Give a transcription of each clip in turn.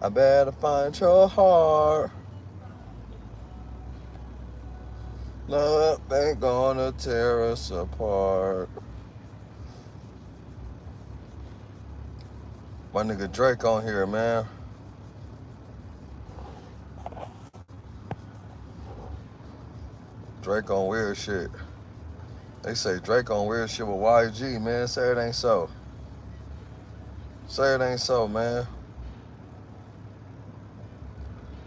I better find your heart. Love ain't gonna tear us apart. My nigga Drake on here, man. Drake on weird shit. They say Drake on weird shit with YG, man. Say it ain't so. Say it ain't so, man.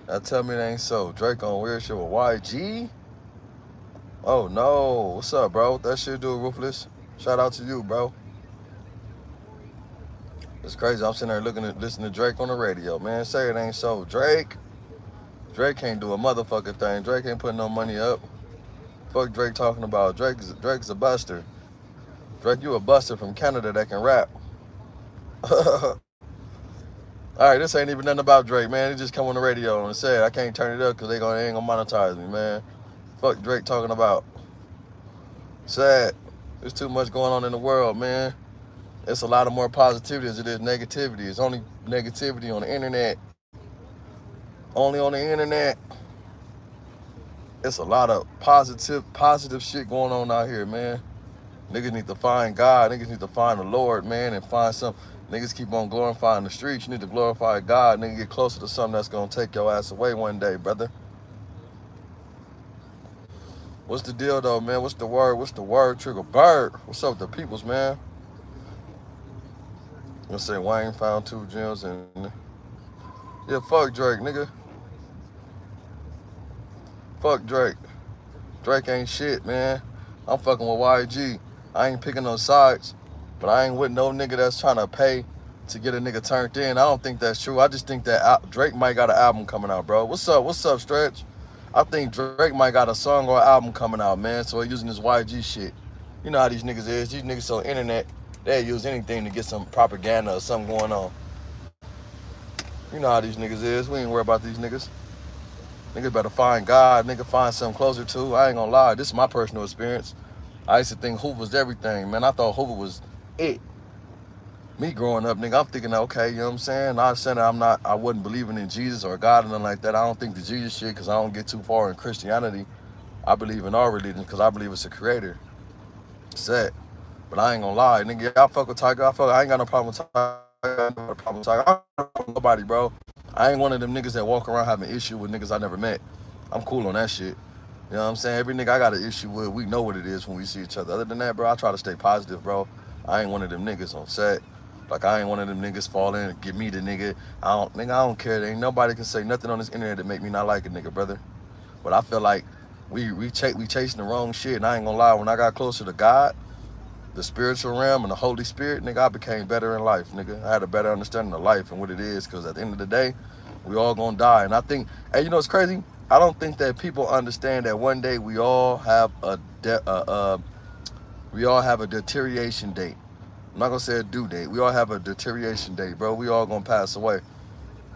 Now tell me it ain't so. Drake on weird shit with YG? Oh no. What's up, bro? That shit do Ruthless. Shout out to you, bro. It's crazy. I'm sitting there listening to Drake on the radio, man. Say it ain't so. Drake can't do a motherfucking thing. Drake ain't putting no money up. Fuck Drake talking about. Drake's a buster. Drake, you a buster from Canada that can rap. All right, this ain't even nothing about Drake, man. He just come on the radio and say I can't turn it up because they ain't gonna monetize me, man. Fuck Drake talking about. Sad. There's too much going on in the world, man. It's a lot of more positivity as it is negativity. It's only negativity on the internet. Only on the internet. It's a lot of positive shit going on out here, man. Niggas need to find God. Niggas need to find the Lord, man, and find some. Niggas keep on glorifying the streets. You need to glorify God. Nigga, get closer to something that's gonna take your ass away one day, brother. What's the deal, though, man? What's the word? Triggerbird. What's up with the peoples, man? Let's say Wayne found 2 gems and yeah, fuck Drake, nigga. Fuck Drake. Drake ain't shit, man. I'm fucking with YG. I ain't picking no sides, but I ain't with no nigga that's trying to pay to get a nigga turned in. I don't think that's true. I just think that Drake might got an album coming out, bro. What's up, Stretch? I think Drake might got a song or album coming out, man. So he's using this YG shit. You know how these niggas is. These niggas on the internet, they use anything to get some propaganda or something going on. You know how these niggas is. We ain't worried about these niggas. Niggas better find God. Nigga find something closer to. I ain't gonna lie. This is my personal experience. I used to think Hoover was everything, man. I thought Hoover was it. Me growing up, nigga, I'm thinking, okay, you know what I'm saying? Not saying that I wasn't believing in Jesus or God and nothing like that. I don't think the Jesus shit, because I don't get too far in Christianity. I believe in our religion because I believe it's a creator. Set. But I ain't gonna lie, nigga, I fuck with Tiger. I ain't got no problem with Tiger. I ain't got no problem with Tiger. I don't have no nobody, bro. I ain't one of them niggas that walk around having issue with niggas I never met. I'm cool on that shit. You know what I'm saying? Every nigga I got an issue with, we know what it is when we see each other. Other than that, bro, I try to stay positive, bro. I ain't one of them niggas on set. Like, I ain't one of them niggas fall in and get me the nigga. I don't care. There ain't nobody can say nothing on this internet that make me not like a nigga, brother. But I feel like we chasing the wrong shit. And I ain't gonna lie, when I got closer to God, the spiritual realm and the Holy Spirit, nigga, I became better in life, nigga. I had a better understanding of life and what it is, because at the end of the day, we all gonna die. And I think, hey, you know what's crazy? I don't think that people understand that one day we all have a deterioration date. I'm not gonna say a due date. We all have a deterioration date, bro. We all gonna pass away.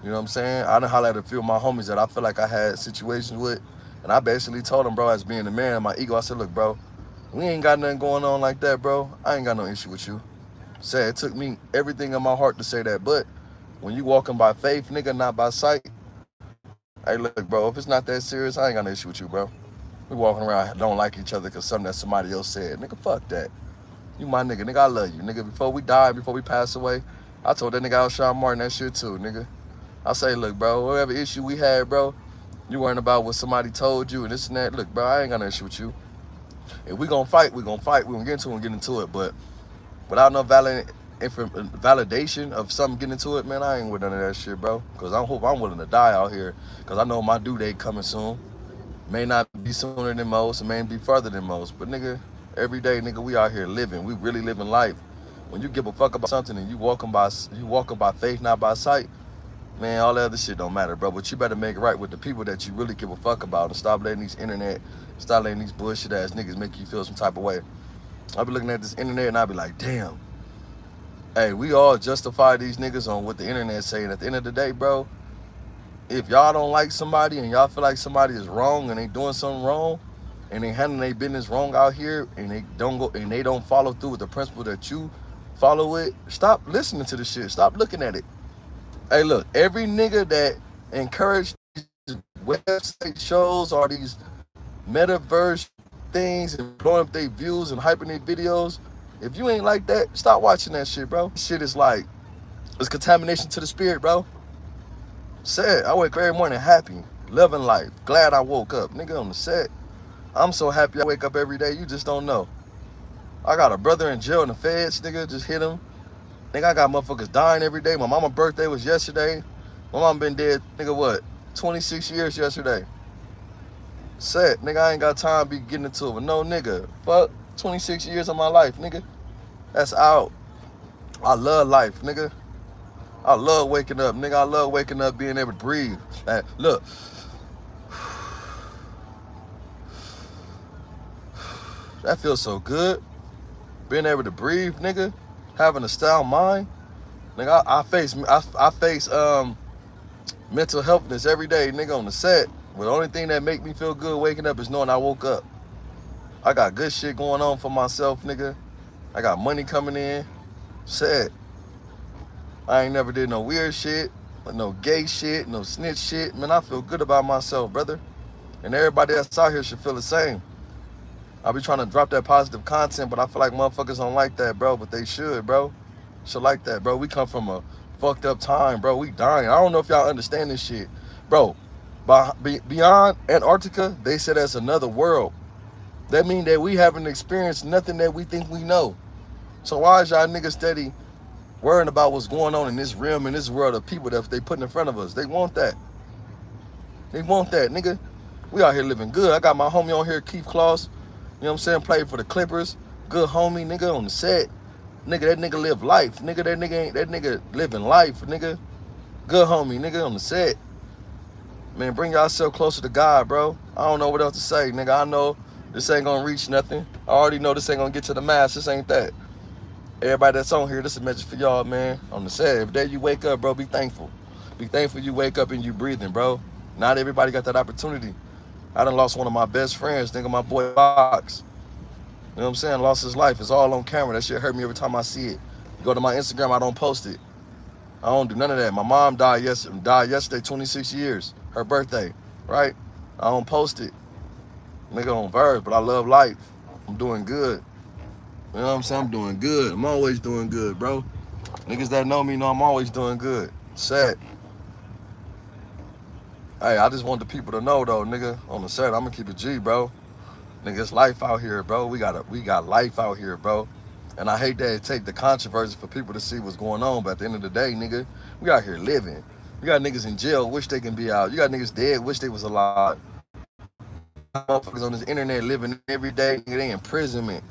You know what I'm saying? I done hollered at a few of my homies that I feel like I had situations with, and I basically told them, bro, as being a man, my ego, I said, look, bro, we ain't got nothing going on like that, bro. I ain't got no issue with you. Say it took me everything in my heart to say that, but when you walking by faith, nigga, not by sight, hey, look, bro, if it's not that serious, I ain't got no issue with you, bro. We walking around don't like each other because something that somebody else said. Nigga, fuck that. You my nigga. Nigga, I love you. Nigga, before we die, before we pass away, I told that nigga Alshon Martin that shit too, nigga. I say, look, bro, whatever issue we had, bro, you worrying about what somebody told you and this and that. Look, bro, I ain't got no issue with you. If we gonna fight, we gonna fight. We gonna get into it. But without no validation of something getting into it, man, I ain't with none of that shit, bro. Because I hope I'm willing to die out here. Because I know my due date coming soon. May not be sooner than most. It may be further than most. But, nigga, every day, nigga, we out here living. We really living life. When you give a fuck about something and you walking by faith, not by sight, man, all that other shit don't matter, bro. But you better make it right with the people that you really give a fuck about and stop letting these bullshit ass niggas make you feel some type of way. I be looking at this internet and I be like, damn. Hey, we all justify these niggas on what the internet saying. At the end of the day, bro, if y'all don't like somebody and y'all feel like somebody is wrong and they doing something wrong and they handling their business wrong out here and they don't follow through with the principle that you follow with, stop listening to the shit. Stop looking at it. Hey, look, every nigga that encouraged these website shows or these metaverse things and blowing up their views and hyping their videos, if you ain't like that, stop watching that shit, bro. Shit is like, it's contamination to the spirit, bro. Sad. I wake up every morning happy, loving life, glad I woke up. Nigga on the set. I'm so happy I wake up every day, you just don't know. I got a brother in jail in the feds, nigga, just hit him. Nigga, I got motherfuckers dying every day. My mama's birthday was yesterday. My mom been dead, nigga, what, 26 years yesterday. Sad. Nigga, I ain't got time to be getting into it with no nigga. Fuck, 26 years of my life, nigga. That's out. I love life, nigga. I love waking up, nigga. I love waking up, being able to breathe. Like, look. That feels so good. Being able to breathe, nigga. Having a sound mind. Nigga, I face mental healthness every day, nigga, on the set. But the only thing that make me feel good waking up is knowing I woke up. I got good shit going on for myself, nigga. I got money coming in. Sad. I ain't never did no weird shit, no gay shit, no snitch shit. Man, I feel good about myself, brother. And everybody that's out here should feel the same. I be trying to drop that positive content, but I feel like motherfuckers don't like that, bro. But they should, bro. Should like that, bro. We come from a fucked up time, bro. We dying. I don't know if y'all understand this shit. Bro, beyond Antarctica, they said that's another world. That mean that we haven't experienced nothing that we think we know. So why is y'all niggas steady worrying about what's going on in this realm, in this world of people that they put in front of us? They want that. They want that, nigga. We out here living good. I got my homie on here, Keith Kloss. You know what I'm saying? Played for the Clippers. Good homie, nigga, on the set. Nigga, that nigga live life. Nigga, that nigga living life, nigga. Good homie, nigga, on the set. Man, bring yourself closer to God, bro. I don't know what else to say, nigga. I know this ain't gonna reach nothing. I already know this ain't gonna get to the mass. This ain't that. Everybody that's on here, this is a message for y'all, man. On the set, every day you wake up, bro, be thankful. Be thankful you wake up and you breathing, bro. Not everybody got that opportunity. I done lost one of my best friends, nigga, my boy Box. You know what I'm saying? Lost his life. It's all on camera. That shit hurt me every time I see it. You go to my Instagram, I don't post it. I don't do none of that. My mom died yesterday, 26 years. Her birthday, right? I don't post it. Nigga on Verve, but I love life. I'm doing good. You know what I'm saying? I'm doing good. I'm always doing good, bro. Niggas that know me know I'm always doing good. Sad. Hey, I just want the people to know, though, nigga, on the set, I'm gonna keep it G, bro. Nigga, it's life out here, bro. We got life out here, bro. And I hate that it take the controversy for people to see what's going on, but at the end of the day, nigga, we out here living. You got niggas in jail, wish they can be out. You got niggas dead, wish they was alive. Motherfuckers on this internet living every day, nigga, they imprisonment.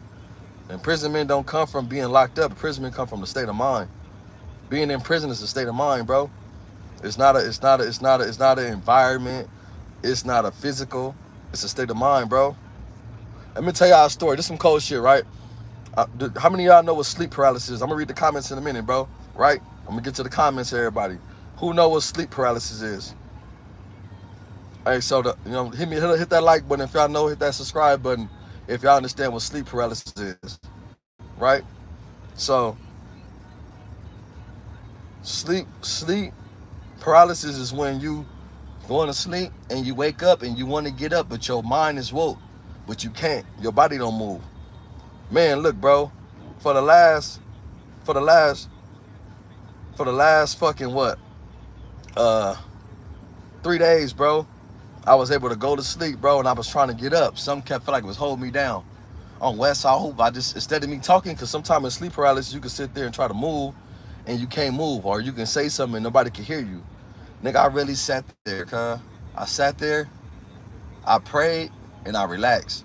Imprisonment don't come from being locked up. Imprisonment come from the state of mind. Being in prison is a state of mind, bro. It's not an environment. It's not a physical. It's a state of mind, bro. Let me tell y'all a story. This is some cold shit, right? How many of y'all know what sleep paralysis is? I'm gonna read the comments in a minute, bro. Right? I'm gonna get to the comments, everybody. Who know what sleep paralysis is? Hey, so hit that like button if y'all know. Hit that subscribe button if y'all understand what sleep paralysis is. Right? So sleep paralysis is when you going to sleep and you wake up and you want to get up, but your mind is woke, but you can't. Your body don't move. Man, look, bro. For the last fucking what? 3 days, bro. I was able to go to sleep, bro, and I was trying to get up. Something kept feeling like it was holding me down. On West, I hope instead of me talking, because sometimes in sleep paralysis, you can sit there and try to move, and you can't move, or you can say something and nobody can hear you. Nigga, I really sat there, cuz. I sat there, I prayed, and I relaxed.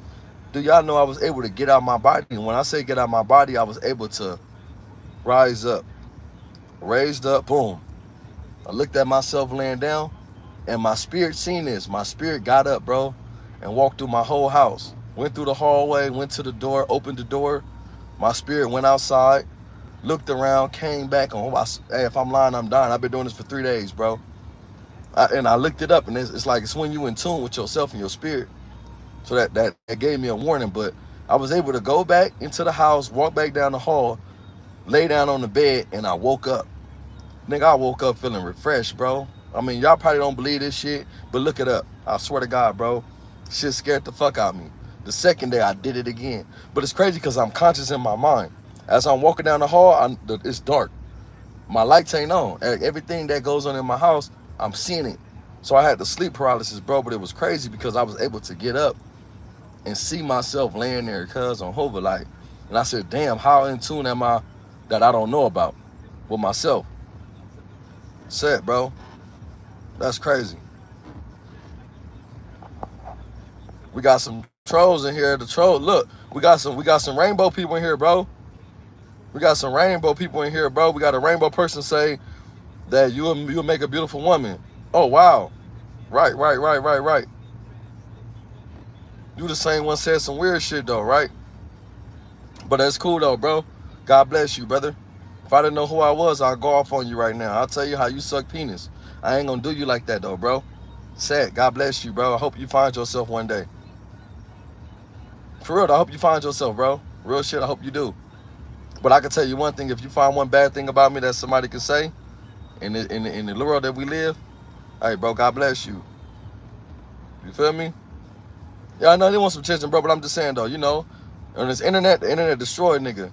Do y'all know I was able to get out my body? And when I say get out my body, I was able to rise up. Raised up, boom. I looked at myself laying down, and my spirit seen this. My spirit got up, bro, and walked through my whole house. Went through the hallway, went to the door, opened the door. My spirit went outside, looked around, came back. Hey, if I'm lying, I'm dying. I've been doing this for 3 days, bro. And I looked it up, and it's like it's when you in tune with yourself and your spirit. So that gave me a warning, but I was able to go back into the house, walk back down the hall, lay down on the bed, and I woke up. Nigga, I woke up feeling refreshed, bro. I mean, y'all probably don't believe this shit, but look it up. I swear to God, bro. Shit scared the fuck out of me. The second day, I did it again. But it's crazy because I'm conscious in my mind. As I'm walking down the hall, it's dark. My lights ain't on. Everything that goes on in my house, I'm seeing it. So I had the sleep paralysis, bro, but it was crazy because I was able to get up and see myself laying there cuz on hover like. And I said, damn, how in tune am I that I don't know about with myself? Sad, bro. That's crazy. We got some trolls in here. The troll, look, we got some rainbow people in here, bro. We got some rainbow people in here, bro. We got a rainbow person say that you'll make a beautiful woman. Oh, wow. Right. You the same one said some weird shit, though, right? But that's cool, though, bro. God bless you, brother. If I didn't know who I was, I'll go off on you right now. I'll tell you how you suck penis. I ain't gonna do you like that, though, bro. Sad. God bless you, bro. I hope you find yourself one day. For real, I hope you find yourself, bro. Real shit, I hope you do. But I can tell you one thing. If you find one bad thing about me that somebody can say in the world that we live, hey, bro, God bless you. You feel me? Yeah, I know they want some attention, bro, but I'm just saying, though, you know, on this internet, the internet destroyed, nigga.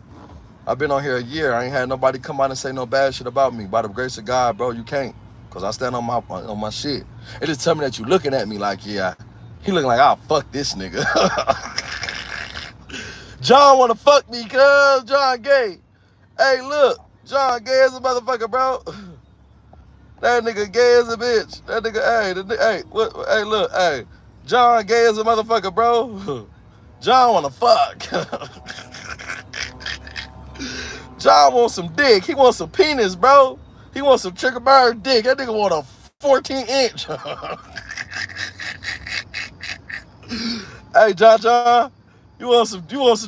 I've been on here a year. I ain't had nobody come out and say no bad shit about me. By the grace of God, bro, you can't. Because I stand on my shit. It just tell me that you looking at me like, yeah, he looking like, I'll fuck this nigga. John want to fuck me, cuz. John gay. Hey, look. John gay as a motherfucker, bro. That nigga gay as a bitch. That nigga, hey, look, hey. John gay as a motherfucker, bro. John want to fuck. John wants some dick. He wants some penis, bro. He wants some Triggerbird dick. That nigga want a 14-inch. Hey, John, you want some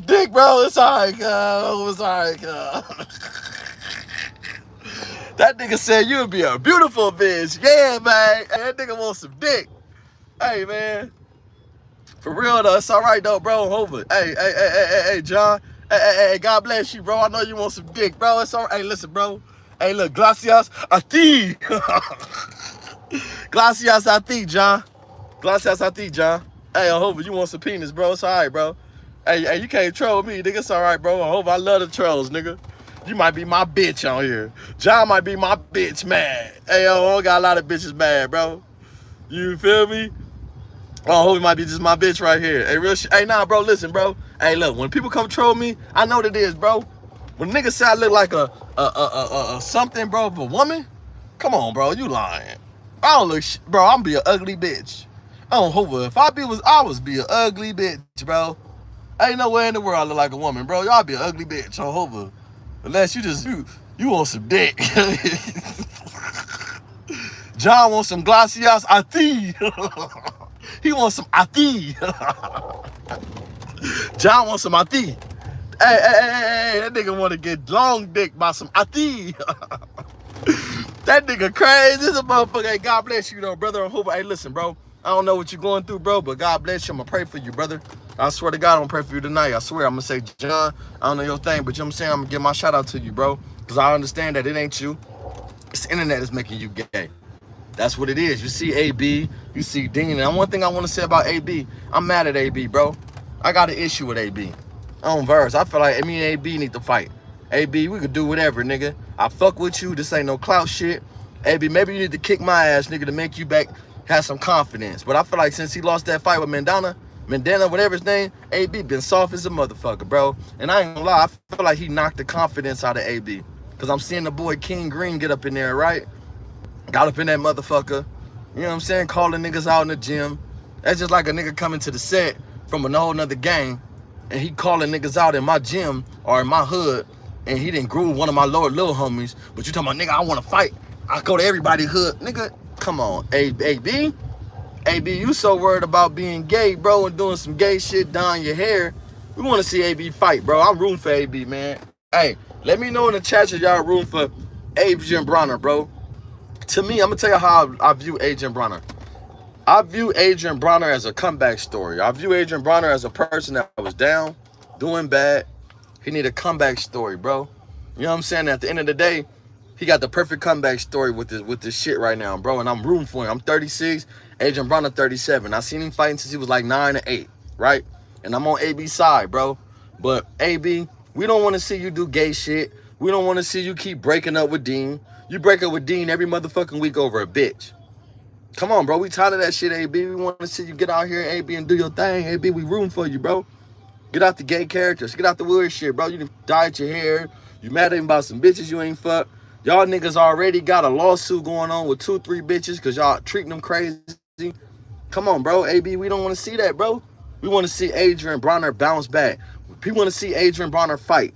dick, bro? It's alright, cuz. It's alright, cuz. That nigga said you'd be a beautiful bitch. Yeah, man. Hey, that nigga wants some dick. Hey, man. For real, though. It's alright, though, bro. Over. Hey, John. Hey, God bless you, bro. I know you want some dick, bro. It's alright. Hey, listen, bro. Hey, look. Gracias a ti. Gracias a ti, John. Gracias a ti, John. Hey, I hope you want some penis, bro. It's alright, bro. Hey, you can't troll me, nigga. It's alright, bro. I hope I love the trolls, nigga. You might be my bitch on here. John might be my bitch mad. Hey, I got a lot of bitches mad, bro. You feel me? I hope it might be just my bitch right here. Hey, real shit. Hey, nah, bro, listen, bro. Hey, look, when people come troll me, I know what it is, bro. When niggas say I look like a something, bro, of a woman, come on, bro, you lying. I don't look, bro, I'm be an ugly bitch. I don't hope if I was be an ugly bitch, bro. Ain't nowhere in the world I look like a woman, bro. Y'all be an ugly bitch on hover. Unless you want some dick. John wants some glacias a ti. He wants some ati. John wants some ati. Hey, that nigga want to get long dick by some ati. That nigga crazy as a motherfucker. Hey, God bless you, though, brother. Hey, listen, bro. I don't know what you're going through, bro, but God bless you. I'm going to pray for you, brother. I swear to God, I'm going to pray for you tonight. I swear, I'm going to say, John, I don't know your thing, but you know what I'm saying? I'm going to give my shout out to you, bro, because I understand that it ain't you. This internet is making you gay. That's what it is. You see AB, you see Dean. And one thing I want to say about AB, I'm mad at AB, bro. I got an issue with AB. On verse, I feel like me and AB need to fight. AB, we could do whatever, nigga. I fuck with you. This ain't no clout shit. AB, maybe you need to kick my ass, nigga, to make you back have some confidence. But I feel like since he lost that fight with Mandana, whatever his name, AB been soft as a motherfucker, bro. And I ain't gonna lie, I feel like he knocked the confidence out of AB. Because I'm seeing the boy King Green get up in there, right? Got up in that motherfucker. You know what I'm saying? Calling niggas out in the gym. That's just like a nigga coming to the set from a whole nother gang and he calling niggas out in my gym or in my hood and he didn't groove one of my little homies. But you talking about, nigga, I want to fight. I go to everybody's hood. Nigga, come on. AB, you so worried about being gay, bro, and doing some gay shit down your hair. We want to see AB fight, bro. I'm rooting for AB, man. Hey, let me know in the chat if y'all rooting for Adrian Bronner, bro. To me, I'm going to tell you how I view Adrian Bronner. I view Adrian Bronner as a comeback story. I view Adrian Bronner as a person that was down, doing bad. He need a comeback story, bro. You know what I'm saying? At the end of the day, He got the perfect comeback story with this shit right now, bro. And I'm rooting for him. I'm 36, Adrian Broner 37. I seen him fighting since he was like 9 or 8, right? And I'm on AB's side, bro. But AB, we don't want to see you do gay shit. We don't want to see you keep breaking up with Dean. You break up with Dean every motherfucking week over a bitch. Come on, bro. We tired of that shit, AB. We want to see you get out here, AB, and do your thing. AB, we rooting for you, bro. Get out the gay characters. Get out the weird shit, bro. You dyed your hair. You mad at him about some bitches you ain't fuck. Y'all niggas already got a lawsuit going on with 2, 3 bitches because y'all treating them crazy. Come on, bro. AB, we don't want to see that, bro. We want to see Adrian Broner bounce back. We want to see Adrian Broner fight.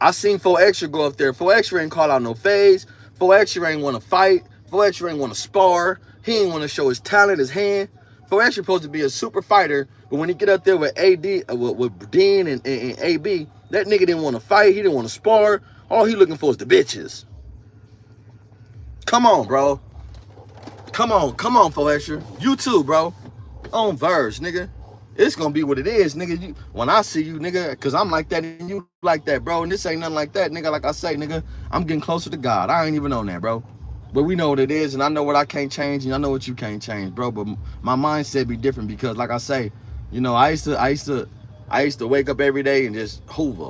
I seen 4Extra go up there. 4Extra ain't call out no phase. 4Extra ain't want to fight. 4Extra ain't want to spar. He ain't want to show his talent, his hand. 4Extra supposed to be a super fighter, but when he get up there with with Dean and AB, that nigga didn't want to fight. He didn't want to spar. All he looking for is the bitches. Come on, bro. Come on, 4Extra. You too, bro. On Verge, nigga. It's gonna be what it is, nigga. When I see you, nigga, cause I'm like that and you like that, bro. And this ain't nothing like that, nigga. Like I say, nigga, I'm getting closer to God. I ain't even on that, bro. But we know what it is, and I know what I can't change, and I know what you can't change, bro. But my mindset be different because, like I say, you know, I used to wake up every day and just hoover.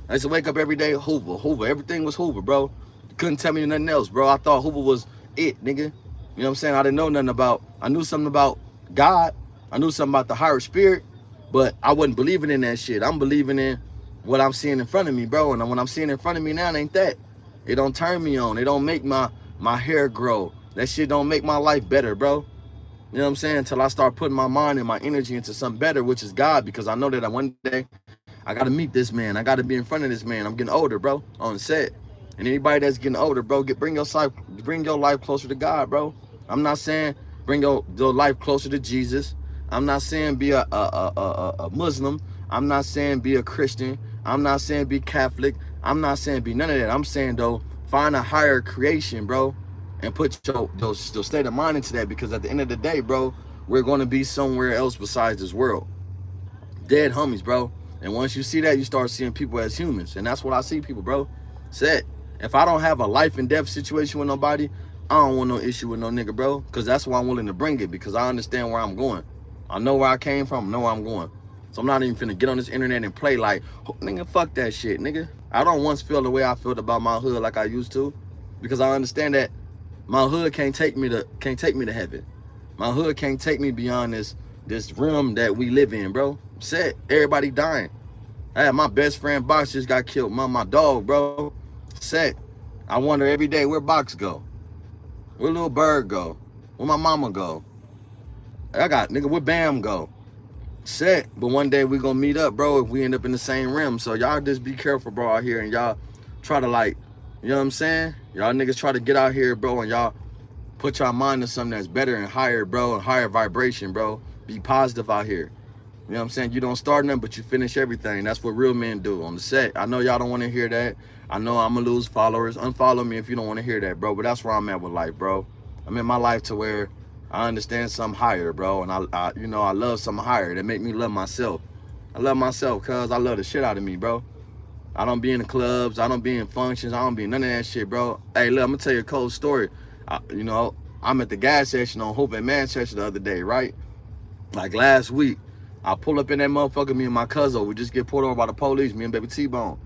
I used to wake up every day, hoover. Everything was hoover, bro. You couldn't tell me nothing else, bro. I thought hoover was it, nigga. You know what I'm saying? I didn't know nothing about. I knew something about God. I knew something about the higher spirit, but I wasn't believing in that shit. I'm believing in what I'm seeing in front of me, bro. And what I'm seeing in front of me now, it ain't that. It don't turn me on. It don't make my hair grow. That shit don't make my life better, bro. You know what I'm saying? Until I start putting my mind and my energy into something better, which is God, because I know that one day I got to meet this man. I got to be in front of this man. I'm getting older, bro, on the set. And anybody that's getting older, bro, bring your life closer to God, bro. I'm not saying bring your life closer to Jesus. I'm not saying be a Muslim. I'm not saying be a Christian. I'm not saying be Catholic. I'm not saying be none of that. I'm saying, though, find a higher creation, bro, and put your state of mind into that, because at the end of the day, bro, we're going to be somewhere else besides this world. Dead homies, bro. And once you see that, you start seeing people as humans. And that's what I see people, bro. Said, if I don't have a life and death situation with nobody, I don't want no issue with no nigga, bro, because that's why I'm willing to bring it, because I understand where I'm going. I know where I came from, I know where I'm going. So I'm not even finna get on this internet and play like, oh, nigga, fuck that shit, nigga. I don't once feel the way I felt about my hood like I used to, because I understand that my hood can't take me to heaven. My hood can't take me beyond this realm that we live in, bro. Set, everybody dying. I had my best friend Box just got killed. My dog, bro. Set. I wonder every day where Box go, where Little Bird go, where my mama go. I got, nigga, where Bam go? Set. But one day we gonna meet up, bro, if we end up in the same realm. So y'all just be careful, bro, out here, and y'all try to, like, you know what I'm saying? Y'all niggas try to get out here, bro, and y'all put your mind to something that's better and higher, bro, and higher vibration, bro. Be positive out here. You know what I'm saying? You don't start nothing, but you finish everything. That's what real men do on the set. I know y'all don't want to hear that. I know I'm gonna lose followers. Unfollow me if you don't want to hear that, bro. But that's where I'm at with life, bro. I'm in my life to where I understand something higher, bro, and I you know, I love something higher that make me love myself. I love myself because I love the shit out of me, bro. I don't be in the clubs, I don't be in functions, I don't be in none of that shit, bro. Hey, look, I'm gonna tell you a cold story. You know, I'm at the gas station on Hope and Manchester the other day, right? Like last week, I pull up in that motherfucker, me and my cousin, we just get pulled over by the police, me and Baby T-Bone.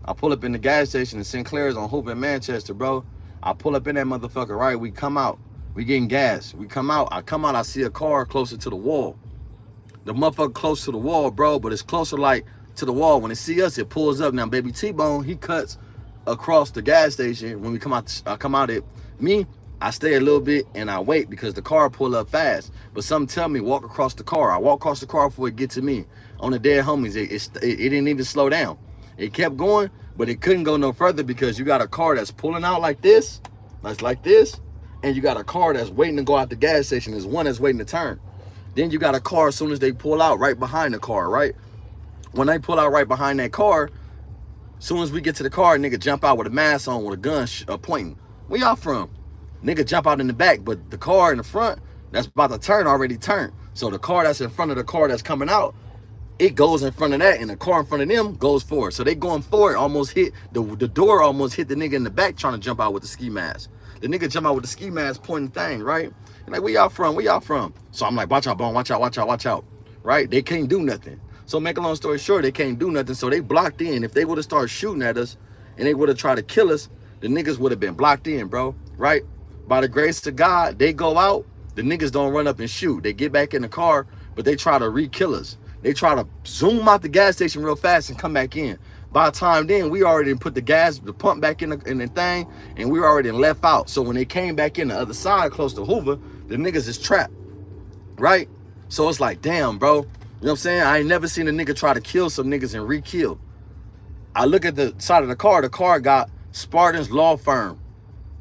I pull up in the gas station in Sinclair's on Hope and Manchester, bro. I pull up in that motherfucker, right? We come out. We getting gas. We come out. I see a car closer to the wall. The motherfucker close to the wall, bro, but it's closer like to the wall. When it see us, it pulls up. Now, Baby T-Bone, he cuts across the gas station. When we come out, me, I stay a little bit and I wait because the car pull up fast. But something tell me walk across the car. I walk across the car before it get to me. On the dead homies, it didn't even slow down. It kept going, but it couldn't go no further because you got a car that's pulling out like this. That's like this. And you got a car that's waiting to go out the gas station. There's one that's waiting to turn. Then you got a car as soon as they pull out right behind the car, right? When they pull out right behind that car, as soon as we get to the car, nigga jump out with a mask on with a gun pointing. Where y'all from? Nigga jump out in the back, but the car in the front that's about to turn already turned. So the car that's in front of the car that's coming out, it goes in front of that, and the car in front of them goes forward. So they going forward, almost hit the door, almost hit the nigga in the back trying to jump out with the ski mask. The nigga jump out with the ski mask pointing thing, right? And like, where y'all from? Where y'all from? So I'm like, watch out, Bone, watch out, watch out, watch out. Right? They can't do nothing. So make a long story short, they can't do nothing. So they blocked in. If they would have started shooting at us and they would have tried to kill us, the niggas would have been blocked in, bro. Right? By the grace of God, they go out. The niggas don't run up and shoot. They get back in the car, but they try to re-kill us. They try to zoom out the gas station real fast and come back in. By the time then, we already put the pump back in the thing, and we already left out. So when they came back in the other side, close to Hoover, the niggas is trapped, right? So it's like, damn, bro. You know what I'm saying? I ain't never seen a nigga try to kill some niggas and re-kill. I look at the side of the car got Spartan's Law Firm.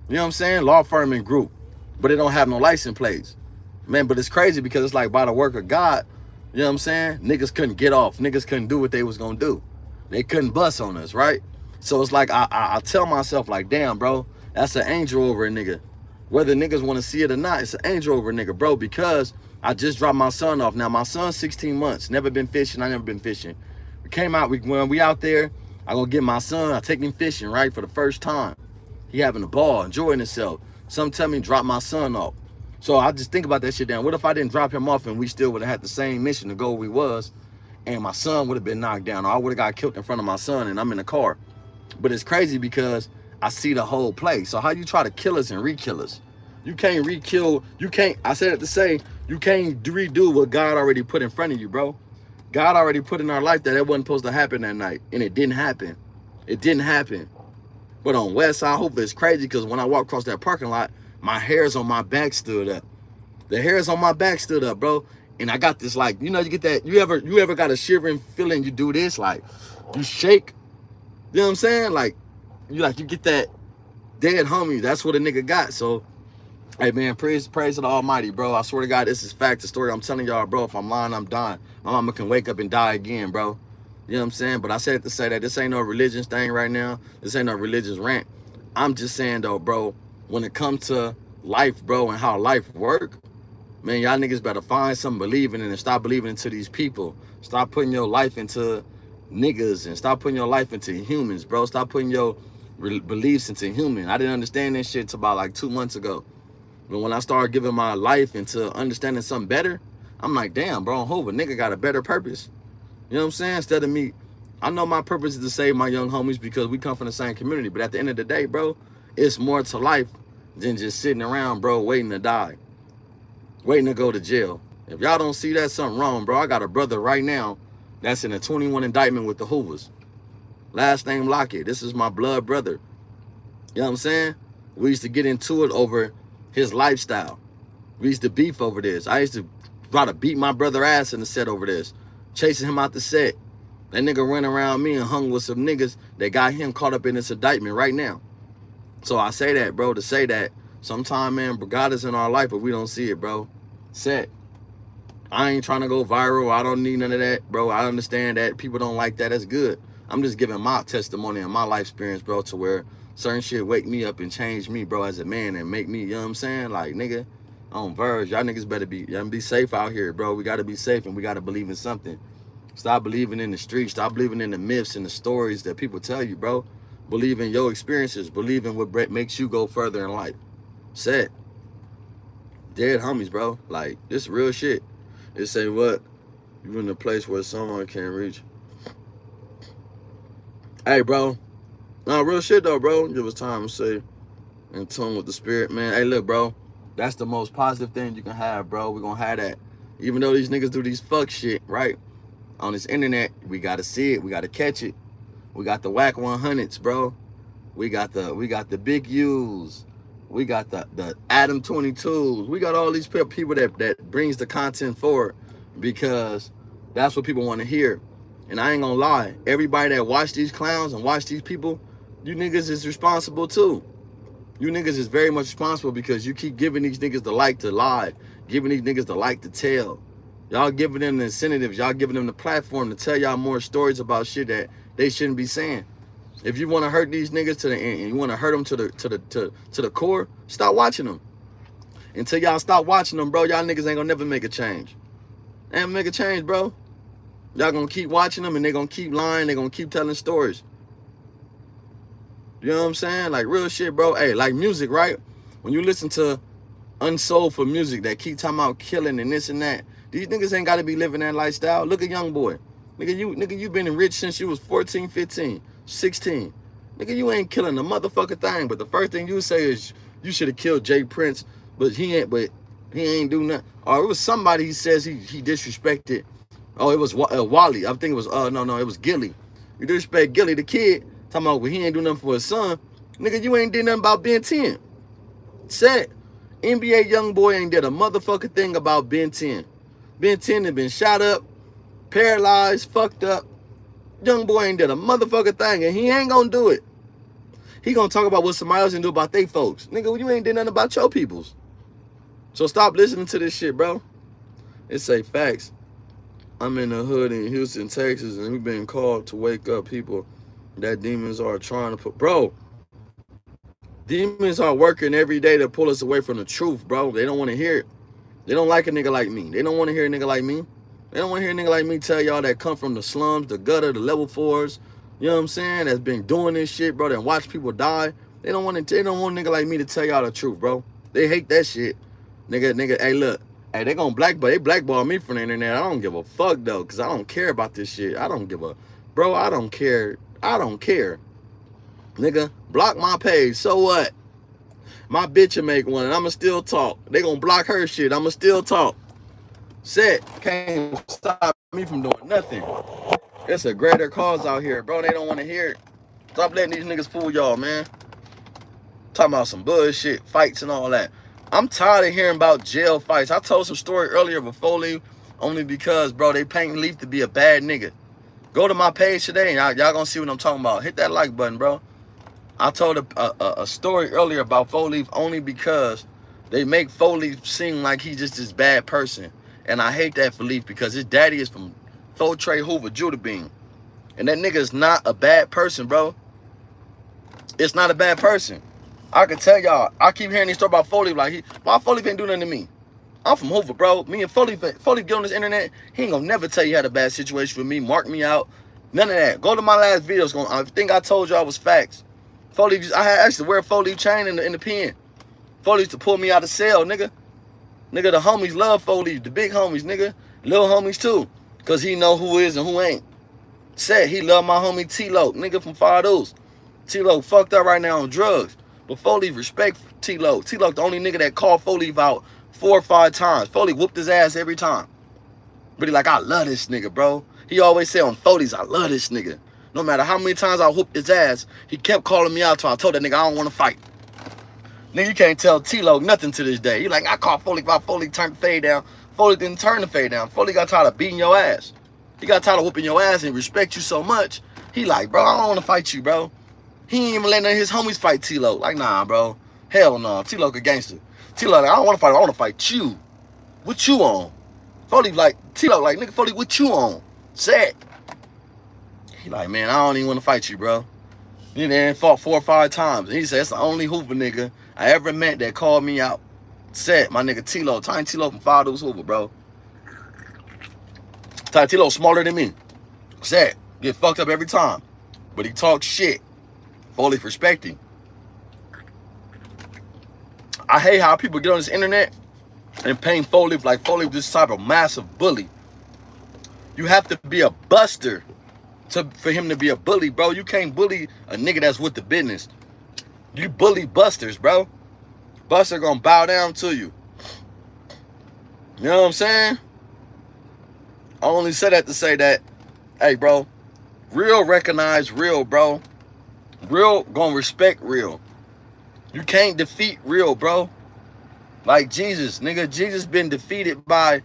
You know what I'm saying? Law firm and group. But it don't have no license plates. Man, but it's crazy because it's like by the work of God, you know what I'm saying? Niggas couldn't get off. Niggas couldn't do what they was gonna do. They couldn't bust on us, right? So it's like I tell myself like, damn, bro, that's an angel over a nigga. Whether niggas want to see it or not, it's an angel over a nigga, bro, because I just dropped my son off. Now, my son's 16 months. Never been fishing. I never been fishing. We came out. When we out there, I gonna get my son. I take him fishing, right, for the first time. He having a ball, enjoying himself. Some tell me drop my son off. So I just think about that shit down. What if I didn't drop him off and we still would have had the same mission to go where we was, and my son would have been knocked down, or I would have got killed in front of my son and I'm in the car? But it's crazy because I see the whole play. So how you try to kill us and re-kill us? You can't re-kill, you can't, I said it to say, you can't redo what God already put in front of you, bro. God already put in our life that it wasn't supposed to happen that night, and it didn't happen. It didn't happen. But on West Side, hopefully it's crazy because when I walked across that parking lot, my hairs on my back stood up. The hairs on my back stood up, bro. And I got this, like, you know, you get that, you ever got a shivering feeling, you do this, like, you shake, you know what I'm saying? Like, you get that dead homie. That's what a nigga got. So, hey, man, praise to the Almighty, bro. I swear to God, this is fact. The story I'm telling y'all, bro. If I'm lying, I'm dying. My mama can wake up and die again, bro. You know what I'm saying? But I said to say that this ain't no religious thing right now. This ain't no religious rant. I'm just saying, though, bro, when it comes to life, bro, and how life work, man, y'all niggas better find something believing in and stop believing into these people. Stop putting your life into niggas and stop putting your life into humans, bro. Stop putting your beliefs into human. I didn't understand this shit till about like 2 months ago. But when I started giving my life into understanding something better, I'm like, damn, bro, I hope a nigga got a better purpose. You know what I'm saying? Instead of me, I know my purpose is to save my young homies because we come from the same community. But at the end of the day, bro, it's more to life than just sitting around, bro, waiting to die, waiting to go to jail. If y'all don't see that, something wrong, bro. I got a brother right now that's in a 21 indictment with the Hoovers. Last name Lockett. This is my blood brother. You know what I'm saying? We used to get into it over his lifestyle. We used to beef over this. I used to try to beat my brother ass in the set over this, chasing him out the set. That nigga ran around me and hung with some niggas that got him caught up in this indictment right now. So I say that, bro, to say that sometime, man, God is in our life, but we don't see it, bro. Set. I ain't trying to go viral. I don't need none of that, bro. I understand that people don't like that. That's good. I'm just giving my testimony and my life experience, bro, to where certain shit wake me up and change me, bro, as a man and make me, you know what I'm saying? Like, nigga, on verge. Y'all niggas better be safe out here, bro. We got to be safe and we got to believe in something. Stop believing in the streets. Stop believing in the myths and the stories that people tell you, bro. Believe in your experiences. Believe in what makes you go further in life. Set. Dead homies, bro. Like, this real shit. It say what? You in a place where someone can't reach. Hey, bro. No, real shit, though, bro. Give us time to say in tune with the spirit, man. Hey, look, bro. That's the most positive thing you can have, bro. We're going to have that. Even though these niggas do these fuck shit, right? On this internet, we got to see it. We got to catch it. We got the whack 100s, bro. We got the big U's. We got the Adam 22s. We got all these people that brings the content forward because that's what people want to hear. And I ain't gonna lie, everybody that watch these clowns and watch these people, you niggas is responsible too. You niggas is very much responsible because you keep giving these niggas the like to lie, giving these niggas the like to tell. Y'all giving them the incentives, y'all giving them the platform to tell y'all more stories about shit that they shouldn't be saying. If you want to hurt these niggas to the end, and you want to hurt them to the core, stop watching them. Until y'all stop watching them, bro, y'all niggas ain't gonna never make a change. Ain't make a change, bro. Y'all gonna keep watching them and they gonna keep lying. They gonna keep telling stories. You know what I'm saying? Like real shit, bro. Hey, like music, right? When you listen to unsoulful music that keep talking about killing and this and that, these niggas ain't gotta be living that lifestyle. Look at Young Boy. Nigga, you been rich since you was 14, 15, 16. Nigga, you ain't killing a motherfucking thing. But the first thing you say is you should have killed Jay Prince, but he ain't do nothing. Or it was somebody he says he disrespected. Oh, it was Wally. I think it was no, it was Gilly. You disrespect Gilly, the kid, talking about well, he ain't do nothing for his son. Nigga, you ain't did nothing about Ben 10. Said NBA Young Boy ain't did a motherfucking thing about Ben 10. Ben 10 had been shot up, paralyzed, fucked up. Young Boy ain't did a motherfucking thing, and he ain't gonna do it. He gonna talk about what somebody else can do about they folks. Nigga, you ain't did nothing about your peoples. So stop listening to this shit, bro. It say facts. I'm in the hood in Houston, Texas, and we've been called to wake up people that demons are trying to put. Bro, demons are working every day to pull us away from the truth, bro. They don't want to hear it. They don't like a nigga like me. They don't want to hear a nigga like me. They don't want to hear a nigga like me tell y'all that come from the slums, the gutter, the level 4s. You know what I'm saying? That's been doing this shit, bro, and watch people die. They don't want a nigga like me to tell y'all the truth, bro. They hate that shit. Nigga, hey, look. Hey, they blackball me from the internet. I don't give a fuck, though, because I don't care about this shit. I don't give a... Bro, I don't care. I don't care. Nigga, block my page. So what? My bitch will make one, and I'ma still talk. They gonna block her shit. I'ma still talk. Set can't stop me from doing nothing. It's a greater cause out here, bro. They don't want to hear it. Stop letting these niggas fool y'all, man. Talking about some bullshit, fights and all that. I'm tired of hearing about jail fights. I told some story earlier before Leaf, only because, bro, they paint Leaf to be a bad nigga. Go to my page today, and y'all gonna see what I'm talking about. Hit that like button, bro. I told a story earlier about Leaf only because they make Leaf seem like he's just this bad person. And I hate that for Leaf because his daddy is from Trey Hoover, Judah Bean. And that nigga is not a bad person, bro. It's not a bad person. I can tell y'all, I keep hearing these stories about Leaf, like, why Leaf ain't do nothing to me? I'm from Hoover, bro. Me and Leaf get on this internet, he ain't gonna never tell you had a bad situation with me, mark me out, none of that. Go to my last videos. I think I told y'all was facts. Leaf, I had actually wear a Leaf chain in the pen. Leaf used to pull me out of cell, nigga. Nigga, the homies love Leaf, the big homies, nigga. Little homies too, because he know who is and who ain't. Said he love my homie T-Lo, nigga from Fados. T-Lo fucked up right now on drugs. But Leaf respect T-Lo. T-Lo the only nigga that called Leaf out 4 or 5 times. Leaf whooped his ass every time. But he like, I love this nigga, bro. He always say on Foley's, I love this nigga. No matter how many times I whooped his ass, he kept calling me out till I told that nigga I don't want to fight. Nigga, you can't tell T-Lo nothing to this day. He like, I called Foley while Foley turned the fade down. Foley didn't turn the fade down. Foley got tired of beating your ass. He got tired of whooping your ass and respect you so much. He like, bro, I don't want to fight you, bro. He ain't even letting none of his homies fight T-Lo. Like, nah, bro. Hell no. T-Lo a gangster. T-Lo like, I don't want to fight. I want to fight you. What you on? Foley like, T-Lo like, nigga, Foley, what you on? Set. He like, man, I don't even want to fight you, bro. He then fought 4 or 5 times. And he said, it's the only Hoover nigga I ever met that called me out. Said, my nigga T-Lo, Tiny T-Lo from Fados Hoover, bro. Tiny T-Lo smarter than me. Said, get fucked up every time. But he talks shit. Foley respecting. I hate how people get on this internet and paint Foley like Foley this type of massive bully. You have to be a buster for him to be a bully, bro. You can't bully a nigga that's with the business. You bully busters, bro. Buster gonna bow down to you. You know what I'm saying? I only said that to say that, hey, bro, real recognize real, bro. Real gonna respect real. You can't defeat real, bro. Like Jesus, nigga. Jesus been defeated by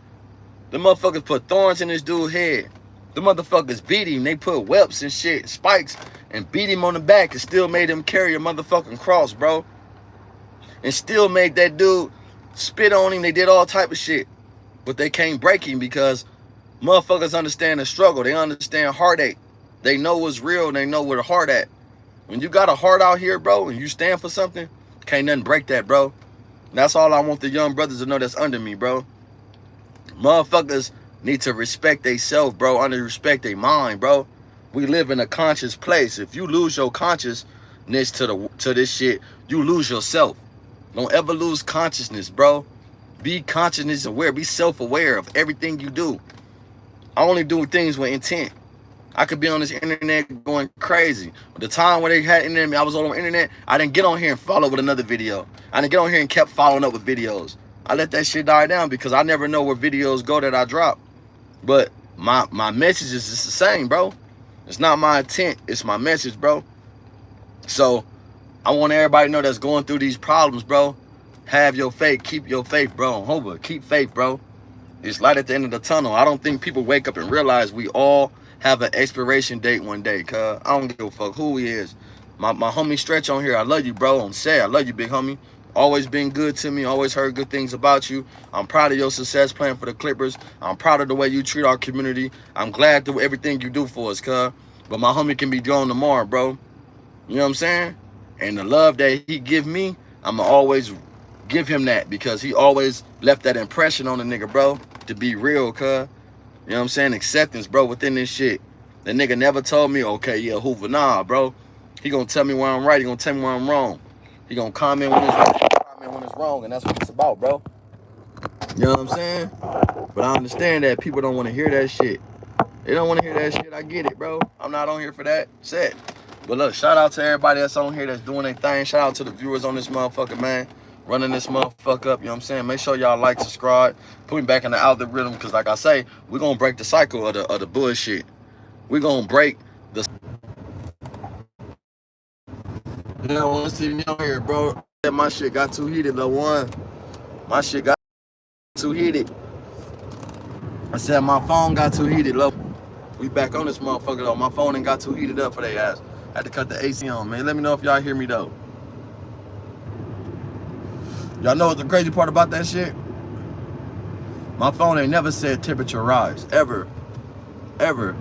the motherfuckers put thorns in this dude's head. The motherfuckers beat him. They put whelps and shit, spikes, and beat him on the back and still made him carry a motherfucking cross, bro. And still made that dude spit on him. They did all type of shit. But they can't break him because motherfuckers understand the struggle. They understand heartache. They know what's real and they know where the heart at. When you got a heart out here, bro, and you stand for something, can't nothing break that, bro. And that's all I want the young brothers to know that's under me, bro. Motherfuckers need to respect themselves, bro, respect their mind, bro. We live in a conscious place. If you lose your consciousness to this shit, you lose yourself. Don't ever lose consciousness, bro. Be consciousness aware. Be self-aware of everything you do. I only do things with intent. I could be on this internet going crazy. The time when they had internet, I was on the internet, I didn't get on here and follow with another video. I didn't get on here and kept following up with videos. I let that shit die down because I never know where videos go that I drop. But my message is just the same, bro. It's not my intent. It's my message, bro. So I want everybody to know that's going through these problems, bro. Have your faith. Keep your faith, bro. Hoba, keep faith, bro. It's light at the end of the tunnel. I don't think people wake up and realize we all have an expiration date one day, cuz. I don't give a fuck who he is. My homie Stretch on here, I love you, bro. I'm sad. I love you, big homie. Always been good to me. Always heard good things about you. I'm proud of your success playing for the Clippers. I'm proud of the way you treat our community. I'm glad through everything you do for us, cuz. But my homie can be gone tomorrow, bro. You know what I'm saying? And the love that he give me, I'ma always give him that because he always left that impression on the nigga, bro. To be real, cuz. You know what I'm saying? Acceptance, bro, within this shit. The nigga never told me, okay, yeah, Hoover. Nah, bro. He gonna tell me where I'm right. He gonna tell me where I'm wrong. He gonna comment when it's right, comment when it's wrong, and that's what it's about, bro. You know what I'm saying? But I understand that people don't want to hear that shit. They don't want to hear that shit. I get it, bro. I'm not on here for that. Set. But look, shout out to everybody that's on here that's doing their thing. Shout out to the viewers on this motherfucker, man. Running this motherfucker up, you know what I'm saying? Make sure y'all like, subscribe, put me back in the algorithm, because like I say, we're going to break the cycle of the bullshit. We're going to break the... You know, want to see me on here, bro. My shit got too heated, little one. My shit got too heated. I said my phone got too heated, low. We back on this motherfucker, though. My phone ain't got too heated up for their ass. I had to cut the AC on, man. Let me know if y'all hear me, though. Y'all know what the crazy part about that shit? My phone ain't never said temperature rise. Ever. Ever.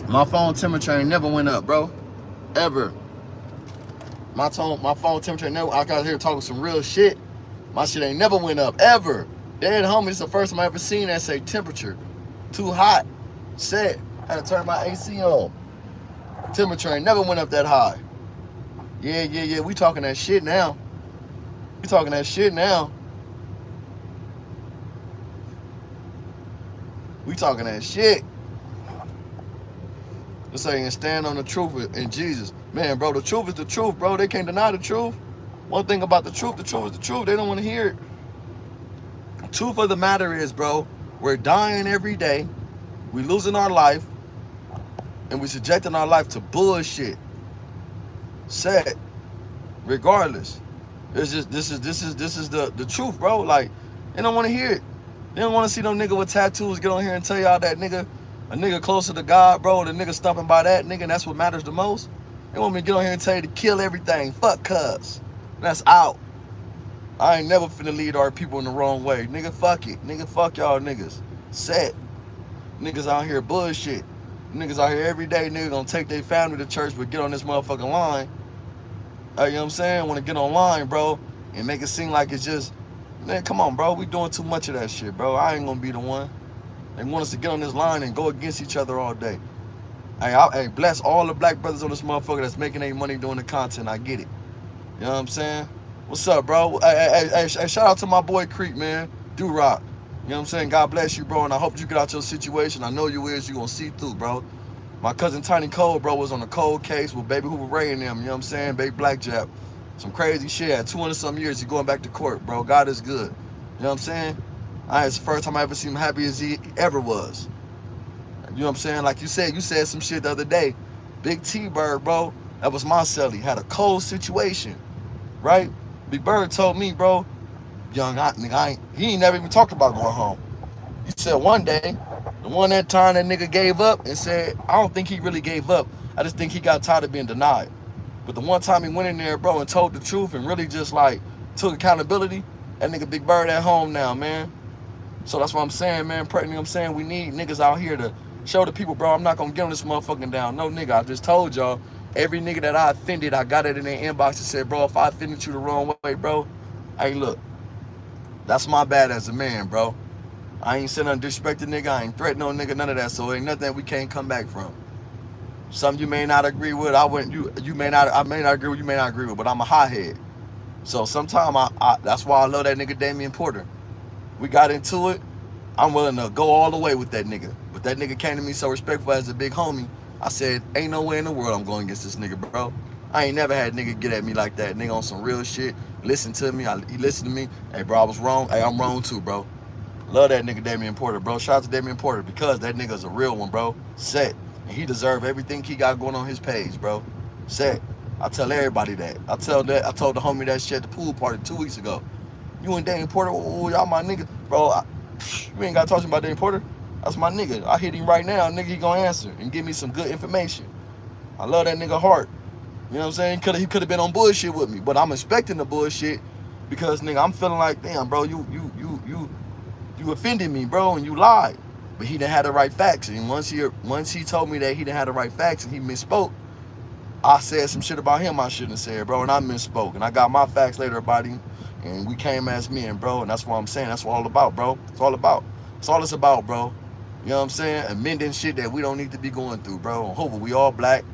My phone temperature ain't never went up, bro. Ever. My phone temperature ain't never... I got here talking some real shit. My shit ain't never went up. Ever. Dead homie, it's the first time I ever seen that say temperature. Too hot. Set. Had to turn my AC on. Temperature ain't never went up that high. Yeah. We talking that shit now. We talking that shit now. We talking that shit. This ain't stand on the truth in Jesus. Man, bro, the truth is the truth, bro. They can't deny the truth. One thing about the truth is the truth. They don't want to hear it. The truth of the matter is, bro, we're dying every day. We losing our life. And we subjecting our life to bullshit. Sad. Regardless. It's just this is the truth, bro. Like, they don't want to hear it. They don't want to see no nigga with tattoos get on here and tell y'all that a nigga closer to God, bro. The nigga stomping by that nigga, and that's what matters the most. They want me to get on here and tell you to kill everything. Fuck cuz. That's out. I ain't never finna lead our people in the wrong way. Nigga, fuck it. Nigga, fuck y'all niggas. Set. Niggas out here bullshit. Niggas out here every day, nigga gonna take their family to church but get on this motherfucking line. You know what I'm saying? Want to get online, bro, and make it seem like it's just, man, come on, bro. We doing too much of that shit, bro. I ain't gonna be the one. They want us to get on this line and go against each other all day. Hey, bless all the black brothers on this motherfucker that's making their money doing the content. I get it. You know what I'm saying? What's up, bro? Hey, shout out to my boy Creek, man. Do-Rock. You know what I'm saying? God bless you, bro, and I hope you get out your situation. I know you is. You gonna see through, bro. My cousin Tiny Cole, bro, was on a cold case with Baby Hoover Ray and them, you know what I'm saying? Baby Blackjack. Some crazy shit. At 200-something years, he going back to court, bro. God is good. You know what I'm saying? It's the first time I ever seen him happy as he ever was. You know what I'm saying? Like you said some shit the other day. Big T-Bird, bro, that was my celly. Had a cold situation, right? Big Bird told me, bro, young, he ain't never even talked about going home. He said one day, that time that nigga gave up and said, I don't think he really gave up. I just think he got tired of being denied. But the one time he went in there, bro, and told the truth and really just like took accountability, that nigga Big Bird at home now, man. So that's what I'm saying, man. You know what I'm saying? We need niggas out here to show the people, bro, I'm not gonna get on this motherfucking down. No, nigga, I just told y'all, every nigga that I offended, I got it in their inbox and said, bro, if I offended you the wrong way, bro, hey, look, that's my bad as a man, bro. I ain't said nothing disrespecting nigga. I ain't threatening no nigga, none of that. So ain't nothing that we can't come back from. Something you may not agree with, I may not agree with, you may not agree with, but I'm a hothead. So sometimes that's why I love that nigga Damian Porter. We got into it. I'm willing to go all the way with that nigga. But that nigga came to me so respectful as a big homie. I said, ain't no way in the world I'm going against this nigga, bro. I ain't never had nigga get at me like that. Nigga on some real shit. Listen to me. He listened to me. Hey, bro, I was wrong. Hey, I'm wrong too, bro. Love that nigga Damian Porter, bro. Shout out to Damian Porter because that nigga's a real one, bro. Set. And he deserve everything he got going on his page, bro. Set. I tell everybody that. I told the homie that shit at the pool party 2 weeks ago. You and Damian Porter, oh, y'all my nigga. Bro, we ain't got to talk to him about Damian Porter. That's my nigga. I hit him right now. Nigga, he gonna answer and give me some good information. I love that nigga heart. You know what I'm saying? He could have been on bullshit with me, but I'm expecting the bullshit because, nigga, I'm feeling like, damn, bro, you offended me, bro, and you lied. But he didn't have the right facts. And once he told me that he didn't have the right facts and he misspoke, I said some shit about him I shouldn't have said, bro, and I misspoke. And I got my facts later about him, and we came as men, bro, and that's what I'm saying. That's what all about, bro. It's all about. It's all it's about, bro. You know what I'm saying? Amending shit that we don't need to be going through, bro. And hopefully we all black,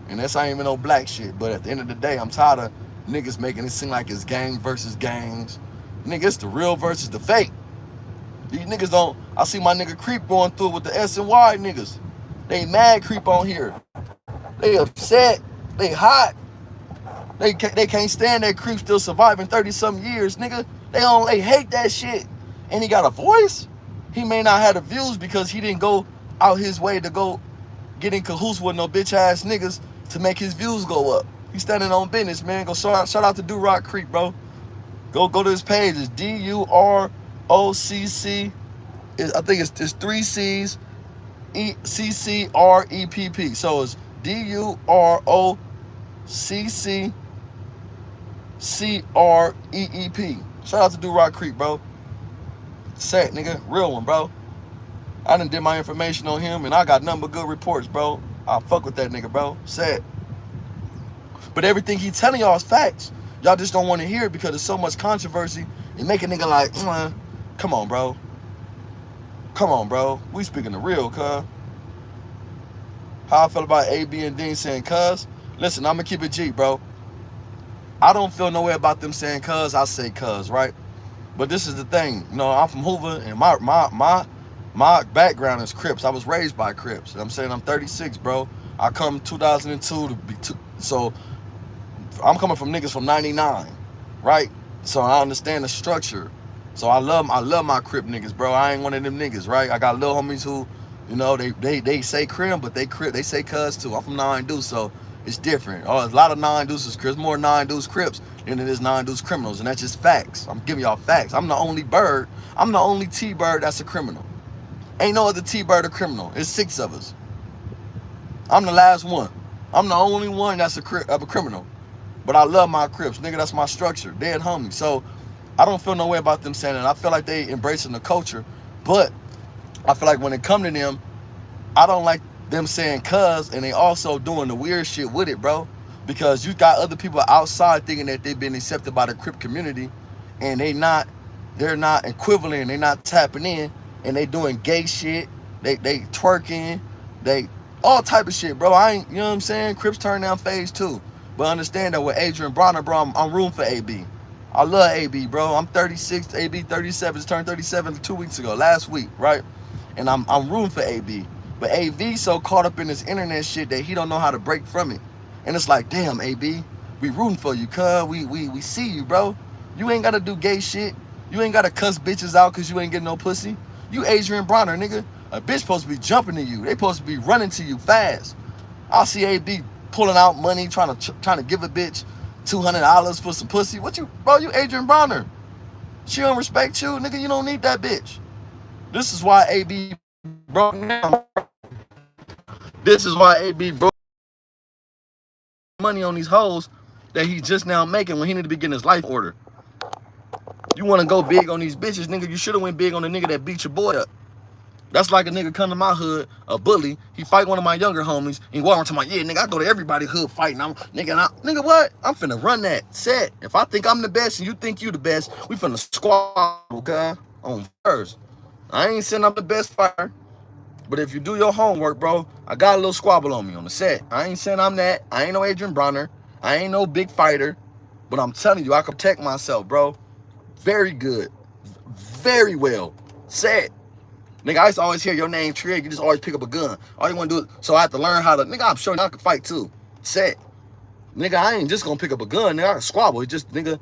and that's ain't even no black shit. But at the end of the day, I'm tired of niggas making it seem like it's gang versus gangs. Nigga, it's the real versus the fake. These niggas don't. I see my nigga Creep going through with the S and Y niggas. They mad Creep on here. They upset. They hot. They can't stand that Creep still surviving 30-something years, nigga. They hate that shit. And he got a voice. He may not have the views because he didn't go out his way to go get in cahoots with no bitch ass niggas to make his views go up. He's standing on business, man. Go shout out to Do Rock Creep, bro. Go to his page. It's DUROCC. I think it's 3 C's. CCREPP. So it's DUROCCCREEP. Shout out to Do Rock Creek, bro. Set, nigga. Real one, bro. I done did my information on him, and I got nothing but good reports, bro. I fuck with that nigga, bro. Set. But everything he telling y'all is facts. Y'all just don't want to hear it because there's so much controversy. And make a nigga like, come on, bro. Come on, bro. We speaking the real, cuz. How I feel about AB and Dean saying cuz. Listen, I'm going to keep it G, bro. I don't feel no way about them saying cuz. I say cuz, right? But this is the thing. You know, I'm from Hoover, and my background is Crips. I was raised by Crips. I'm saying I'm 36, bro. I come 2002 to be so I'm coming from niggas from 99, right? So I understand the structure. So I love my Crip niggas, bro. I ain't one of them niggas, right? I got little homies who, you know, they say Crim, but they say cuz too. I'm from 9 Deuce, so it's different. Oh, there's a lot of 9 Deuces Crips, more 9 Deuce Crips than it is 9 Deuce criminals, and that's just facts. I'm giving y'all facts. I'm the only bird. I'm the only T-bird that's a criminal. Ain't no other T-bird a criminal. It's 6 of us. I'm the last one. I'm the only one that's a criminal. But I love my Crips, nigga. That's my structure. Dead homie. So I don't feel no way about them saying it. I feel like they embracing the culture, but I feel like when it come to them, I don't like them saying cuz, and they also doing the weird shit with it, bro. Because you got other people outside thinking that they've been accepted by the Crip community, and they're not equivalent, they're not tapping in, and they doing gay shit, they twerking, they all type of shit, bro. I ain't, you know what I'm saying? Crips turn down phase 2. But understand that with Adrian Bronner, bro, I'm rooting for AB. I love AB, bro. I'm 36, AB 37, just turned 37 2 weeks ago, last week, right? And I'm rooting for AB. But AV so caught up in this internet shit that he don't know how to break from it. And it's like, damn, AB, we rooting for you, cuz. We see you, bro. You ain't gotta do gay shit. You ain't gotta cuss bitches out because you ain't getting no pussy. You Adrian Bronner, nigga. A bitch supposed to be jumping to you. They supposed to be running to you fast. I see AB pulling out money, trying to give a bitch $200 for some pussy. What you, bro? You Adrian Bronner. She don't respect you, nigga. You don't need that bitch. This is why AB broke now. This is why AB broke money on these hoes that he's just now making when he need to be getting his life order. You want to go big on these bitches, nigga? You should have went big on the nigga that beat your boy up. That's like a nigga come to my hood, a bully. He fight one of my younger homies. And he walk around to my, yeah, nigga, I go to everybody's hood fighting. Nigga, what? I'm finna run that set. If I think I'm the best and you think you the best, we finna squabble, okay? On first. I ain't saying I'm the best fighter, but if you do your homework, bro, I got a little squabble on me on the set. I ain't saying I'm that. I ain't no Adrian Bronner. I ain't no big fighter, but I'm telling you, I can protect myself, bro. Very good. Very well. Set. Nigga, I used to always hear your name, Trig. You just always pick up a gun. All you want to do is, so I have to learn how to, nigga, I'm sure I can fight too. Set. Nigga, I ain't just gonna pick up a gun, nigga. I can squabble. It's just, nigga,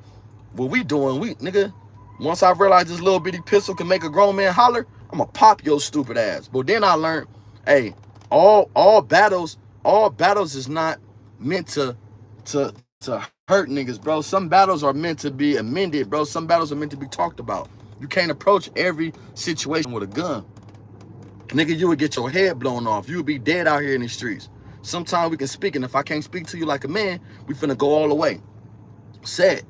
what we doing, nigga, once I realized this little bitty pistol can make a grown man holler, I'm gonna pop your stupid ass. But then I learned, hey, all battles is not meant to hurt niggas, bro. Some battles are meant to be amended, bro. Some battles are meant to be talked about. You can't approach every situation with a gun. Nigga, you would get your head blown off. You would be dead out here in the streets. Sometimes we can speak, and if I can't speak to you like a man, we finna go all the way. Said.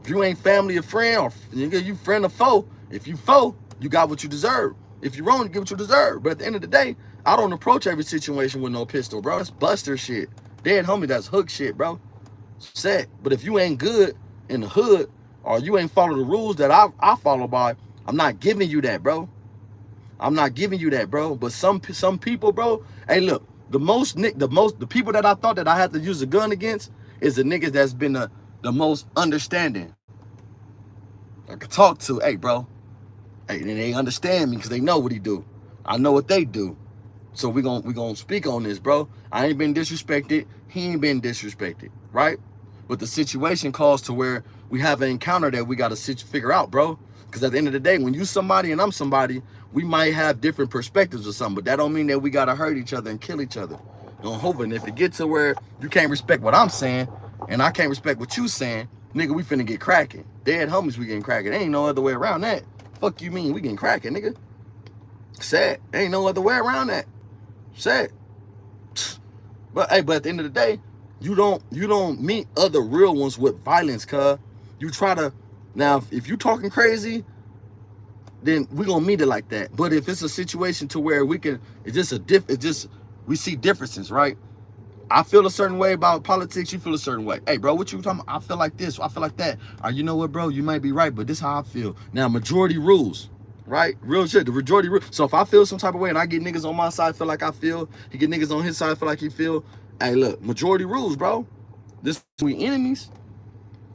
If you ain't family or friend, or nigga, you friend or foe, if you foe, you got what you deserve. If you wrong, you get what you deserve. But at the end of the day, I don't approach every situation with no pistol, bro. That's buster shit. Dead homie, that's hook shit, bro. Set. But if you ain't good in the hood, or you ain't follow the rules that I follow by, I'm not giving you that, bro. I'm not giving you that, bro. But some people, bro, hey, look, the people that I thought that I had to use a gun against is the niggas that's been the most understanding. I can talk to, hey, bro. Hey, and they understand me because they know what he do. I know what they do. So we gonna speak on this, bro. I ain't been disrespected. He ain't been disrespected, right? But the situation calls to where we have an encounter that we got to figure out, bro. Because at the end of the day, when you somebody and I'm somebody, we might have different perspectives or something, but that don't mean that we got to hurt each other and kill each other. I'm hoping if it gets to where you can't respect what I'm saying and I can't respect what you saying, nigga, we finna get cracking. Dead homies, we getting cracking. Ain't no other way around that. Fuck you mean we getting cracking, nigga? Sad. Ain't no other way around that. Sad. But hey, but at the end of the day, you don't meet other real ones with violence, cuz. You try to, now if you talking crazy, then we gonna meet it like that. But if it's a situation to where we can, we see differences, right? I feel a certain way about politics, you feel a certain way. Hey, bro, what you talking about? I feel like this, I feel like that. Or you know what, bro, you might be right, but this is how I feel. Now, majority rules, right? Real shit, the majority rules. So if I feel some type of way and I get niggas on my side feel like I feel, he get niggas on his side feel like he feel, hey, look, majority rules, bro. This we enemies.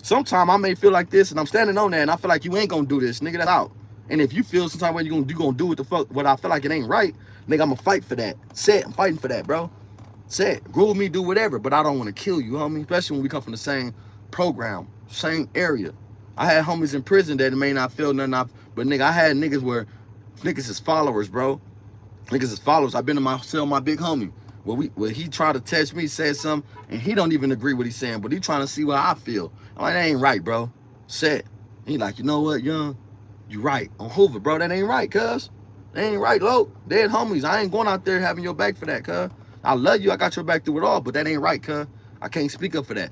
Sometime I may feel like this and I'm standing on that and I feel like you ain't gonna do this, nigga, that's out. And if you feel some type of way you gonna do what the fuck, what I feel like it ain't right, nigga, I'm gonna fight for that. Set, I'm fighting for that, bro. Set, groove me, do whatever, but I don't want to kill you, homie, especially when we come from the same program, same area. I had homies in prison that may not feel nothing off, but nigga, I had niggas where niggas is followers, bro. Niggas is followers. I've been in my cell, my big homie, where he tried to test me, said something, and he don't even agree what he's saying, but he trying to see what I feel. I'm like, that ain't right, bro. Set. He like, you know what, young? You right. On Hoover, bro, that ain't right, cuz. That ain't right, low. Dead homies. I ain't going out there having your back for that, cuz. I love you. I got your back through it all, but that ain't right, cuz. I can't speak up for that.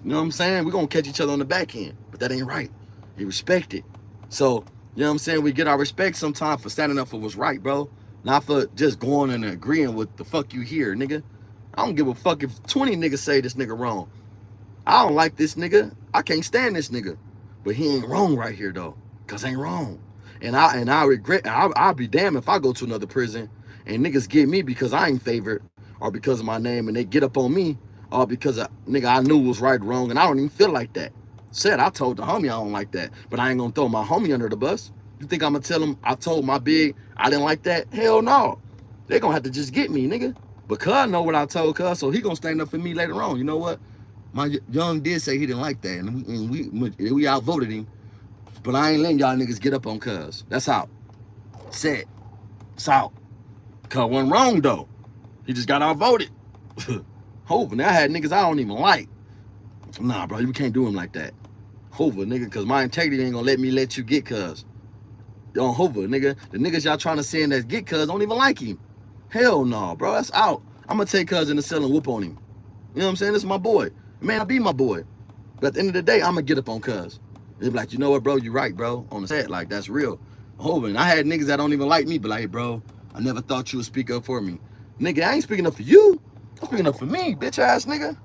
You know what I'm saying? We're going to catch each other on the back end, but that ain't right. You respect it. So, you know what I'm saying? We get our respect sometimes for standing up for what's right, bro. Not for just going and agreeing with the fuck you hear, nigga. I don't give a fuck if 20 niggas say this nigga wrong. I don't like this nigga. I can't stand this nigga. But he ain't wrong right here, though, because ain't wrong. And I regret, I'll be damned if I go to another prison and niggas get me because I ain't favored or because of my name and they get up on me or because nigga I knew was right or wrong and I don't even feel like that. Said I told the homie I don't like that, but I ain't gonna throw my homie under the bus. You think I'm gonna tell him I told my big I didn't like that? Hell no. They gonna have to just get me, nigga. But cuz know what I told cuz, so he gonna stand up for me later on. You know what? My young did say he didn't like that, and we outvoted him. But I ain't letting y'all niggas get up on cuz. That's out. Said. It's out. Cuz wasn't wrong, though. He just got outvoted. Hoping I had niggas I don't even like. Nah, bro, you can't do him like that. Hover, nigga, because my integrity ain't gonna let you get cuz. Don't hover, nigga. The niggas y'all trying to send that get cuz don't even like him. Hell no, bro. That's out. I'm gonna take cuz in the cell and whoop on him. You know what I'm saying? This is my boy. Man, I be my boy. But at the end of the day, I'm gonna get up on cuz. They be like, you know what, bro? You right, bro. On the set, like, that's real. Hover. I had niggas that don't even like me, but like, hey, bro, I never thought you would speak up for me. Nigga, I ain't speaking up for you. I'm speaking up for me, bitch ass nigga.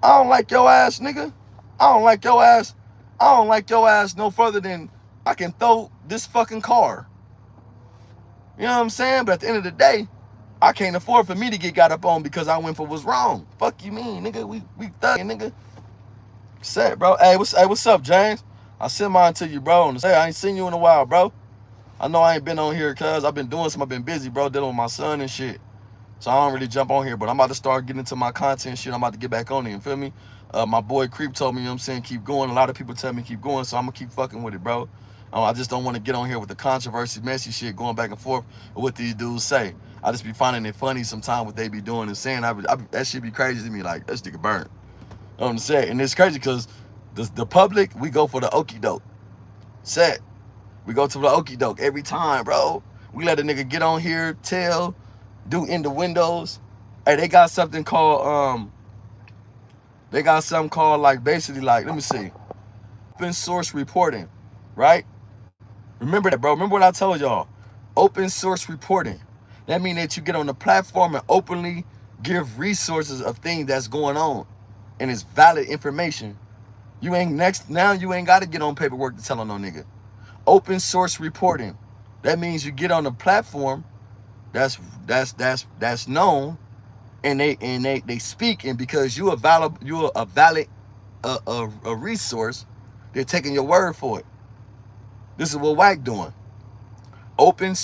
I don't like your ass, nigga. I don't like your ass. I don't like your ass no further than I can throw this fucking car. You know what I'm saying? But at the end of the day, I can't afford for me to get got up on because I went for what's wrong. Fuck you mean, nigga? We thugging, nigga. Set, bro. Hey, what's up, James? I sent mine to you, bro. And say I ain't seen you in a while, bro. I know I ain't been on here cause I've been doing some. I've been busy, bro, dealing with my son and shit. So I don't really jump on here, but I'm about to start getting into my content shit. I'm about to get back on it, you feel me? My boy Creep told me, you know what I'm saying, keep going. A lot of people tell me keep going, so I'm gonna keep fucking with it, bro. I just don't want to get on here with the controversy, messy shit, going back and forth with what these dudes say. I just be finding it funny sometimes what they be doing and saying. That shit be crazy to me, like, that nigga burn. You know what I'm saying? And it's crazy because the public, we go for the okie doke. Set. We go to the okie doke every time, bro. We let a nigga get on here, tell, do in the windows. Hey, they got something called like basically like, let me see, open source reporting, right? Remember that, bro. Remember what I told y'all. Open source reporting. That means that you get on the platform and openly give resources of things that's going on and it's valid information. You ain't got to get on paperwork to tell on no nigga. Open source reporting. That means you get on a platform that's known, and they speak, and because you're a valid resource, they're taking your word for it. This is what WAC doing. Open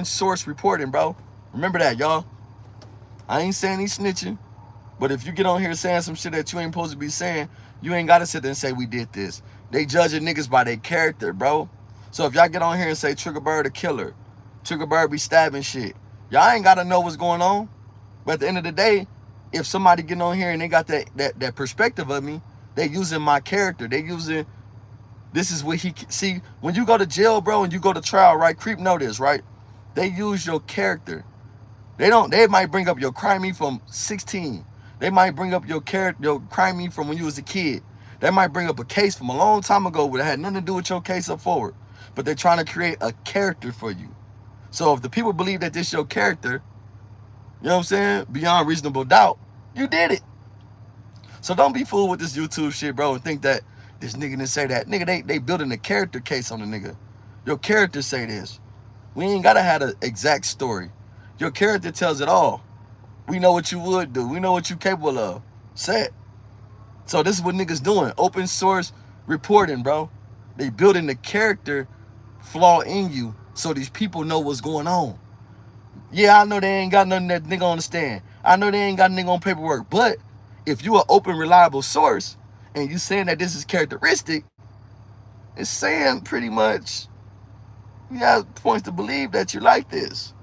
source reporting, bro. Remember that, y'all. I ain't saying he's snitching, but if you get on here saying some shit that you ain't supposed to be saying, you ain't gotta sit there and say we did this. They judging niggas by their character, bro. So if y'all get on here and say Triggerbird a killer, Triggerbird be stabbing shit, y'all ain't gotta know what's going on. But at the end of the day, if somebody getting on here and they got that perspective of me, they using my character. They using, this is what he, see, when you go to jail, bro, and you go to trial, right? Creep know this, right? They use your character. They might bring up your crime from 16. They might bring up your crime from when you was a kid. They might bring up a case from a long time ago that had nothing to do with your case up forward. But they're trying to create a character for you. So if the people believe that this your character, you know what I'm saying, beyond reasonable doubt, you did it. So don't be fooled with this YouTube shit, bro, and think that this nigga didn't say that. Nigga, they building a character case on the nigga. Your character say this. We ain't gotta have an exact story. Your character tells it all. We know what you would do. We know what you capable of. Say it. So this is what niggas doing. Open source reporting, bro. They building the character flaw in you so these people know what's going on. Yeah, I know they ain't got nothing that nigga understand. I know they ain't got nigga on paperwork. But if you an open, reliable source and you saying that this is characteristic, it's saying pretty much you have points to believe that you like this.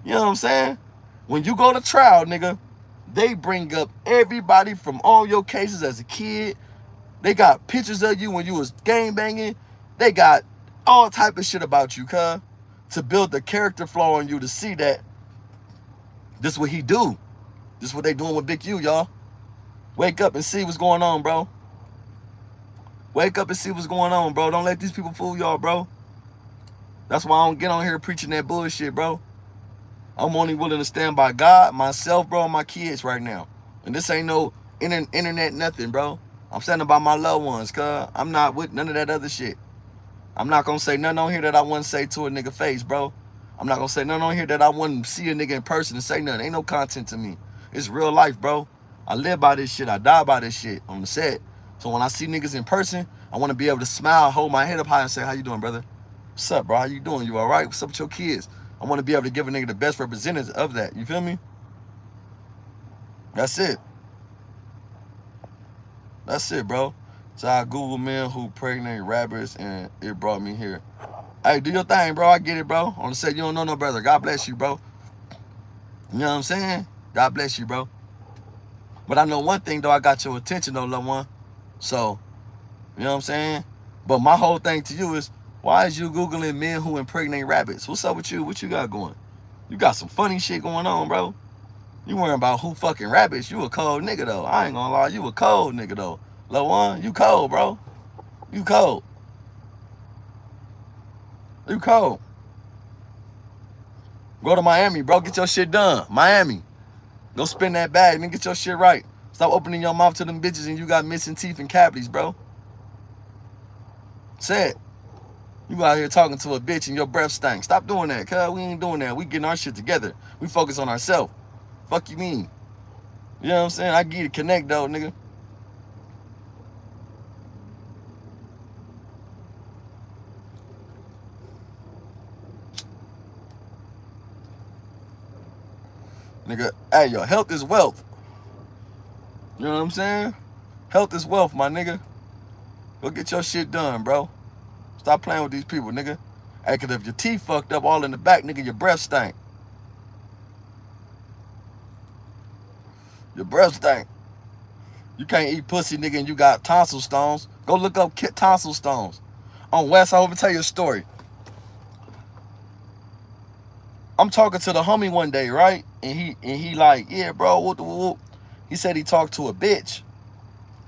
You know what I'm saying? When you go to trial, nigga, they bring up everybody from all your cases as a kid. They got pictures of you when you was gang banging. They got all type of shit about you, cuz, to build the character flaw in you to see that this is what he do. This is what they doing with Big U, y'all. Wake up and see what's going on, bro. Wake up and see what's going on, bro. Don't let these people fool y'all, bro. That's why I don't get on here preaching that bullshit, bro. I'm only willing to stand by God, myself, bro, and my kids right now. And this ain't no internet nothing, bro. I'm standing by my loved ones, cuz. I'm not with none of that other shit. I'm not gonna say nothing on here that I wouldn't say to a nigga face, bro. I'm not gonna say nothing on here that I wouldn't see a nigga in person and say nothing. Ain't no content to me. It's real life, bro. I live by this shit. I die by this shit on the set. So when I see niggas in person, I want to be able to smile, hold my head up high and say, how you doing, brother? What's up, bro? How you doing? You all right? What's up with your kids? I want to be able to give a nigga the best representative of that. You feel me? That's it. That's it, bro. So I Google men who pregnant rabbits and it brought me here. Hey, do your thing, bro. I get it, bro. On the set, you don't know no brother. God bless you, bro. You know what I'm saying? God bless you, bro. But I know one thing, though. I got your attention, though, little one. So, you know what I'm saying? But my whole thing to you is, why is you Googling men who impregnate rabbits? What's up with you? What you got going? You got some funny shit going on, bro. You worrying about who fucking rabbits. You a cold nigga, though. I ain't gonna lie. You a cold nigga, though. Little one, you cold, bro. You cold. You cold. Go to Miami, bro. Get your shit done. Miami. Go spend that bag and get your shit right. Stop opening your mouth to them bitches and you got missing teeth and cavities, bro. Say it. You out here talking to a bitch and your breath stank. Stop doing that, cuz. We ain't doing that. We getting our shit together. We focus on ourselves. Fuck you mean? You know what I'm saying? I get it, connect though, nigga. Nigga, hey, yo, health is wealth. You know what I'm saying? Health is wealth, my nigga. Go get your shit done, bro. Stop playing with these people, nigga. Hey, cause if your teeth fucked up all in the back, nigga, your breath stank. Your breath stank. You can't eat pussy, nigga, and you got tonsil stones. Go look up tonsil stones. On West, I want to tell you a story. I'm talking to the homie one day, right? And he like, yeah, bro, whoop, whoop, whoop. He said he talked to a bitch.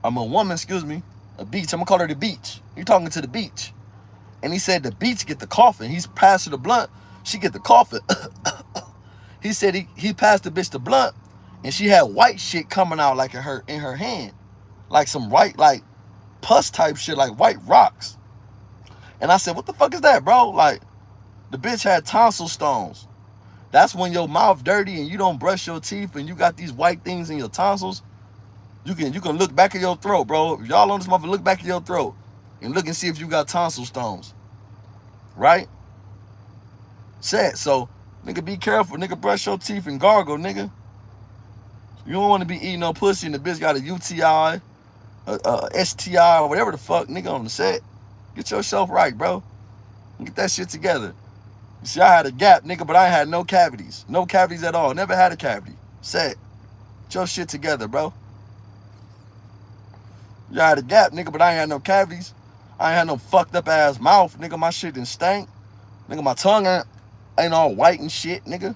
I'm a woman, excuse me. A beach. I'm gonna call her the beach. He talking to the beach. And he said the beach get the coughing. He's passed her the blunt. She get the coughing. He said he passed the bitch the blunt, and she had white shit coming out like in her hand. Like some white, like pus type shit, like white rocks. And I said, what the fuck is that, bro? Like, the bitch had tonsil stones. That's when your mouth dirty and you don't brush your teeth and you got these white things in your tonsils. You can look back at your throat, bro. If y'all on this motherfucker, look back at your throat and look and see if you got tonsil stones. Right? Said so, nigga, be careful. Nigga, brush your teeth and gargle, nigga. You don't want to be eating no pussy and the bitch got a UTI, a STI, or whatever the fuck, nigga, on the set. Get yourself right, bro. Get that shit together. You see, I had a gap, nigga, but I had no cavities. No cavities at all. Never had a cavity. Set. Get your shit together, bro. You had a gap, nigga, but I ain't had no cavities. I ain't had no fucked up ass mouth, nigga. My shit didn't stank. Nigga, my tongue ain't all white and shit, nigga.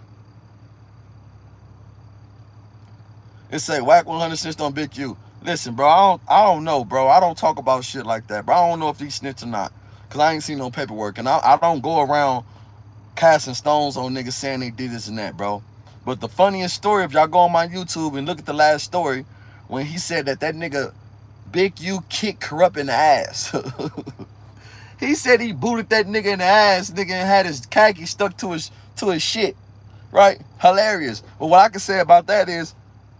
It say whack 100 cents on Big U. Listen, bro, I don't know, bro. I don't talk about shit like that, bro. I don't know if these snitch or not. Cause I ain't seen no paperwork. And I don't go around casting stones on niggas saying they did this and that, bro. But the funniest story, if y'all go on my YouTube and look at the last story, when he said that nigga Big U kicked Corrupt in the ass. He said he booted that nigga in the ass, nigga, and had his khaki stuck to his shit. Right? Hilarious. But what I can say about that is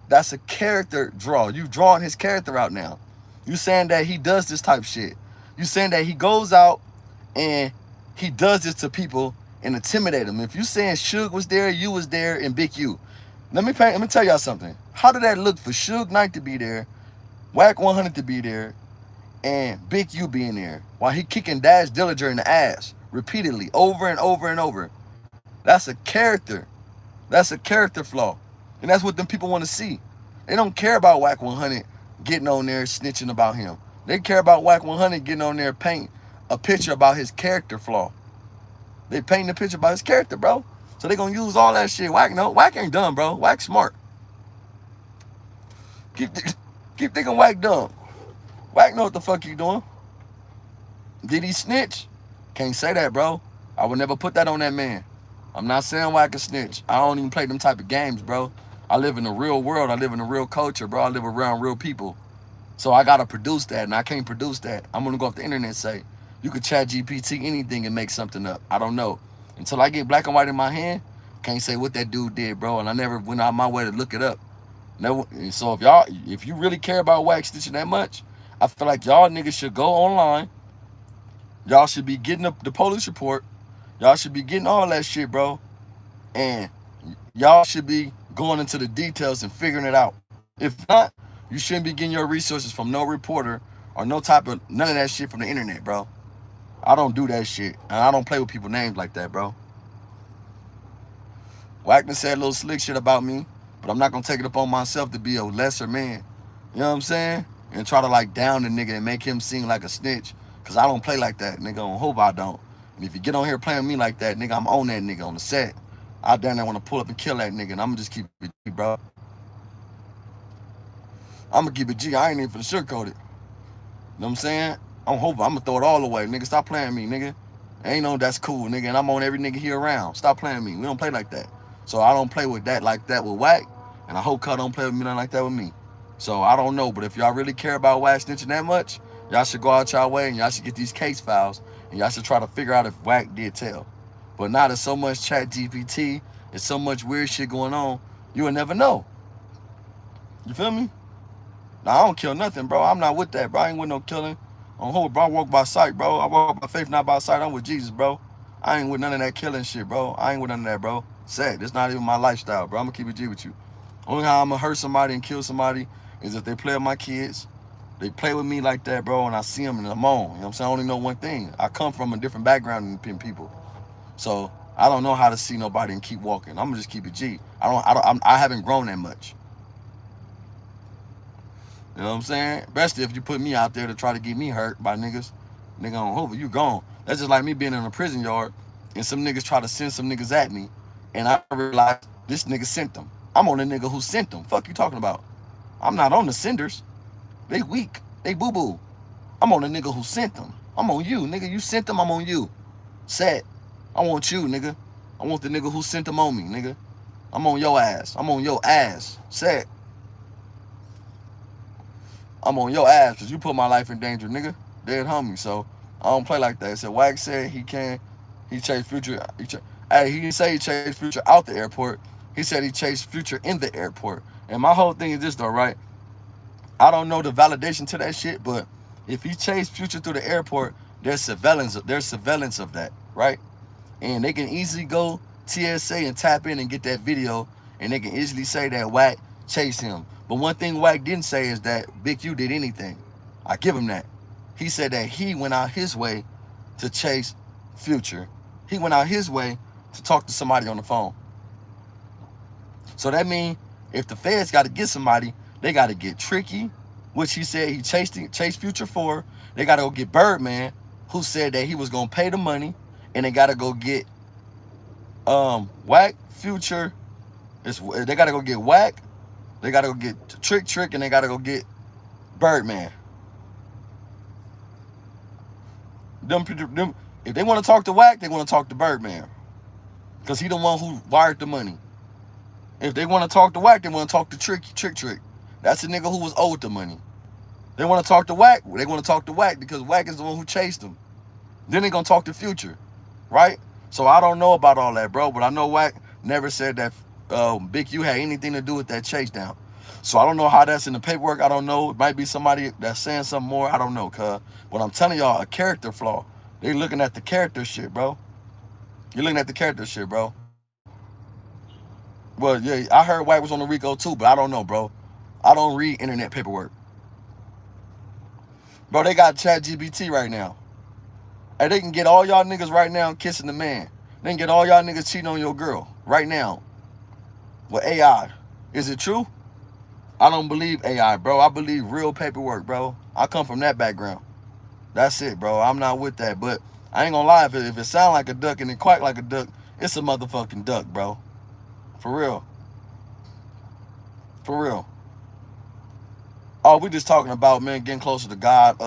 that's a character draw. You drawing his character out now. You saying that he does this type shit. You saying that he goes out and he does this to people and intimidate them. If you saying Suge was there, you was there, and Big U. Let me tell y'all something. How did that look for Suge Knight to be there, Whack 100 to be there, and Big U being there while he kicking Dash Dillinger in the ass repeatedly, over and over and over? That's a character. That's a character flaw. And that's what them people want to see. They don't care about Whack 100 getting on there snitching about him. They care about Whack 100 getting on there paint a picture about his character flaw. They painting a picture about his character, bro. So they gonna use all that shit. Whack ain't dumb, bro. Whack smart. Keep thinking Whack dumb. Whack know what the fuck you doing. Did he snitch? Can't say that, bro. I would never put that on that man. I'm not saying Whack a snitch. I don't even play them type of games, bro. I live in the real world. I live in a real culture, bro. I live around real people. So I gotta produce that, and I can't produce that. I'm gonna go off the internet and say, you could chat GPT anything and make something up. I don't know. Until I get black and white in my hand, can't say what that dude did, bro. And I never went out my way to look it up. No, so if you really care about Whack snitching that much, I feel like y'all niggas should go online. Y'all should be getting the police report. Y'all should be getting all that shit, bro. And y'all should be going into the details and figuring it out. If not, you shouldn't be getting your resources from no reporter or none of that shit from the internet, bro. I don't do that shit. And I don't play with people's names like that, bro. Whackman said a little slick shit about me, but I'm not going to take it upon myself to be a lesser man. You know what I'm saying? And try to like down the nigga and make him seem like a snitch. Because I don't play like that, nigga. I hope I don't. And if you get on here playing me like that, nigga, I'm on that nigga on the set. I damn near want to pull up and kill that nigga, and I'm going to just keep it G, bro. I'm going to keep it G. I ain't even for the sugarcoat it. You know what I'm saying? I'm going to throw it all away, nigga. Stop playing me, nigga. Ain't no that's cool, nigga, and I'm on every nigga here around. Stop playing me. We don't play like that. So I don't play with that like that with Whack, and I hope Cut don't play with me nothing like that with me. So I don't know, but if y'all really care about Whack snitching that much, Y'all should go out y'all way and y'all should get these case files and y'all should try to figure out if Wack did tell. But now there's so much chat GPT, there's so much weird shit going on, you will never know. You feel me? Now, I don't kill nothing, bro. I'm not with that, bro. I ain't with no killing. On hold, bro. I walk by sight, bro. I walk by faith, not by sight. I'm with Jesus, bro. I ain't with none of that killing shit, bro. I ain't with none of that, bro. Sad. That's not even my lifestyle, bro. I'm going to keep it G with you. Only how I'm going to hurt somebody and kill somebody is if they play with my kids. They play with me like that, bro, and I see them and I'm on. You know what I'm saying? I only know one thing. I come from a different background than people. So I don't know how to see nobody and keep walking. I'm going to just keep it G. I haven't grown that much. You know what I'm saying? Especially if you put me out there to try to get me hurt by niggas. Nigga on hope you gone. That's just like me being in a prison yard and some niggas try to send some niggas at me and I realize this nigga sent them. I'm on the nigga who sent them. Fuck you talking about? I'm not on the senders. They weak. They boo-boo. I'm on the nigga who sent them. I'm on you, nigga. You sent them, I'm on you. Set. I want you, nigga. I want the nigga who sent them on me, nigga. I'm on your ass. I'm on your ass. Set. I'm on your ass because you put my life in danger, nigga. Dead homie. So I don't play like that. He said Wack said he chased Future. Hey, he didn't say he chased Future out the airport. He said he chased Future in the airport. And my whole thing is this though, right? I don't know the validation to that shit, but if he chased Future through the airport, there's surveillance of that, right? And they can easily go TSA and tap in and get that video, and they can easily say that Wack chased him. But one thing Wack didn't say is that Big U did anything. I give him that. He said that he went out his way to chase Future. He went out his way to talk to somebody on the phone. So that means if the feds got to get somebody, they got to get Tricky, which he said he chased Future for. They got to go get Birdman, who said that he was going to pay the money. And they got to go get Wack, Future. They got to go get Wack. They got to go get Trick, and they got to go get Birdman. Them, if they want to talk to Wack, they want to talk to Birdman. Because he the one who wired the money. If they want to talk to Wack, they want to talk to Trick. That's the nigga who was owed the money. They want to talk to Wack. They want to talk to Wack because Wack is the one who chased him. Then they going to talk to Future, right? So I don't know about all that, bro. But I know Wack never said that Big U had anything to do with that chase down. So I don't know how that's in the paperwork. I don't know. It might be somebody that's saying something more. I don't know, cuz. But I'm telling y'all, a character flaw. They looking at the character shit, bro. You're looking at the character shit, bro. Well, yeah, I heard Wack was on the Rico too, but I don't know, bro. I don't read internet paperwork. Bro, they got ChatGPT right now. And they can get all y'all niggas right now kissing the man. They can get all y'all niggas cheating on your girl right now with AI. Is it true? I don't believe AI, bro. I believe real paperwork, bro. I come from that background. That's it, bro. I'm not with that. But I ain't gonna lie, if it sound like a duck and it quack like a duck, it's a motherfucking duck, bro. For real. For real. Oh, we just talking about, man, getting closer to God,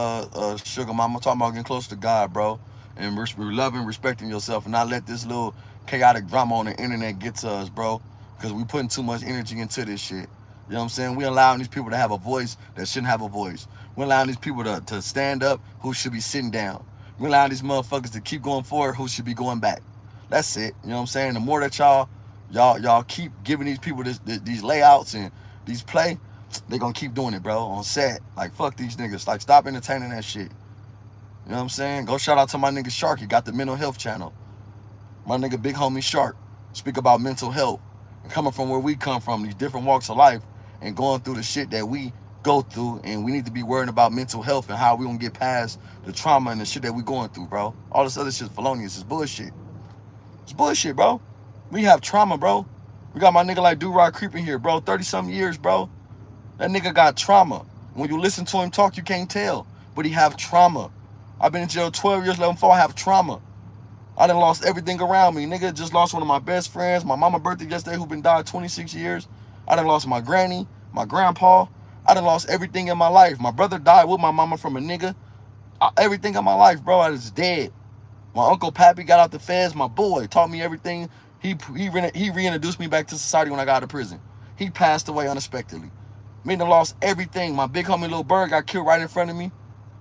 Sugar Mama. Talking about getting closer to God, bro. And loving, respecting yourself and not let this little chaotic drama on the internet get to us, bro. Because we putting too much energy into this shit. You know what I'm saying? We allowing these people to have a voice that shouldn't have a voice. We allowing these people to stand up who should be sitting down. We allowing these motherfuckers to keep going forward who should be going back. That's it. You know what I'm saying? The more that y'all keep giving these people these layouts and these play, they gonna keep doing it, bro, on set. Like, fuck these niggas. Like, stop entertaining that shit. You know what I'm saying? Go shout out to my nigga Shark. He got the mental health channel. My nigga big homie Shark speak about mental health. And coming from where we come from, these different walks of life, and going through the shit that we go through, and we need to be worrying about mental health and how we gonna get past the trauma and the shit that we going through, bro. All this other shit's felonious. It's bullshit. It's bullshit, bro. We have trauma, bro. We got my nigga like Do-Rod creeping here, bro. 30-something years, bro. That nigga got trauma. When you listen to him talk, you can't tell. But he have trauma. I've been in jail 12 years, 11 before I have trauma. I done lost everything around me. Nigga just lost one of my best friends. My mama birthday yesterday who been died 26 years. I done lost my granny, my grandpa. I done lost everything in my life. My brother died with my mama from a nigga. Everything in my life, bro, I was dead. My Uncle Pappy got out the feds. My boy taught me everything. He reintroduced me back to society when I got out of prison. He passed away unexpectedly. Me done lost everything. My big homie Lil Bird got killed right in front of me.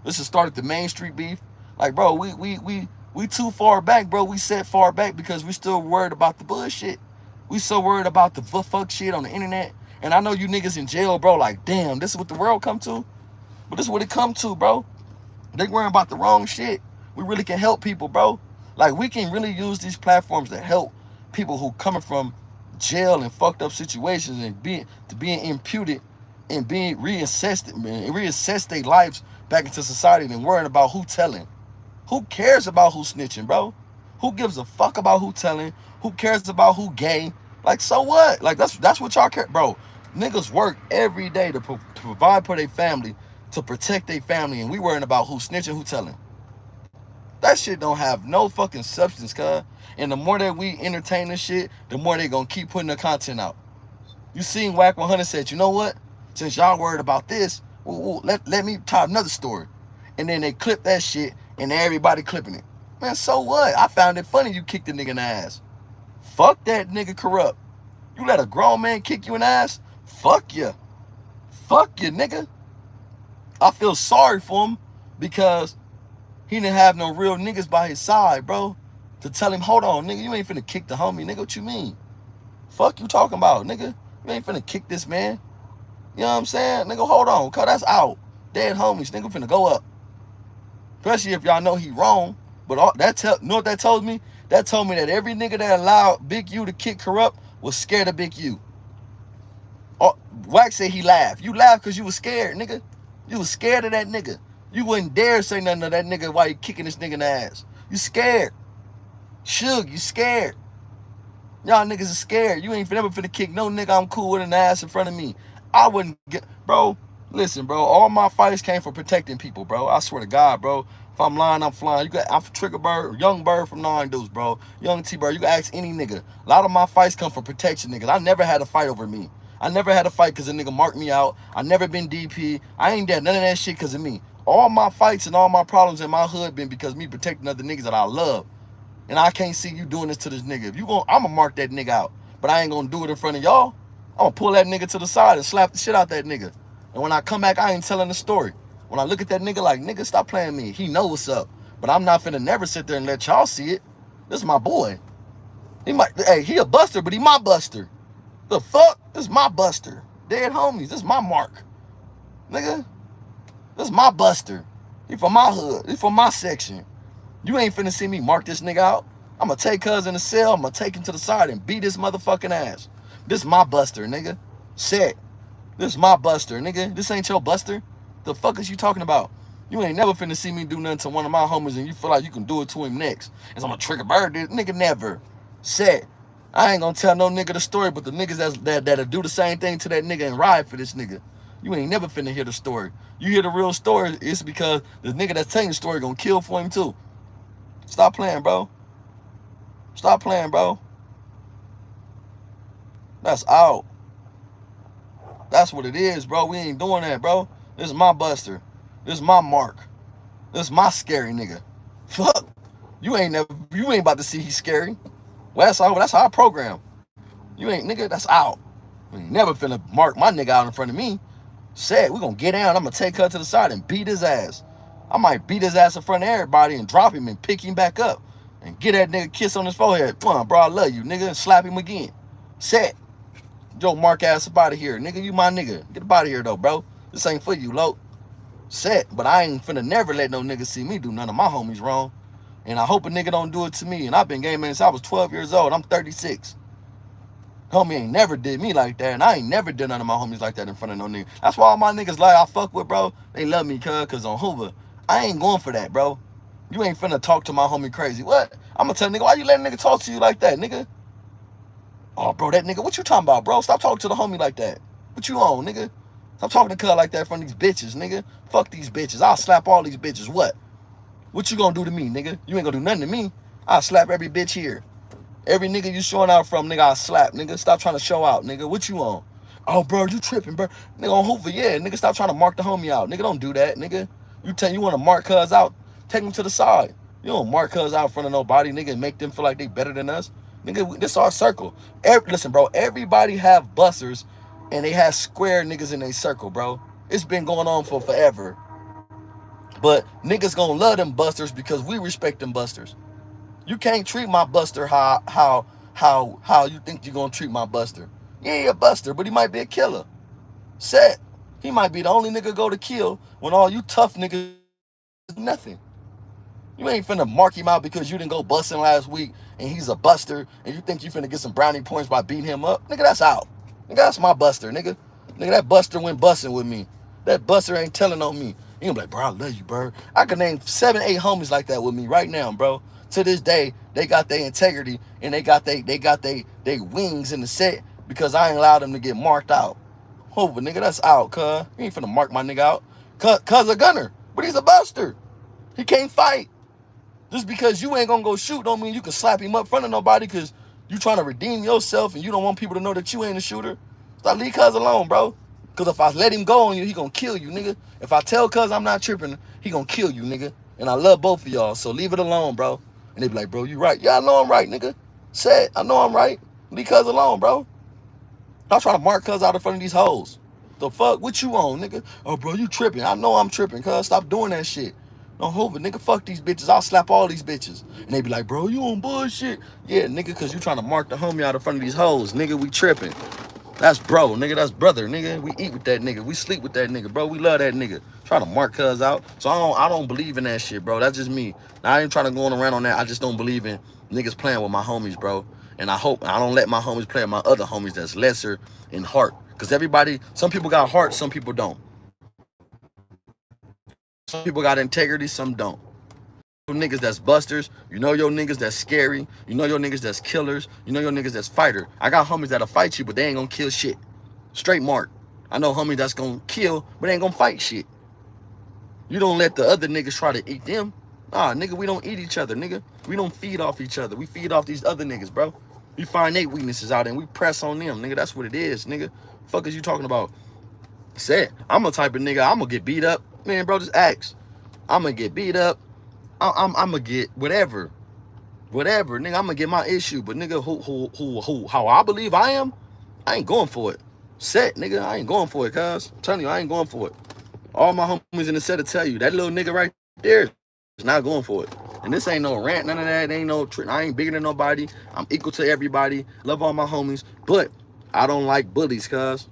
This has started the Main Street beef. Like, bro, we too far back, bro. We set far back because we still worried about the bullshit. We so worried about the fuck shit on the internet. And I know you niggas in jail, bro. Like, damn, this is what the world come to. But this is what it come to, bro. They worrying about the wrong shit. We really can help people, bro. Like, we can really use these platforms to help people who coming from jail and fucked up situations and being imputed and being reassess their lives back into society and worrying about who telling. Who cares about who snitching, bro? Who gives a fuck about who telling? Who cares about who gay? Like, so what? Like, that's what y'all care, bro. Niggas work every day to provide for their family, to protect their family, and we worrying about who snitching, who telling. That shit don't have no fucking substance, cuz. And the more that we entertain this shit, the more they gonna keep putting the content out. You seen Whack 100 said, you know what? Since y'all worried about this, let me tell another story. And then they clip that shit, and everybody clipping it. Man, so what? I found it funny you kicked the nigga in the ass. Fuck that nigga corrupt. You let a grown man kick you in the ass? Fuck you. Fuck you, nigga. I feel sorry for him because he didn't have no real niggas by his side, bro, to tell him, hold on, nigga, you ain't finna kick the homie, nigga. What you mean? Fuck you talking about, nigga? You ain't finna kick this man. You know what I'm saying? Nigga, hold on, cuz that's out. Dead homies, nigga, finna go up. Especially if y'all know he wrong. But you know what that told me? That told me that every nigga that allowed Big U to kick corrupt was scared of Big U. Wax said he laughed. You laughed because you was scared, nigga. You was scared of that nigga. You wouldn't dare say nothing to that nigga while you kicking this nigga in the ass. You scared. Suge, you scared. Y'all niggas are scared. You ain't never finna kick no nigga I'm cool with in the ass in front of me. I wouldn't get, bro, listen, bro, all my fights came from protecting people, bro. I swear to God, bro. If I'm lying, I'm flying. I'm Triggerbird, Young Bird from 9 Deuce, bro. Young T-Bird, you can ask any nigga. A lot of my fights come from protection, niggas. I never had a fight over me. I never had a fight because a nigga marked me out. I never been DP. I ain't done none of that shit because of me. All my fights and all my problems in my hood been because me protecting other niggas that I love. And I can't see you doing this to this nigga. If you gon', I'ma mark that nigga out. But I ain't gonna do it in front of y'all. I'ma pull that nigga to the side and slap the shit out that nigga. And when I come back, I ain't telling the story. When I look at that nigga like, nigga, stop playing me. He know what's up. But I'm not finna never sit there and let y'all see it. This is my boy. He a buster, but he my buster. The fuck? This is my buster. Dead homies, this is my mark. Nigga, this is my buster. He from my hood. He from my section. You ain't finna see me mark this nigga out. I'ma take cuz in the cell. I'ma take him to the side and beat his motherfucking ass. This is my buster, nigga. Set. This is my buster, nigga. This ain't your buster. The fuck is you talking about? You ain't never finna see me do nothing to one of my homies and you feel like you can do it to him next. And so I'm gonna trigger bird this. Nigga, never. Set. I ain't gonna tell no nigga the story, but the niggas that'll do the same thing to that nigga and ride for this nigga. You ain't never finna hear the story. You hear the real story, it's because the nigga that's telling the story gonna kill for him too. Stop playing, bro. Stop playing, bro. That's out. That's what it is, bro. We ain't doing that, bro. This is my buster. This is my mark. This is my scary nigga. Fuck. You ain't about to see he's scary. Well, that's how I program. You ain't, nigga, that's out. We ain't never finna mark my nigga out in front of me. Said, we gonna get down. I'm gonna take her to the side and beat his ass. I might beat his ass in front of everybody and drop him and pick him back up and get that nigga kiss on his forehead. Come on, bro, I love you, nigga. And slap him again. Set. Joe Mark ass up out of here. Nigga, you my nigga. Get up out of here, though, bro. This ain't for you, low. Set. But I ain't finna never let no nigga see me do none of my homies wrong. And I hope a nigga don't do it to me. And I've been gaming since I was 12 years old. I'm 36. Homie ain't never did me like that. And I ain't never did none of my homies like that in front of no nigga. That's why all my niggas like I fuck with, bro. They love me, cuz on Hoover. I ain't going for that, bro. You ain't finna talk to my homie crazy. What? I'm gonna tell nigga, why you letting nigga talk to you like that, nigga? Oh, bro, that nigga, what you talking about, bro? Stop talking to the homie like that. What you on, nigga? Stop talking to cuz like that from these bitches, nigga. Fuck these bitches. I'll slap all these bitches. What? What you gonna do to me, nigga? You ain't gonna do nothing to me. I'll slap every bitch here. Every nigga you showing out from, nigga, I'll slap, nigga. Stop trying to show out, nigga. What you on? Oh, bro, you tripping, bro. Nigga, on Hoover, yeah. Nigga, stop trying to mark the homie out. Nigga, don't do that, nigga. You want to mark cuz out, take him to the side. You don't mark cuz out in front of nobody, nigga, and make them feel like they better than us. Nigga, this our circle. Listen, bro, everybody have busters, and they have square niggas in their circle, bro. It's been going on for forever. But niggas gonna love them busters because we respect them busters. You can't treat my buster how you think you're gonna treat my buster. Yeah, he a buster, but he might be a killer. Set. He might be the only nigga go to kill when all you tough niggas do nothing. You ain't finna mark him out because you didn't go busting last week and he's a buster and you think you finna get some brownie points by beating him up. Nigga, that's out. Nigga, that's my buster, nigga. Nigga, that buster went busting with me. That buster ain't telling on me. You gonna be like, bro, I love you, bro. I can name 7, 8 homies like that with me right now, bro. To this day, they got their integrity and they got they wings in the set because I ain't allowed them to get marked out. Oh, but nigga, that's out, cuz. You ain't finna mark my nigga out. Cuz a gunner, but he's a buster. He can't fight. Just because you ain't gonna go shoot don't mean you can slap him up in front of nobody because you trying to redeem yourself and you don't want people to know that you ain't a shooter. Stop, leave cuz alone, bro. Because if I let him go on you, he gonna kill you, nigga. If I tell cuz I'm not tripping, he gonna kill you, nigga. And I love both of y'all, so leave it alone, bro. And they be like, bro, you right. Yeah, I know I'm right, nigga. Said, I know I'm right. Leave cuz alone, bro. Stop trying to mark cuz out in front of these hoes. The fuck? What you on, nigga? Oh, bro, you tripping. I know I'm tripping, cuz. Stop doing that shit. Don't hold it, nigga. Fuck these bitches. I'll slap all these bitches. And they be like, bro, you on bullshit. Yeah, nigga, because you trying to mark the homie out in front of these hoes. Nigga, we tripping. That's bro, nigga. That's brother, nigga. We eat with that nigga. We sleep with that nigga, bro. We love that nigga. Trying to mark cuz out. So I don't believe in that shit, bro. That's just me. Now, I ain't trying to go around on that. I just don't believe in niggas playing with my homies, bro. And I hope I don't let my homies play with my other homies that's lesser in heart. Because everybody, some people got heart, some people don't. Some people got integrity, some don't. Niggas that's busters, you know your niggas that's scary, you know your niggas that's killers, you know your niggas that's fighter. I got homies that'll fight you, but they ain't gonna kill shit. Straight mark. I know homies that's gonna kill, but they ain't gonna fight shit. You don't let the other niggas try to eat them. Nah, nigga, we don't eat each other, nigga. We don't feed off each other. We feed off these other niggas, bro. We find their weaknesses out and we press on them, nigga. That's what it is, nigga. Fuck is you talking about? Said, I'm a type of nigga, I'm gonna get beat up. Man, bro, just ask. I'm gonna get beat up. I'm gonna get whatever, nigga. I'm gonna get my issue, but nigga, how I believe I am, I ain't going for it. Set, nigga, I ain't going for it, cuz. I'm telling you, I ain't going for it. All my homies in the set will tell you that little nigga right there is not going for it. And this ain't no rant, none of that. Ain't no trick. I ain't bigger than nobody. I'm equal to everybody. Love all my homies, but I don't like bullies, cuz.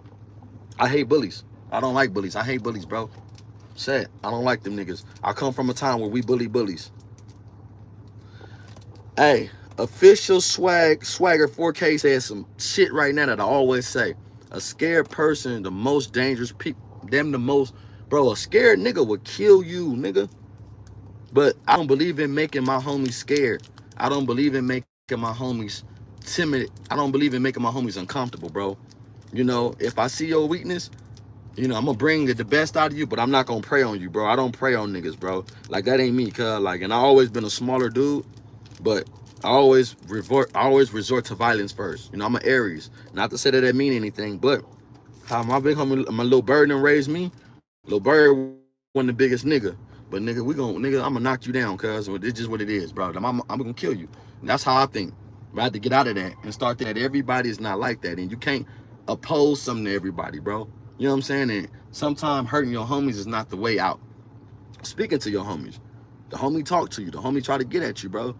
I hate bullies. I don't like bullies. I hate bullies, bro. Said, I don't like them niggas. I come from a time where we bully bullies. Hey, official swagger 4K says some shit right now that I always say. A scared person, the most dangerous people, them the most, bro, a scared nigga would kill you, nigga. But I don't believe in making my homies scared. I don't believe in making my homies timid. I don't believe in making my homies uncomfortable, bro. You know, if I see your weakness, you know, I'm gonna bring the best out of you, but I'm not gonna prey on you, bro. I don't prey on niggas, bro. Like, that ain't me, cuz. Like, and I always been a smaller dude, but I always resort to violence first. You know, I'm an Aries. Not to say that that mean anything, but how my big homie, my little bird done raised me. Little bird wasn't the biggest nigga. But nigga, I'm gonna knock you down, cuz. It's just what it is, bro. I'm gonna kill you. And that's how I think. But I have to get out of that and start that everybody is not like that. And you can't oppose something to everybody, bro. You know what I'm saying? And sometimes hurting your homies is not the way out. Speaking to your homies. The homie talk to you. The homie try to get at you, bro.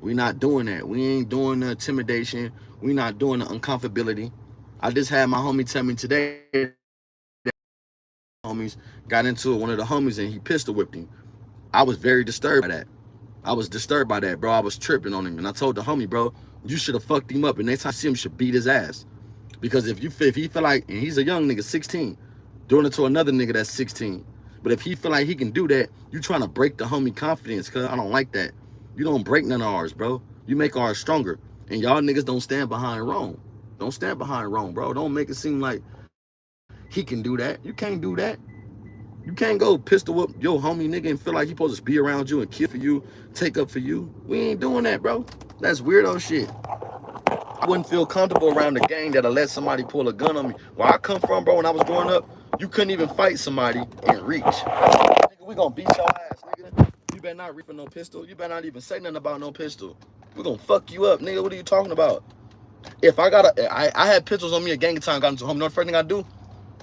We not doing that. We ain't doing the intimidation. We not doing the uncomfortability. I just had my homie tell me today that homies got into it, one of the homies, and he pistol whipped him. I was very disturbed by that. I was disturbed by that, bro. I was tripping on him. And I told the homie, bro, you should have fucked him up. And next time I see him, should beat his ass. Because if he feel like, and he's a young nigga, 16, doing it to another nigga that's 16. But if he feel like he can do that, you trying to break the homie confidence, cuz I don't like that. You don't break none of ours, bro. You make ours stronger. And y'all niggas don't stand behind wrong. Don't stand behind wrong, bro. Don't make it seem like he can do that. You can't do that. You can't go pistol whip your homie nigga and feel like he supposed to be around you and kill for you, take up for you. We ain't doing that, bro. That's weirdo shit. I wouldn't feel comfortable around the gang that'll let somebody pull a gun on me. Where I come from, bro, when I was growing up, you couldn't even fight somebody and reach. Nigga, we gonna beat your ass, nigga. You better not reach for no pistol. You better not even say nothing about no pistol. We gonna fuck you up, nigga. What are you talking about? If I had pistols on me a gang of time, got into home, you know the first thing I do?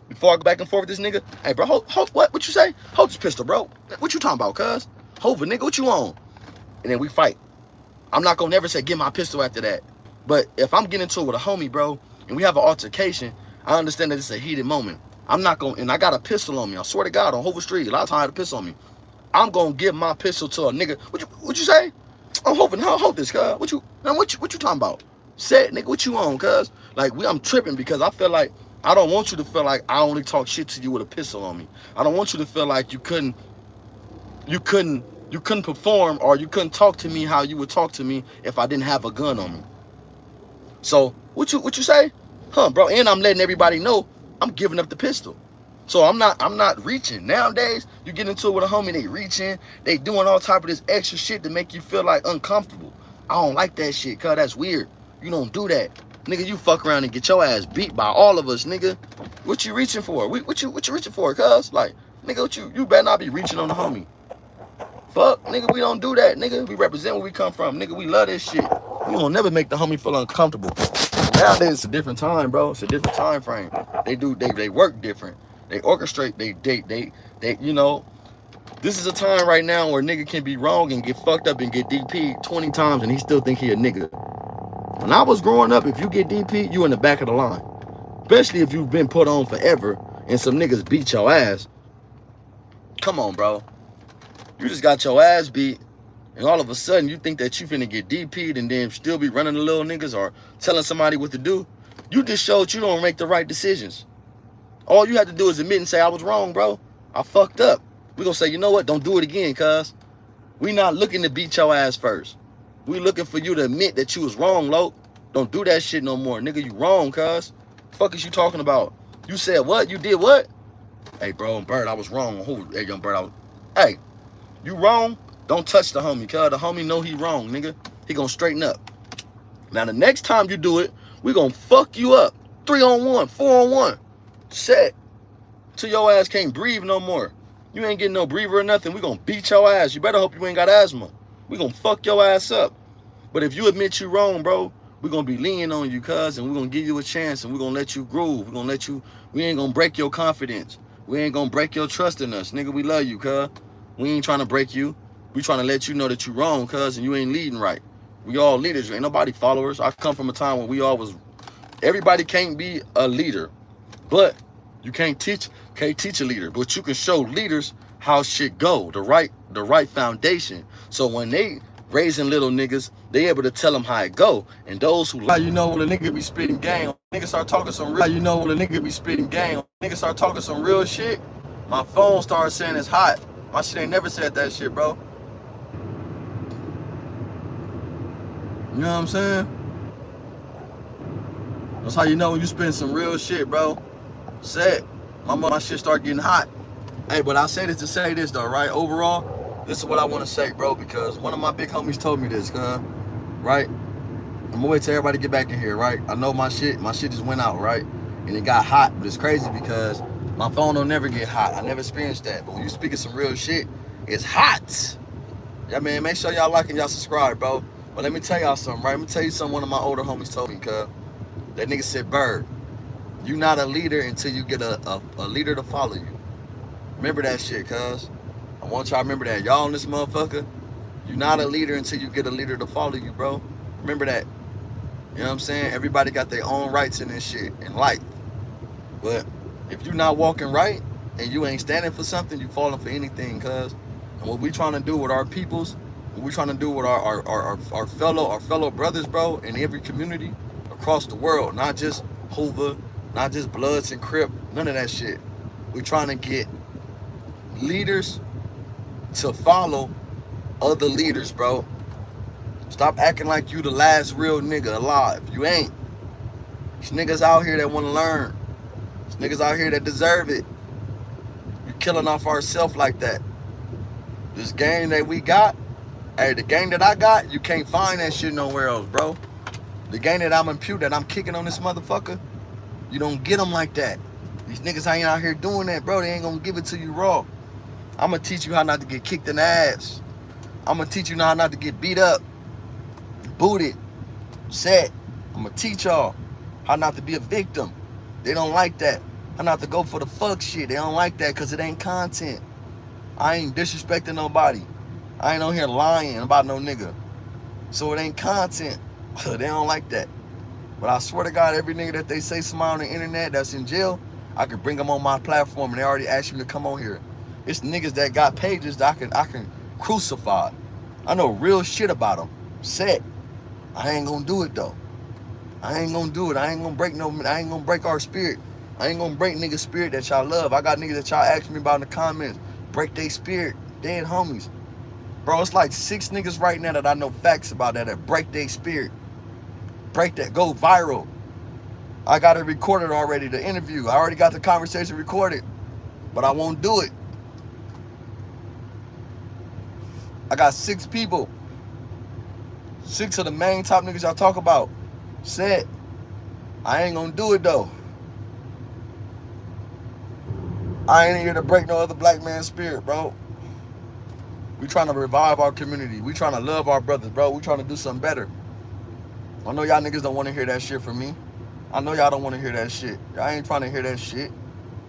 before I go back and forth with this nigga, hey, bro, what you say? Hold this pistol, bro. What you talking about, cuz? Hova, nigga, what you on? And then we fight. I'm not gonna never say get my pistol after that. But if I'm getting into it with a homie, bro, and we have an altercation, I understand that it's a heated moment. I'm not gonna, and I got a pistol on me. I swear to God, on Hova Street, a lot of times I had a pistol on me. I'm gonna give my pistol to a nigga. What you say? I'm hoping, hold this, cuz. What you talking about? Say, nigga, what you on, cuz? Like, I'm tripping because I feel like, I don't want you to feel like I only talk shit to you with a pistol on me. I don't want you to feel like you couldn't perform or you couldn't talk to me how you would talk to me if I didn't have a gun on me. So, what you say? Huh, bro, and I'm letting everybody know I'm giving up the pistol. So I'm not reaching. Nowadays, you get into it with a homie, they reaching, they doing all type of this extra shit to make you feel like uncomfortable. I don't like that shit, cuz that's weird. You don't do that. Nigga, you fuck around and get your ass beat by all of us, nigga. What you reaching for? What you reaching for, cuz? Like, nigga, you better not be reaching on the homie. Fuck, nigga, we don't do that, nigga. We represent where we come from, nigga. We love this shit. We don't never make the homie feel uncomfortable. Nowadays, it's a different time, bro. It's a different time frame. They work different. They orchestrate, they, you know, this is a time right now where nigga can be wrong and get fucked up and get DP'd 20 times and he still think he a nigga. When I was growing up, if you get DP'd, you in the back of the line. Especially if you've been put on forever and some niggas beat your ass. Come on, bro. You just got your ass beat and all of a sudden you think that you finna get DP'd and then still be running the little niggas or telling somebody what to do. You just showed you don't make the right decisions. All you have to do is admit and say, I was wrong, bro. I fucked up. We gonna say, you know what? Don't do it again, cuz. We not looking to beat your ass first. We looking for you to admit that you was wrong, Lo. Don't do that shit no more. Nigga, you wrong, cuz. Fuck is you talking about? You said what? You did what? Hey, bro, Bird, I was wrong. Hey, young Bird, Hey, you wrong? Don't touch the homie, cuz. The homie know he wrong, nigga. He gonna straighten up. Now, the next time you do it, we gonna fuck you up. 3-on-1, 4-on-1. Set till your ass can't breathe no more. You ain't getting no breather or nothing. We gonna beat your ass. You better hope you ain't got asthma. We gonna fuck your ass up. But if you admit you wrong, bro, we gonna be leaning on you, cuz, and we gonna give you a chance and we gonna let you groove. We gonna let you, we ain't gonna break your confidence. We ain't gonna break your trust in us. Nigga, we love you, cuz. We ain't trying to break you. We trying to let you know that you wrong, cuz, and you ain't leading right. We all leaders. Ain't nobody followers. I come from a time when we all was, everybody can't be a leader. But you can't teach a leader, but you can show leaders how shit go, the right foundation. So when they raising little niggas, they able to tell them how it go. And those who, you know, when a nigga be spitting game, nigga start talking some real, you know, when a nigga be spitting game, nigga start talking some real shit, my phone started saying it's hot. My shit ain't never said that shit, bro. You know what I'm saying? That's how you know when you spitting some real shit, bro. Said my shit start getting hot. Hey, but I say this to say this though, right? Overall, this is what I want to say, bro, because one of my big homies told me this, right? I'm gonna wait till everybody get back in here, right? I know my shit just went out, right? And it got hot, but it's crazy because my phone don't never get hot. I never experienced that. But when you speaking some real shit, it's hot. Yeah, man, make sure y'all like and y'all subscribe, bro. But let me tell y'all something, right? Let me tell you something one of my older homies told me, cuz. That nigga said, Bird, you not a leader until you get a leader to follow you. Remember that shit, cuz. I want y'all to remember that. Y'all on this motherfucker, you not a leader until you get a leader to follow you, bro. Remember that. You know what I'm saying? Everybody got their own rights in this shit, in life. But if you not walking right and you ain't standing for something, you falling for anything, cuz. And what we trying to do with our peoples, what we trying to do with our fellow brothers, bro, in every community across the world, not just Hoover, not just Bloods and Crip, none of that shit. We trying to get leaders to follow other leaders, bro. Stop acting like you the last real nigga alive. You ain't. There's niggas out here that want to learn. There's niggas out here that deserve it. You killing off ourselves like that. This game that we got, hey, the game that I got, you can't find that shit nowhere else, bro. The game that I'm imputed, that I'm kicking on this motherfucker, you don't get them like that. These niggas ain't out here doing that, bro. They ain't gonna give it to you raw. I'm gonna teach you how not to get kicked in the ass. I'm gonna teach you how not to get beat up, booted, set. I'm gonna teach y'all how not to be a victim. They don't like that. I not to go for the fuck shit. They don't like that because it ain't content. I ain't disrespecting nobody. I ain't on here lying about no nigga. So it ain't content. They don't like that. But I swear to God, every nigga that they say somebody on the internet that's in jail, I could bring them on my platform and they already asked me to come on here. It's niggas that got pages that I can crucify. I know real shit about them. Set. I ain't gonna do it though. I ain't gonna do it. I ain't gonna break our spirit. I ain't gonna break niggas' spirit that y'all love. I got niggas that y'all ask me about in the comments. Break their spirit. Dead homies. Bro, it's like 6 niggas right now that I know facts about that break their spirit. Break that. Go viral. I got it recorded already, the interview. I already got the conversation recorded. But I won't do it. I got 6 people. 6 of the main top niggas y'all talk about. Said, I ain't gonna do it though. I ain't here to break no other black man's spirit, bro. We trying to revive our community. We trying to love our brothers, bro. We trying to do something better. I know y'all niggas don't want to hear that shit from me. I know y'all don't want to hear that shit. Y'all ain't trying to hear that shit.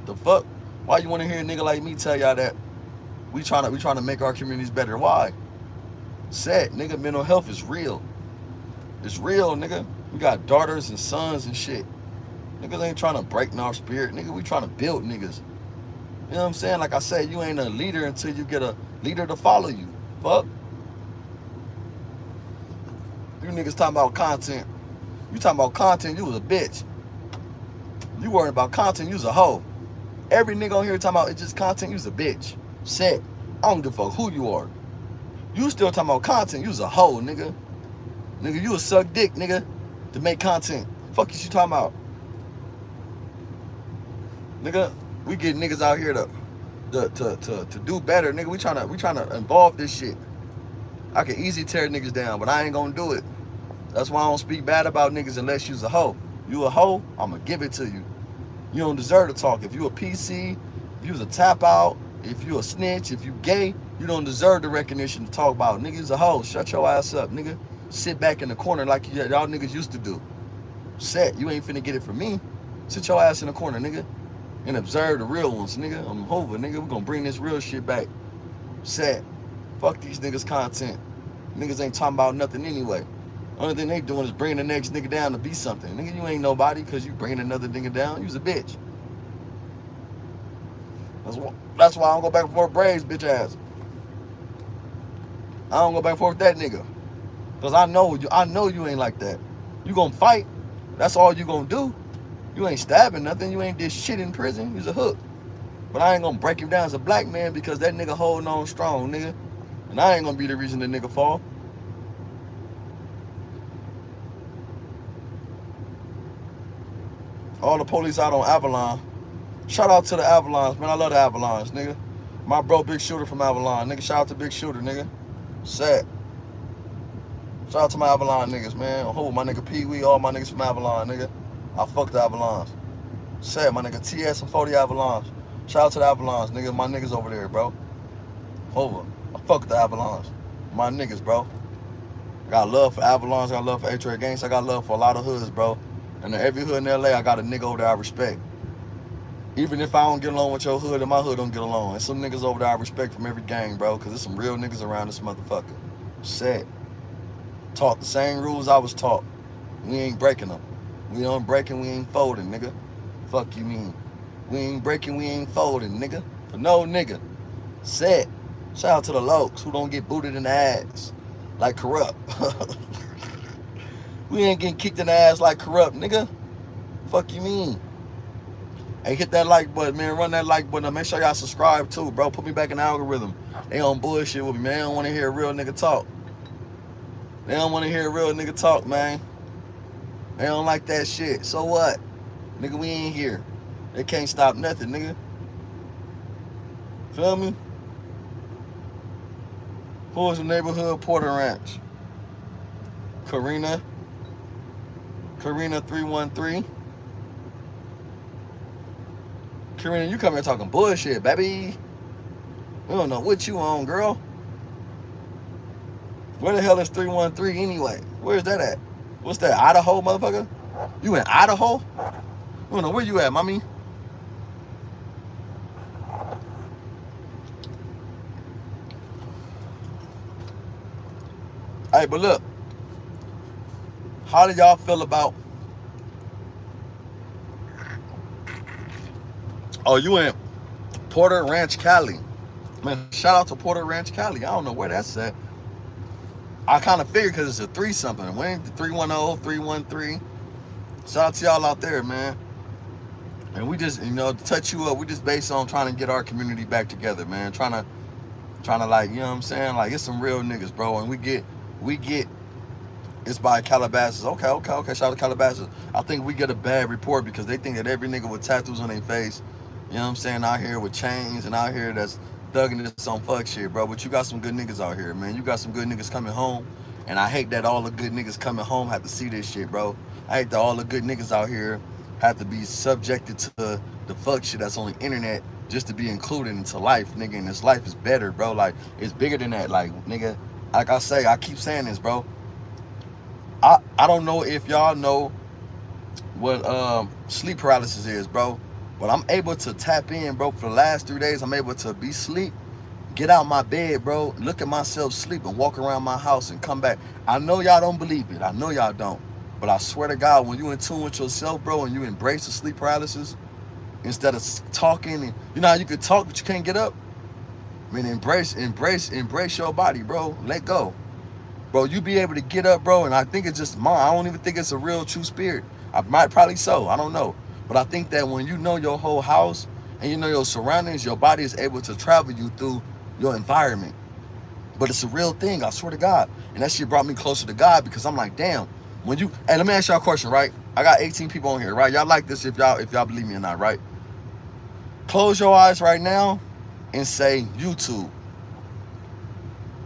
The fuck? Why you want to hear a nigga like me tell y'all that we trying to make our communities better? Why? Sad, nigga, mental health is real. It's real, nigga. We got daughters and sons and shit. Niggas ain't trying to break our spirit. Nigga, we trying to build niggas. You know what I'm saying? Like I said, you ain't a leader until you get a leader to follow you. Fuck. You niggas talking about content. You talking about content, you was a bitch. You worrying about content, you was a hoe. Every nigga on here talking about it's just content, you was a bitch. Shit. I don't give a fuck who you are. You still talking about content, you was a hoe, nigga. Nigga, you a suck dick, nigga, to make content. Fuck is you talking about? Nigga, we get niggas out here to do better, nigga. We trying to involve this shit. I can easily tear niggas down, but I ain't gonna do it. That's why I don't speak bad about niggas unless you's a hoe. You a hoe, I'ma give it to you. You don't deserve to talk. If you a PC, if you was a tap out, if you a snitch, if you gay, you don't deserve the recognition to talk about. Niggas a hoe. Shut your ass up, nigga. Sit back in the corner like y'all niggas used to do. Set, you ain't finna get it from me. Sit your ass in the corner, nigga. And observe the real ones, nigga. I'm over, nigga. We gonna bring this real shit back. Set. Fuck these niggas' content. Niggas ain't talking about nothing anyway. Only thing they doing is bringing the next nigga down to be something. Nigga, you ain't nobody because you bringing another nigga down. You's a bitch. That's why I don't go back and forth Braves, bitch ass. I don't go back and forth with that nigga. Because I know you ain't like that. You gonna fight. That's all you gonna do. You ain't stabbing nothing. You ain't did shit in prison. You's a hook. But I ain't gonna break him down as a black man because that nigga holding on strong, nigga. And I ain't gonna be the reason the nigga fall. All the police out on Avalon. Shout out to the Avalons, man. I love the Avalons, nigga. My bro, Big Shooter from Avalon, nigga. Shout out to Big Shooter, nigga. Sad. Shout out to my Avalon niggas, man. Oh, my nigga Pee Wee, all my niggas from Avalon, nigga. I fuck the Avalons. Sad, my nigga TS and 40 Avalons. Shout out to the Avalons, nigga. My niggas over there, bro. Over. I fuck the Avalons. My niggas, bro. I got love for Avalons. I got love for A-Trade Gangs. I got love for a lot of hoods, bro. And in every hood in LA, I got a nigga over there I respect. Even if I don't get along with your hood and my hood don't get along. And some niggas over there I respect from every gang, bro. Because there's some real niggas around this motherfucker. Sad. Taught the same rules I was taught. We ain't breaking them. We ain't breaking, we ain't folding, nigga. Fuck you mean. We ain't breaking, we ain't folding, nigga. For no nigga. Set. Shout out to the lokes who don't get booted in the ass like corrupt. We ain't getting kicked in the ass like corrupt, nigga. Fuck you mean. Hey, hit that like button, man. Run that like button. Make sure y'all subscribe too, bro. Put me back in the algorithm. They on bullshit with me, man. They don't want to hear a real nigga talk. They don't want to hear a real nigga talk, man. They don't like that shit. So what? Nigga, we ain't here. They can't stop nothing, nigga. Feel me? Who is the neighborhood Porter Ranch? Karina 313. Karina, you come here talking bullshit, baby. We don't know what you on, girl. Where the hell is 313 anyway? Where's that at? What's that, Idaho, motherfucker? You in Idaho? I don't know where you at, mommy. Hey, but look, how do y'all feel about? Oh, you in Porter Ranch, Cali? Man, shout out to Porter Ranch, Cali. I don't know where that's at. I kind of figured because it's a three something. We ain't the 310, 313. Shout out to y'all out there, man. And we just, to touch you up, we just based on trying to get our community back together, man. Trying to like, you know what I'm saying? Like, it's some real niggas, bro. And we get, it's by Calabasas. Okay. Shout out to Calabasas. I think we get a bad report because they think that every nigga with tattoos on their face, you know what I'm saying, out here with chains and out here that's thugging this on fuck shit, bro. But you got some good niggas out here, man. You got some good niggas coming home. And I hate that all the good niggas coming home have to see this shit, bro. I hate that all the good niggas out here have to be subjected to the fuck shit that's on the internet just to be included into life, nigga. And this life is better, bro. Like, it's bigger than that. Like, nigga, like I keep saying this, bro. I don't know if y'all know what sleep paralysis is, bro. But I'm able to tap in, bro. For the last 3 days, I'm able to be sleep, get out my bed, bro, look at myself sleep and walk around my house and come back. I know y'all don't believe it. I know y'all don't. But I swear to God, when you in tune with yourself, bro, and you embrace the sleep paralysis, instead of talking, and you know how you can talk but you can't get up? I mean, embrace your body, bro. Let go. Bro, you be able to get up, bro, and I think it's just mine. I don't even think it's a real true spirit. I might probably so. I don't know. But I think that when you know your whole house and you know your surroundings, your body is able to travel you through your environment. But it's a real thing, I swear to God. And that shit brought me closer to God because I'm like, damn, when you, hey, let me ask y'all a question, right? I got 18 people on here, right? Y'all like this if y'all believe me or not, right? Close your eyes right now and say YouTube.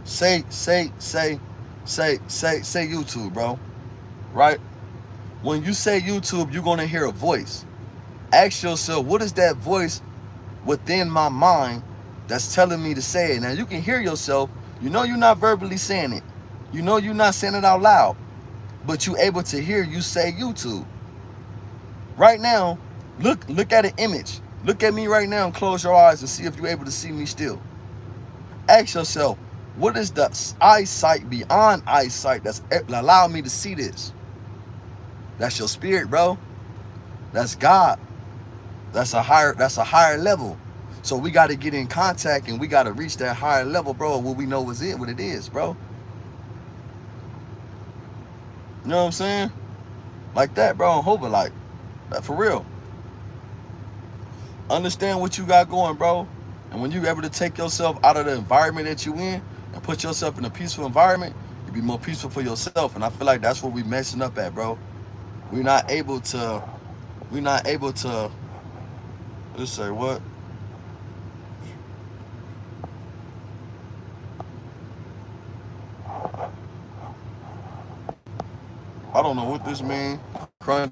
Say YouTube, bro. Right? When you say YouTube, you're gonna hear a voice. Ask yourself, what is that voice within my mind that's telling me to say it? Now you can hear yourself. You know you're not verbally saying it. You know you're not saying it out loud. But you able to hear you say YouTube. Right now, look at an image. Look at me right now and close your eyes and see if you're able to see me still. Ask yourself, what is the eyesight beyond eyesight that's allowed me to see this? That's your spirit, bro. That's God. That's a higher level. So we got to get in contact and we got to reach that higher level, bro. What we know is what it is, bro. You know what I'm saying? Like that, bro. I'm hoping like that for real. Understand what you got going, bro. And when you're able to take yourself out of the environment that you in and put yourself in a peaceful environment, you be more peaceful for yourself. And I feel like that's what we messing up at, bro. We're not able to, let's say what? I don't know what this means. Crunchy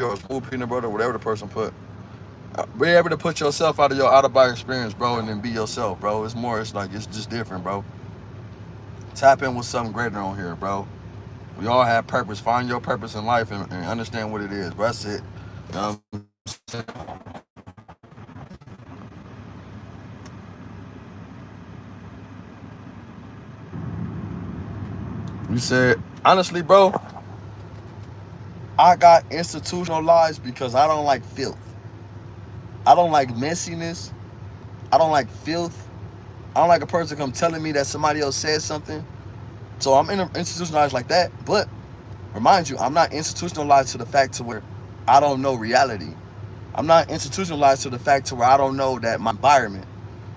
or smooth peanut butter, whatever the person put. Be able to put yourself out of your out-of-body experience, bro, and then be yourself, bro. It's like, it's just different, bro. Tap in with something greater on here, bro. We all have purpose. Find your purpose in life and understand what it is. But that's it. You said, honestly, bro, I got institutionalized because I don't like filth. I don't like messiness. I don't like filth. I don't like a person come telling me that somebody else said something. So I'm institutionalized like that. But remind you, I'm not institutionalized to the fact to where I don't know reality. I'm not institutionalized to the fact to where I don't know that my environment.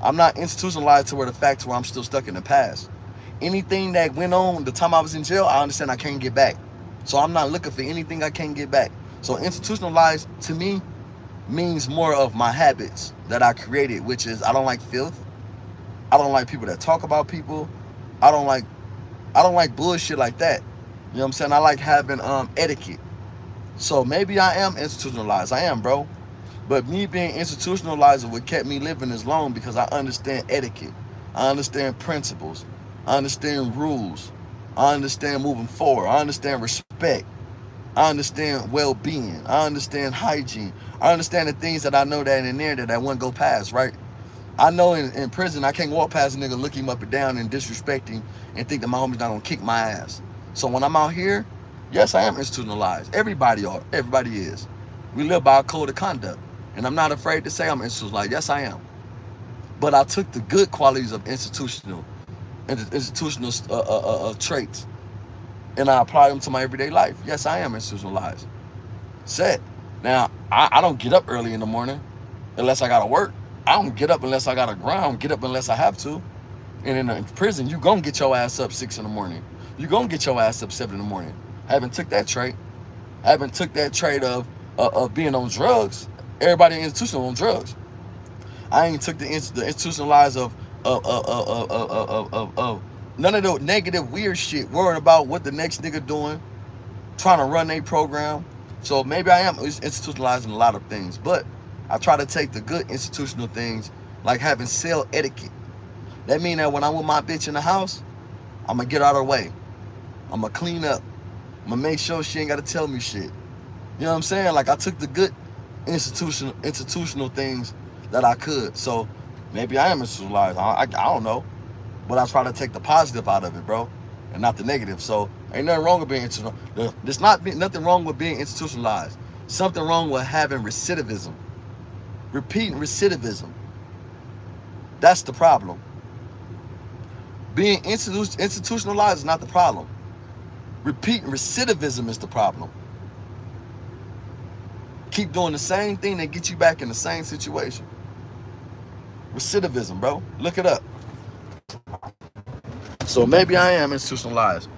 I'm not institutionalized to where the fact to where I'm still stuck in the past. Anything that went on the time I was in jail, I understand I can't get back. So I'm not looking for anything I can't get back. So institutionalized to me means more of my habits that I created, which is I don't like filth. I don't like people that talk about people. I don't like bullshit like that. You know what I'm saying? I like having etiquette. So maybe I am institutionalized. I am, bro. But me being institutionalized is what kept me living as long because I understand etiquette. I understand principles. I understand rules. I understand moving forward. I understand respect. I understand well-being. I understand hygiene. I understand the things that I know that in there that I wouldn't go past, right? I know in prison, I can't walk past a nigga, look him up and down and disrespect him and think that my homie's not gonna kick my ass. So when I'm out here, yes, I am institutionalized. Everybody is. We live by a code of conduct. And I'm not afraid to say I'm institutionalized. Yes, I am. But I took the good qualities of institutional traits and I apply them to my everyday life. Yes, I am institutionalized. Set. Now, I don't get up early in the morning unless I gotta work. I don't get up unless I gotta grind. I don't get up unless I have to. And in prison, you gonna get your ass up 6 in the morning. You gonna get your ass up 7 in the morning. I haven't took that trait. I haven't took that trait of being on drugs. Everybody in institutional on drugs. I ain't took the institutionalized of none of the negative weird shit. Worrying about what the next nigga doing, trying to run a program. So maybe I am institutionalized in a lot of things, but I try to take the good institutional things, like having cell etiquette. That mean that when I'm with my bitch in the house, I'm gonna get out of the way. I'm gonna clean up. I'm gonna make sure she ain't gotta tell me shit. You know what I'm saying? Like I took the good institutional things that I could. So maybe I am institutionalized. I don't know. But I try to take the positive out of it, bro, and not the negative. So ain't nothing wrong with being institutional. There's nothing wrong with being institutionalized. Something wrong with having recidivism. Repeating recidivism. That's the problem. Being institutionalized is not the problem. Repeating recidivism is the problem. Keep doing the same thing that gets you back in the same situation. Recidivism, bro. Look it up. So maybe I am institutionalized,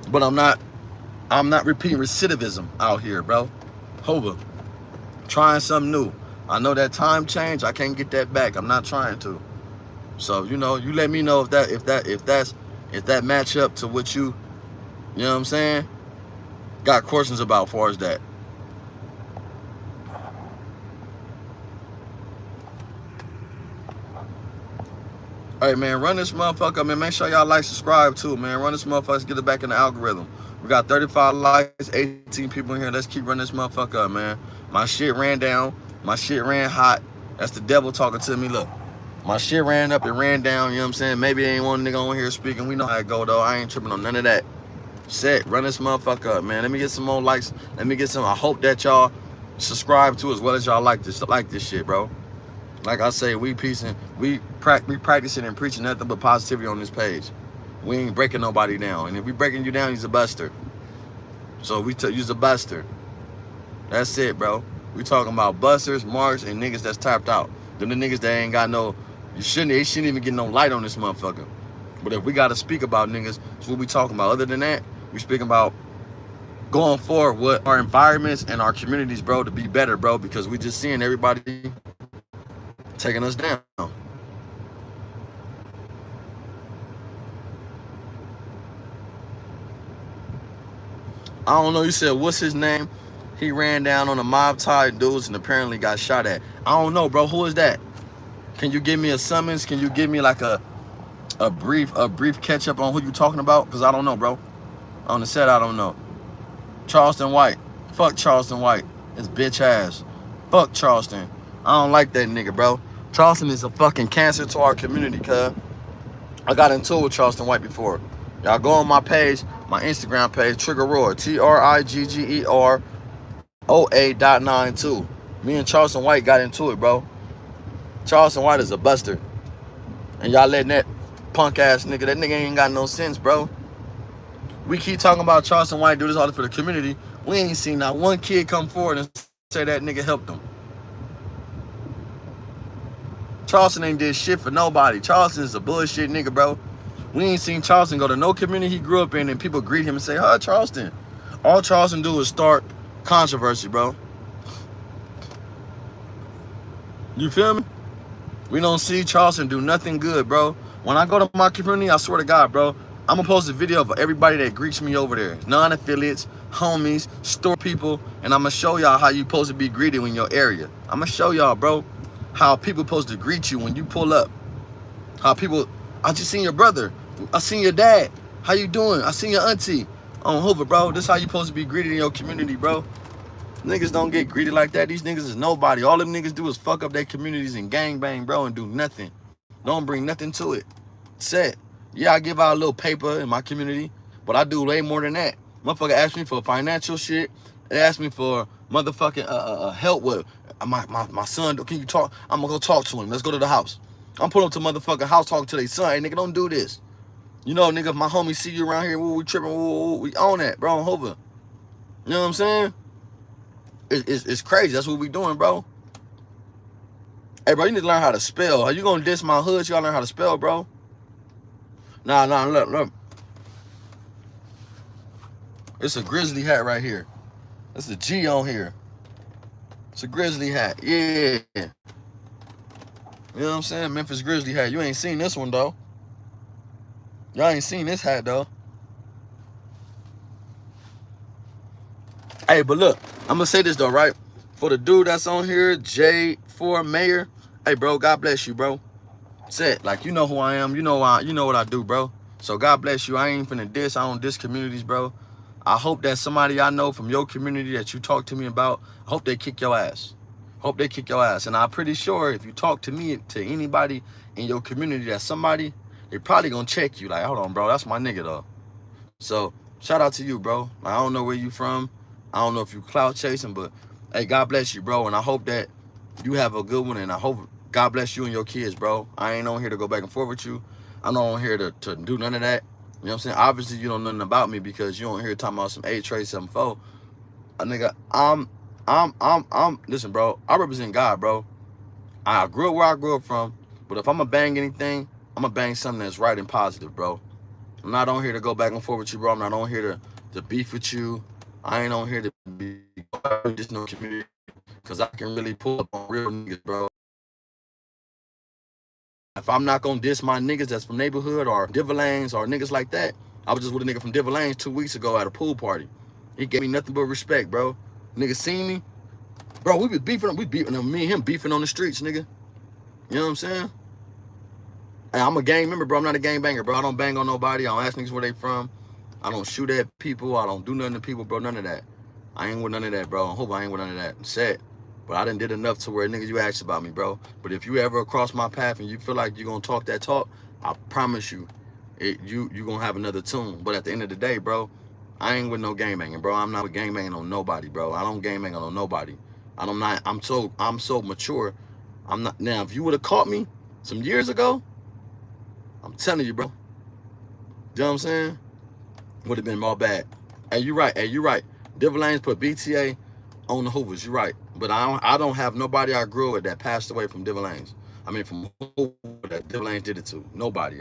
but I'm not repeating recidivism out here, bro. Hova. Trying something new. I know that time change, I can't get that back. I'm not trying to. So, you know, you let me know if that match up to what you know what I'm saying? Got questions about as far as that. All right, man, run this motherfucker, man. Make sure y'all like, subscribe too, man. Run this motherfucker, let's get it back in the algorithm. We got 35 likes, 18 people in here. Let's keep running this motherfucker up, man. My shit ran down. My shit ran hot. That's the devil talking to me. Look, my shit ran up and ran down. You know what I'm saying? Maybe there ain't one nigga on here speaking. We know how it go, though. I ain't tripping on none of that. Set, run this motherfucker up, man. Let me get some more likes. Let me get some. I hope that y'all subscribe to as well as y'all like this shit, bro. Like I say, we practicing and preaching nothing but positivity on this page. We ain't breaking nobody down. And if we breaking you down, he's a buster. So we use a buster. That's it, bro. We talking about busters, marks, and niggas that's tapped out. Them the niggas that ain't got no, they shouldn't even get no light on this motherfucker. But if we gotta speak about niggas, that's what we talking about. Other than that, we speaking about going forward with our environments and our communities, bro, to be better, bro, because we just seeing everybody taking us down. I don't know, you said, what's his name? He ran down on a mob tied dudes and apparently got shot at. I don't know, bro. Who is that? Can you give me a summons? Can you give me like a brief catch up on who you talking about? Because I don't know, bro. On the set, I don't know. Charleston White. Fuck Charleston White. His bitch ass. Fuck Charleston. I don't like that nigga, bro. Charleston is a fucking cancer to our community, cuz. I got into it with Charleston White before. Y'all go on my page, my Instagram page, Triggerbird, TRIGGEROA.92. Me and Charleston White got into it, bro. Charleston White is a buster. And y'all letting that punk ass nigga, that nigga ain't got no sense, bro. We keep talking about Charleston White do this all for the community. We ain't seen not one kid come forward and say that nigga helped them. Charleston ain't did shit for nobody. Charleston is a bullshit nigga, bro. We ain't seen Charleston go to no community he grew up in and people greet him and say, "Huh, Charleston." All Charleston do is start controversy, bro. You feel me? We don't see Charleston do nothing good, bro. When I go to my community, I swear to God, bro, I'm gonna post a video of everybody that greets me over there. Non-affiliates, homies, store people, and I'm gonna show y'all how you supposed to be greeted in your area. I'm gonna show y'all, bro, how people supposed to greet you when you pull up. How people, I just seen your brother. I seen your dad. How you doing? I seen your auntie. On Hoover, bro. This is how you supposed to be greeted in your community, bro. Niggas don't get greedy like that. These niggas is nobody. All them niggas do is fuck up their communities and gangbang, bro, and do nothing. Don't bring nothing to it. Set. Yeah, I give out a little paper in my community, but I do way more than that. Motherfucker asked me for financial shit. They asked me for motherfucking help with my son. Can you talk? I'm gonna go talk to him. Let's go to the house. I'm pulling up to motherfucking house talking to their son. Hey, nigga, don't do this. You know, nigga, if my homie see you around here, we tripping, we own that, bro, on Hoover. You know what I'm saying? It's crazy. That's what we doing, bro. Hey, bro, you need to learn how to spell. Are you gonna diss my hood? You gotta learn how to spell, bro. Nah, look. It's a grizzly hat right here. It's a G on here. It's a grizzly hat. Yeah. You know what I'm saying? Memphis Grizzly hat. You ain't seen this one, though. Y'all ain't seen this hat, though. Hey, but look, I'm gonna say this, though, right? For the dude that's on here, J4 Mayor. Hey, bro, God bless you, bro. Said, like, you know who I am. You know what I do, bro. So God bless you. I ain't finna diss. I don't diss communities, bro. I hope that somebody I know from your community that you talk to me about, I hope they kick your ass. Hope they kick your ass. And I'm pretty sure if you talk to me, to anybody in your community, that's somebody, they probably gonna check you. Like, hold on, bro, that's my nigga, though. So shout out to you, bro. Like, I don't know where you from. I don't know if you clout chasing, but hey, God bless you, bro. And I hope that you have a good one. And I hope God bless you and your kids, bro. I ain't on here to go back and forth with you. I'm not on here to do none of that. You know what I'm saying? Obviously, you don't know nothing about me because you don't hear talking about some 8-Trey-74. A nigga, listen, bro, I represent God, bro. I grew up where I grew up from, but if I'm gonna bang anything, I'm gonna bang something that's right and positive, bro. I'm not on here to go back and forth with you, bro. I'm not on here to beef with you. I ain't on here to be just no community because I can really pull up on real niggas, bro. If I'm not gonna diss my niggas that's from neighborhood or Divalanes or niggas like that, I was just with a nigga from Divalanes 2 weeks ago at a pool party. He gave me nothing but respect, bro. Nigga seen me. Bro, we was beefing, me and him beefing on the streets, nigga. You know what I'm saying? Hey, I'm a gang member, bro. I'm not a gang banger, bro. I don't bang on nobody. I don't ask niggas where they from. I don't shoot at people. I don't do nothing to people, bro. None of that. I ain't with none of that, bro. I hope I ain't with none of that. Sad. But I done did enough to where niggas you asked about me, bro. But if you ever cross my path and you feel like you're gonna talk that talk, I promise you, you gonna have another tune. But at the end of the day, bro, I ain't with no gang banging, bro. I'm not with gang banging on nobody, bro. I don't gang bang on nobody. I'm so mature. I'm not now. If you would have caught me some years ago, I'm telling you, bro. You know what I'm saying? Would have been more bad. Hey, you right. Hey, you right. Devil Lanes put BTA on the Hoovers. You right. But I don't have nobody I grew with that passed away from Devil Lanes. I mean, from Hoover that Devil Lanes did it to. Nobody.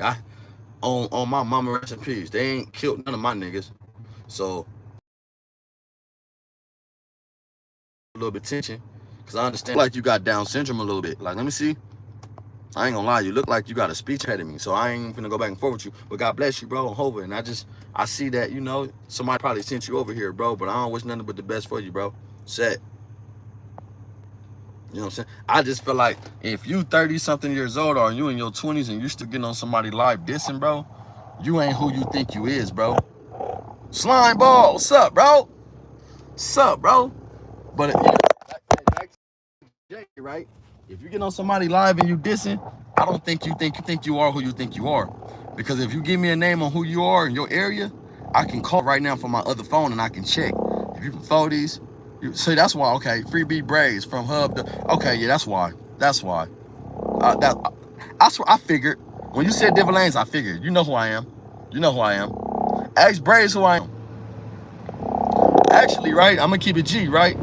On my mama, rest in peace. They ain't killed none of my niggas. So a little bit tension, cause I understand like you got Down syndrome a little bit. Like, let me see. I ain't gonna lie, you look like you got a speech ahead of me, so I ain't gonna go back and forth with you. But God bless you, bro, on Hoover. And I see that, you know, somebody probably sent you over here, bro. But I don't wish nothing but the best for you, bro. Set. You know what I'm saying? I just feel like if you 30-something years old or you in your 20s and you still getting on somebody live dissing, bro, you ain't who you think you is, bro. Slime ball, what's up, bro? What's up, bro? But back to Jay, right? If you get on somebody live and you dissing, I don't think you think you are who you think you are. Because if you give me a name on who you are in your area, I can call right now from my other phone and I can check. If you from 40s, see, that's why. Okay, Free B Braves from Hub. Okay, yeah, that's why. That's why. I figured when you said Devil Lanes, I figured. You know who I am. You know who I am. Ask Braves who I am. Actually, right, I'm gonna keep it G, right?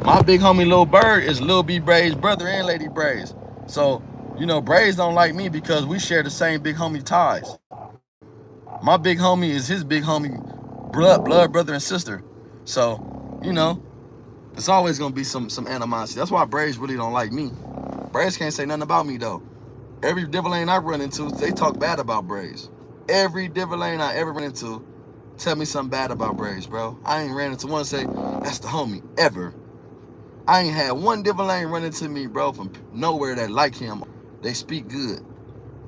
My big homie Lil Bird is Lil B Braves' brother and Lady Braves. So, you know, Braves don't like me because we share the same big homie ties. My big homie is his big homie, blood brother and sister. So, you know, it's always gonna be some animosity. That's why Braves really don't like me. Braves can't say nothing about me though. Every Devil Lane I run into, they talk bad about Braves. Every Devil Lane I ever run into, tell me something bad about Braves, bro. I ain't ran into one say, that's the homie, ever. I ain't had one Devil Lane run into me, bro, from nowhere that like him. They speak good.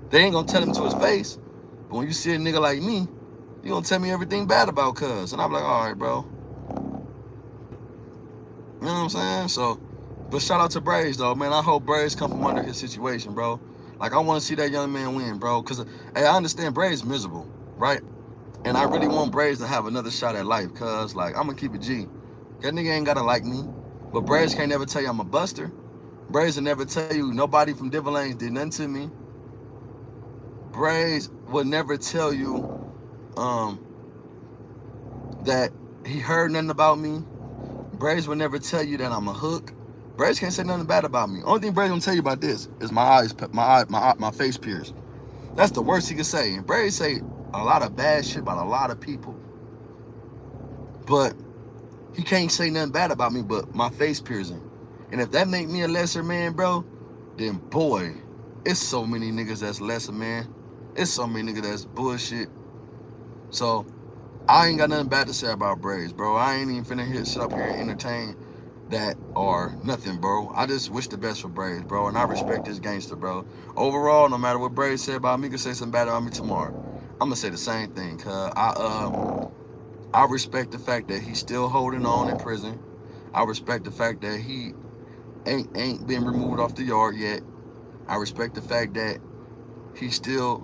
They ain't gonna tell him to his face, but when you see a nigga like me, you gonna tell me everything bad about cuz. And I'm like, all right, bro. know what I'm saying? So, but shout out to Braves, though, man. I hope Braves come from under his situation, bro. Like, I want to see that young man win, bro. Because, hey, I understand Braves miserable, right? And I really want Braves to have another shot at life, because, like, I'm going to keep it G. That nigga ain't got to like me. But Braves can't never tell you I'm a buster. Braves will never tell you nobody from Devil Lanes did nothing to me. Braves will never tell you that he heard nothing about me. Braves will never tell you that I'm a hook. Braves can't say nothing bad about me. Only thing Braves gonna tell you about this is my eyes, my face pierced. That's the worst he can say. And Braves say a lot of bad shit about a lot of people. But he can't say nothing bad about me but my face piercing. And if that make me a lesser man, bro, then boy, it's so many niggas that's lesser, man. It's so many niggas that's bullshit. So I ain't got nothing bad to say about Braves, bro. I ain't even finna sit up here and entertain that or nothing, bro. I just wish the best for Braves, bro, and I respect this gangster, bro. Overall, no matter what Braves say about me, can say something bad about me tomorrow, I'm gonna say the same thing, cause I respect the fact that he's still holding on in prison. I respect the fact that he ain't been removed off the yard yet. I respect the fact that he's still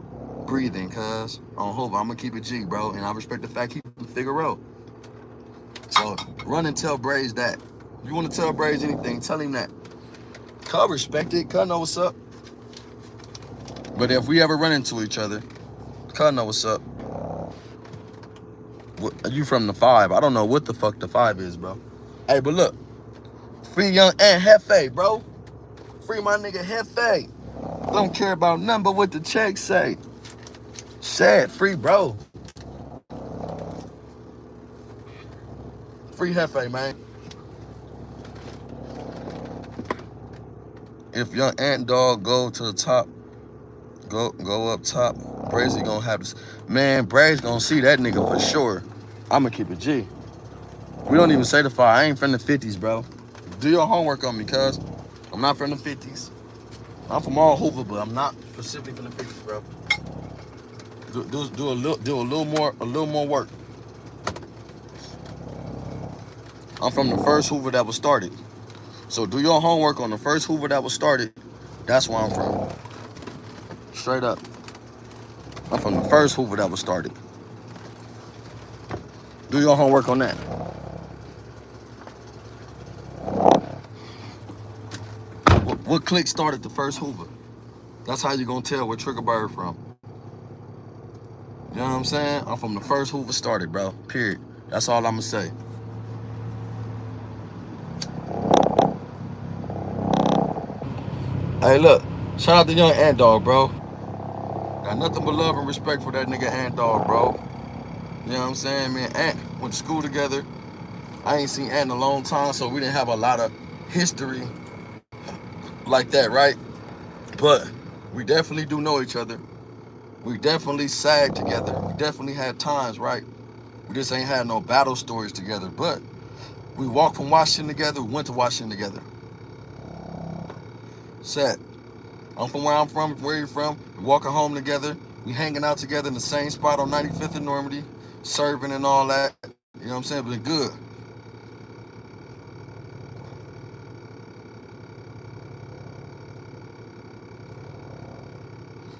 breathing, cuz on hope I'm gonna keep it G, bro. And I respect the fact he can Figaro. So run and tell Braves that. If you want to tell Braves anything, tell him that. Cuz respect it, cuz know what's up. But if we ever run into each other, cuz know what's up. You from the 5? I don't know what the fuck the 5 is, bro. Hey, but look, free young Aunt Hefe, bro. Free my nigga Hefe. Don't care about nothing but what the check say. Sad, free, bro. Free Hefe, man. If young Ant Dog go to the top, go up top, Brazy gonna have this. Man, Brazy gonna see that nigga for sure. I'ma keep it G. We don't even say the 5. I ain't from the 50s, bro. Do your homework on me, cuz. I'm not from the 50s. I'm from all Hoover, but I'm not specifically from the 50s, bro. Do a little more work. I'm from the first Hoover that was started. So do your homework on the first Hoover that was started. That's where I'm from. Straight up. I'm from the first Hoover that was started. Do your homework on that. What clique started the first Hoover? That's how you gonna tell where Triggerbird from. You know what I'm saying? I'm from the first Hoover started, bro. Period. That's all I'ma say. Hey, look. Shout out to young Ant Dog, bro. Got nothing but love and respect for that nigga Ant Dog, bro. You know what I'm saying, man? Ant went to school together. I ain't seen Ant in a long time, so we didn't have a lot of history like that, right? But we definitely do know each other. We definitely sagged together. We definitely had times, right? We just ain't had no battle stories together. But we walked from Washington together. We went to Washington together. Set. I'm from where I'm from, where you're from. We walking home together. We hanging out together in the same spot on 95th and Normandy, serving and all that. You know what I'm saying? But good.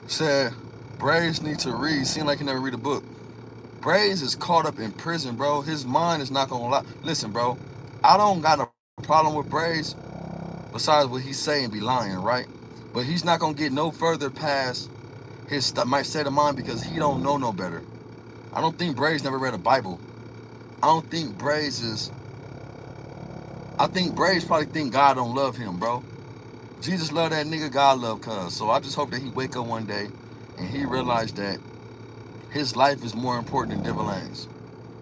Said, Braves need to read. Seemed like he never read a book. Braves is caught up in prison, bro. His mind is not gonna lie. Listen, bro, I don't got a problem with Braves besides what he say and be lying, right? But he's not gonna get no further past his might state of mind because he don't know no better. I don't think Braves never read a Bible. I don't think Braves is. I think Braves probably think God don't love him, bro. Jesus love that nigga, God love cuz. So I just hope that he wake up one day and he realize that his life is more important than Devil Lanes.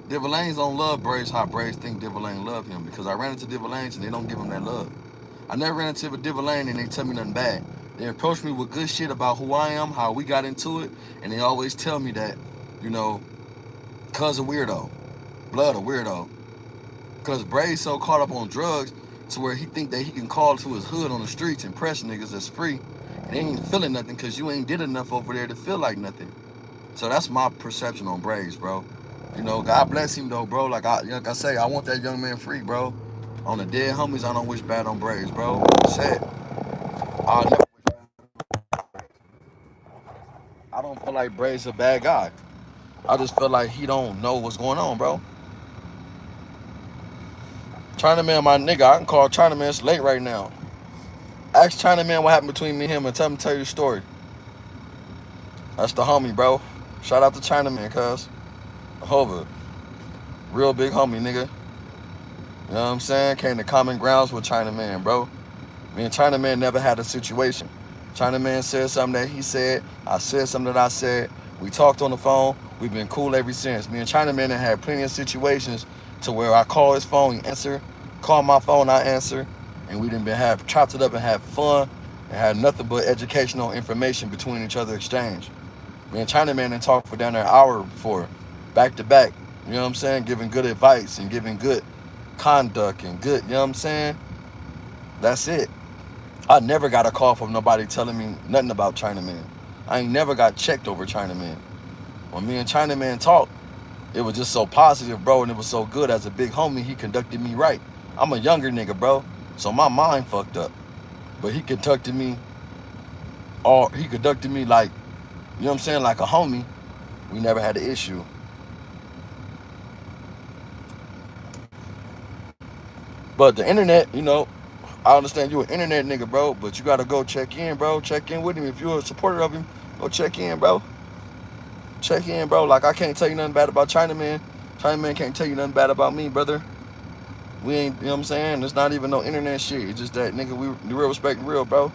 Devil Lanes don't love Braves how Braves think Devil Lane love him, because I ran into Devil Lanes and they don't give him that love. I never ran into a Devil Lane and they tell me nothing bad. They approach me with good shit about who I am, how we got into it, and they always tell me that, you know, cuz a weirdo, blood a weirdo. Cause Braves so caught up on drugs to where he think that he can call to his hood on the streets and press niggas that's free, and they ain't feeling nothing cause you ain't did enough over there to feel like nothing. So that's my perception on Braves, bro. You know, God bless him though, bro. Like I say, I want that young man free, bro. On the dead homies, I don't wish bad on Braves, bro. Sad. I'll never wish bad. I don't feel like Braves a bad guy. I just feel like he don't know what's going on, bro. Chinaman, my nigga, I can call Chinaman. It's late right now. Ask Chinaman what happened between me and him and tell you the story. That's the homie, bro. Shout out to Chinaman, cuz. Hova. Real big homie, nigga. You know what I'm saying? Came to common grounds with Chinaman, bro. Me and Chinaman never had a situation. Chinaman said something that he said. I said something that I said. We talked on the phone. We've been cool ever since. Me and Chinaman have had plenty of situations to where I call his phone, he answer. Call my phone, I answer. And we done been chopped it up and had fun and had nothing but educational information between each other exchange. Me and Chinaman done talked for down there an hour before, back to back. You know what I'm saying? Giving good advice and giving good conduct and good, you know what I'm saying? That's it. I never got a call from nobody telling me nothing about Chinaman. I ain't never got checked over Chinaman. When me and Chinaman talked, it was just so positive, bro, and it was so good. As a big homie, he conducted me right. I'm a younger nigga, bro, so my mind fucked up. But he conducted me like, you know what I'm saying, like a homie. We never had an issue. But the internet, you know, I understand you an internet nigga, bro, but you gotta go check in, bro. Check in with him. If you're a supporter of him, go check in, bro. Check in, bro. Like, I can't tell you nothing bad about Chinaman. Chinaman can't tell you nothing bad about me, brother. We ain't, you know what I'm saying? It's not even no internet shit. It's just that, nigga, we real respect real, bro.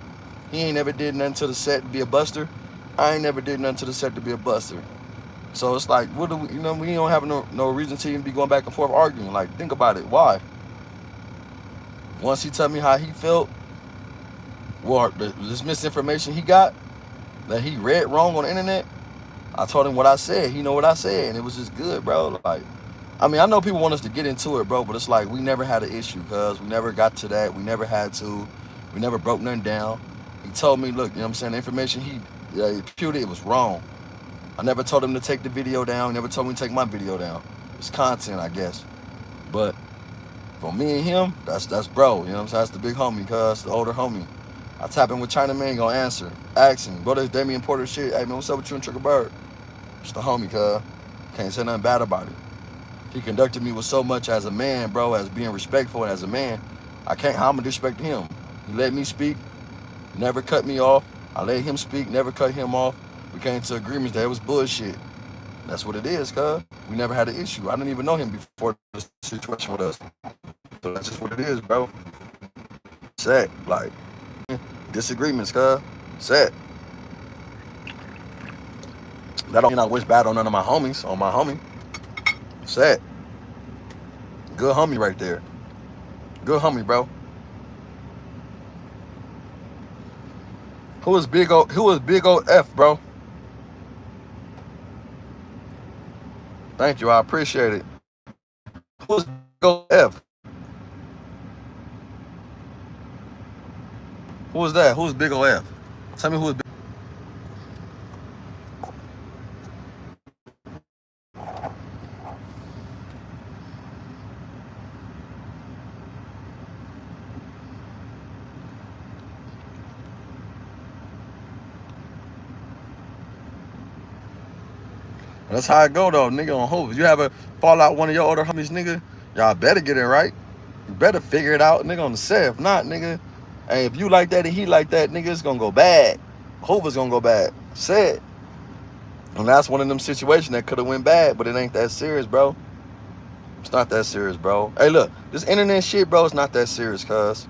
He ain't never did nothing to the set to be a buster. I ain't never did nothing to the set to be a buster. So it's like, what do we, you know, we don't have no reason to even be going back and forth arguing. Like, think about it. Why? Once he tell me how he felt, or this misinformation he got, that he read wrong on the internet, I told him what I said. He know what I said, and it was just good, bro. Like, I mean, I know people want us to get into it, bro, but it's like we never had an issue, cuz we never got to that. We never had to. We never broke nothing down. He told me, look, you know what I'm saying, the information he imputed, it was wrong. I never told him to take the video down. He never told me to take my video down. It's content, I guess. But for me and him, that's bro. You know what I'm saying? That's the big homie, cuz, the older homie. I tap in with Chinaman, gonna answer. Ask him, bro, this Damian Porter shit. Hey, man, what's up with you and Triggerbird? It's the homie, cuz. Can't say nothing bad about it. He conducted me with so much as a man, bro, as being respectful as a man. How I'm gonna disrespect him? He let me speak, never cut me off. I let him speak, never cut him off. We came to agreements that it was bullshit. That's what it is, cuz. We never had an issue. I didn't even know him before this situation with us. So that's just what it is, bro. Set. Like, disagreements, cuz. Set. That don't mean I wish bad on none of my homies, on my homie. Set. Good homie right there. Good homie, bro. Who is Big O F, bro? Thank you, I appreciate it. Who is Big O F? Who is that? Who's Big O F? Tell me who is Big. That's how it go though, nigga. On hope. If you have a fallout with one of your older homies, nigga, y'all better get it right. You better figure it out, nigga, on the set. If not, nigga, hey, if you like that and he like that, nigga, it's gonna go bad. Hope it's gonna go bad. Said. And that's one of them situations that could have went bad, but it ain't that serious, bro. It's not that serious, bro. Hey, look, this internet shit, bro, it's not that serious, cuz.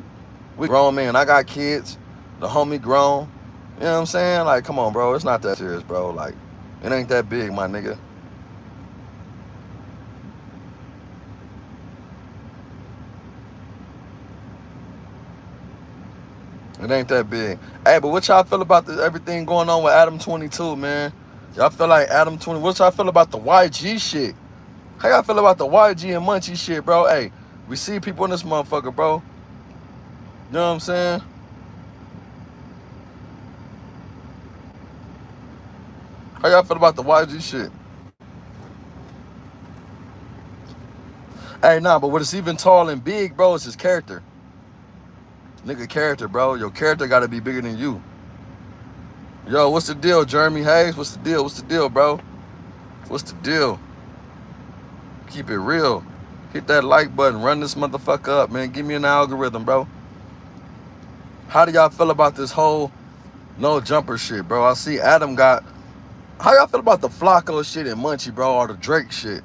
We grown men. I got kids. The homie grown. You know what I'm saying? Like, come on, bro. It's not that serious, bro. Like, it ain't that big, my nigga. It ain't that big. Hey, but what y'all feel about everything going on with Adam 22, man? Y'all feel like Adam 20? What y'all feel about the YG shit? How y'all feel about the YG and Munchie shit, bro? Hey, we see people in this motherfucker, bro. You know what I'm saying? How y'all feel about the YG shit? Hey, nah, but what is even tall and big, bro, is his character. Nigga character, bro. Your character gotta be bigger than you. Yo, what's the deal, Jeremy Hayes? What's the deal? What's the deal, bro? What's the deal? Keep it real. Hit that like button. Run this motherfucker up, man. Give me an algorithm, bro. How do y'all feel about this whole no jumper shit, bro? I see Adam got... How y'all feel about the Flacco shit and Munchie, bro, or the Drake shit?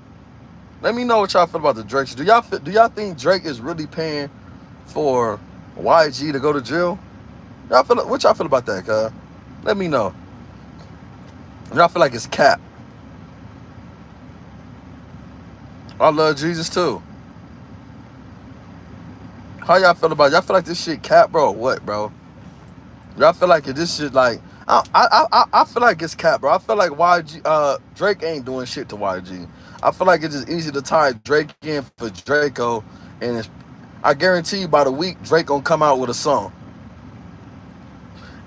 Let me know what y'all feel about the Drake shit. Do y'all think Drake is really paying for YG to go to jail? What y'all feel about that, cuz? Let me know. Y'all feel like it's cap? I love Jesus too. How y'all feel about it? Y'all feel like this shit cap, bro, or what, bro? Y'all feel like this shit like... I feel like it's cap, bro. I feel like Drake ain't doing shit to YG. I feel like it's just easy to tie Drake in for Draco, and I guarantee you by the week Drake gonna come out with a song.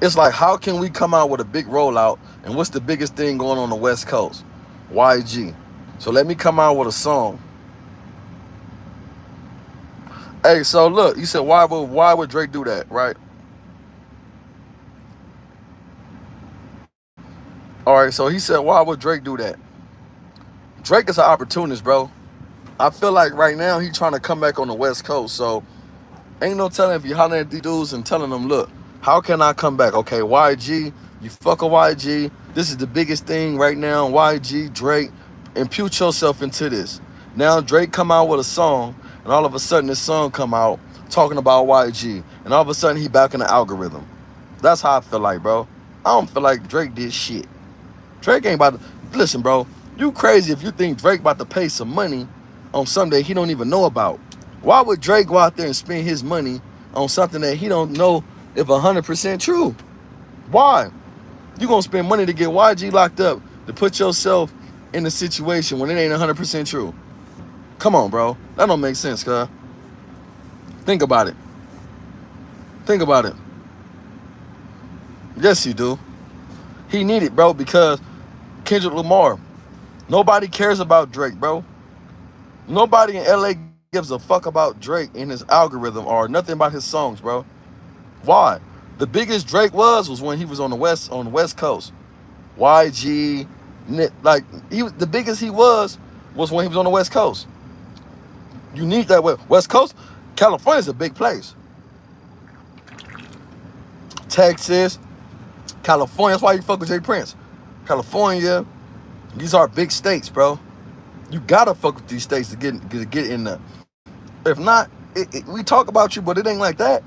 It's like, how can we come out with a big rollout, and what's the biggest thing going on the West Coast? YG. So let me come out with a song. Hey, so look, you said why would Drake do that, right? All right, so he said, why would Drake do that? Drake is an opportunist, bro. I feel like right now he trying to come back on the West Coast, so ain't no telling if you hollering at these dudes and telling them, look, how can I come back? Okay, YG, you fuck a YG. This is the biggest thing right now. YG, Drake, impute yourself into this. Now Drake come out with a song, and all of a sudden this song come out talking about YG, and all of a sudden he back in the algorithm. That's how I feel like, bro. I don't feel like Drake did shit. Drake ain't about to... Listen, bro, you crazy if you think Drake about to pay some money on something that he don't even know about. Why would Drake go out there and spend his money on something that he don't know if 100% true? Why? You gonna spend money to get YG locked up to put yourself in a situation when it ain't 100% true? Come on, bro. That don't make sense, cuz. Think about it. Think about it. Yes, you do. He need it, bro, because Kendrick Lamar. Nobody cares about Drake, bro. Nobody in LA gives a fuck about Drake in his algorithm or nothing about his songs, bro. Why? The biggest Drake was when he was on the West Coast. YG, like the biggest he was when he was on the West Coast. You need that West Coast. California's a big place. Texas, California. That's why you fuck with Jay Prince. California. These are big states, bro. You gotta fuck with these states to get in there. If not, we talk about you, but it ain't like that.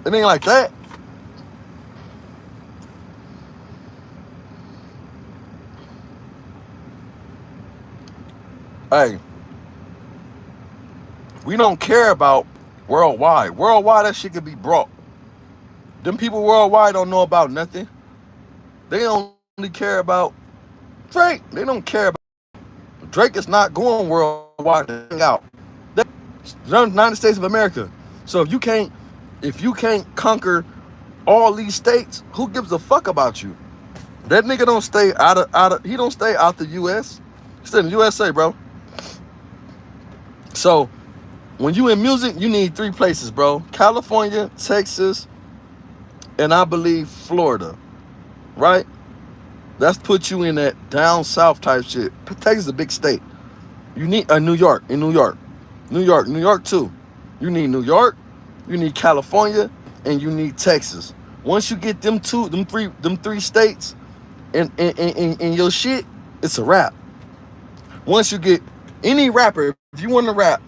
It ain't like that. Hey, we don't care about worldwide. Worldwide, that shit could be brought. Them people worldwide don't know about nothing. They only care about Drake. They don't care about... Drake is not going worldwide to hang out. They're the United States of America. So if you can't conquer all these states, who gives a fuck about you? That nigga don't stay he don't stay out the US. He stay in the USA, bro. So when you in music, you need 3 places, bro. California, Texas, and I believe Florida. Right? That's put you in that down south type shit. Texas is a big state. You need New York too. You need New York, you need California, and you need Texas. Once you get them three states in your shit, it's a wrap. Once you get any rapper, if you want to rap,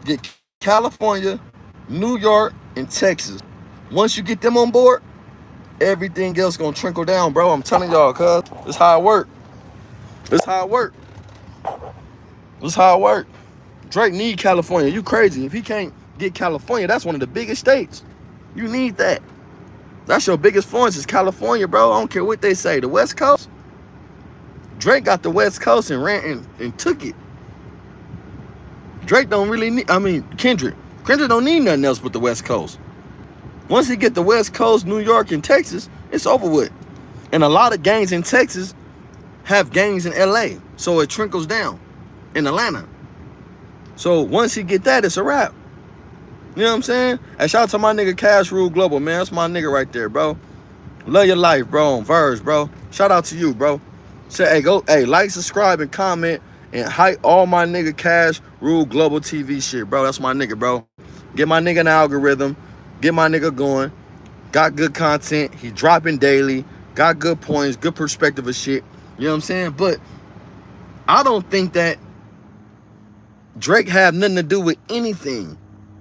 get California, New York, and Texas. Once you get them on board, everything else gonna trickle down, bro. I'm telling y'all, cuz. This how it work. This how it work. This how it work. Drake need California. You crazy. If he can't get California, that's one of the biggest states. You need that. That's your biggest influence is California, bro. I don't care what they say. The West Coast. Drake got the West Coast and ran and took it. Drake don't really need, Kendrick don't need nothing else but the West Coast. Once he get the West Coast, New York, and Texas, it's over with. And a lot of gangs in Texas have gangs in LA, so it trickles down. in Atlanta. So once he get that, it's a wrap. You know what I'm saying? Hey, shout out to my nigga Cash Rule Global, man. That's my nigga right there, bro. Love your life, bro, on Verge, bro. Shout out to you, bro. Say, hey, go, hey, like, subscribe, and comment, and hype all my nigga Cash Rule Global TV shit, bro. That's my nigga, bro. Get my nigga an algorithm. Get my nigga going. Got good content. He dropping daily. Got good points, good perspective of shit. You know what I'm saying? But I don't think that Drake have nothing to do with anything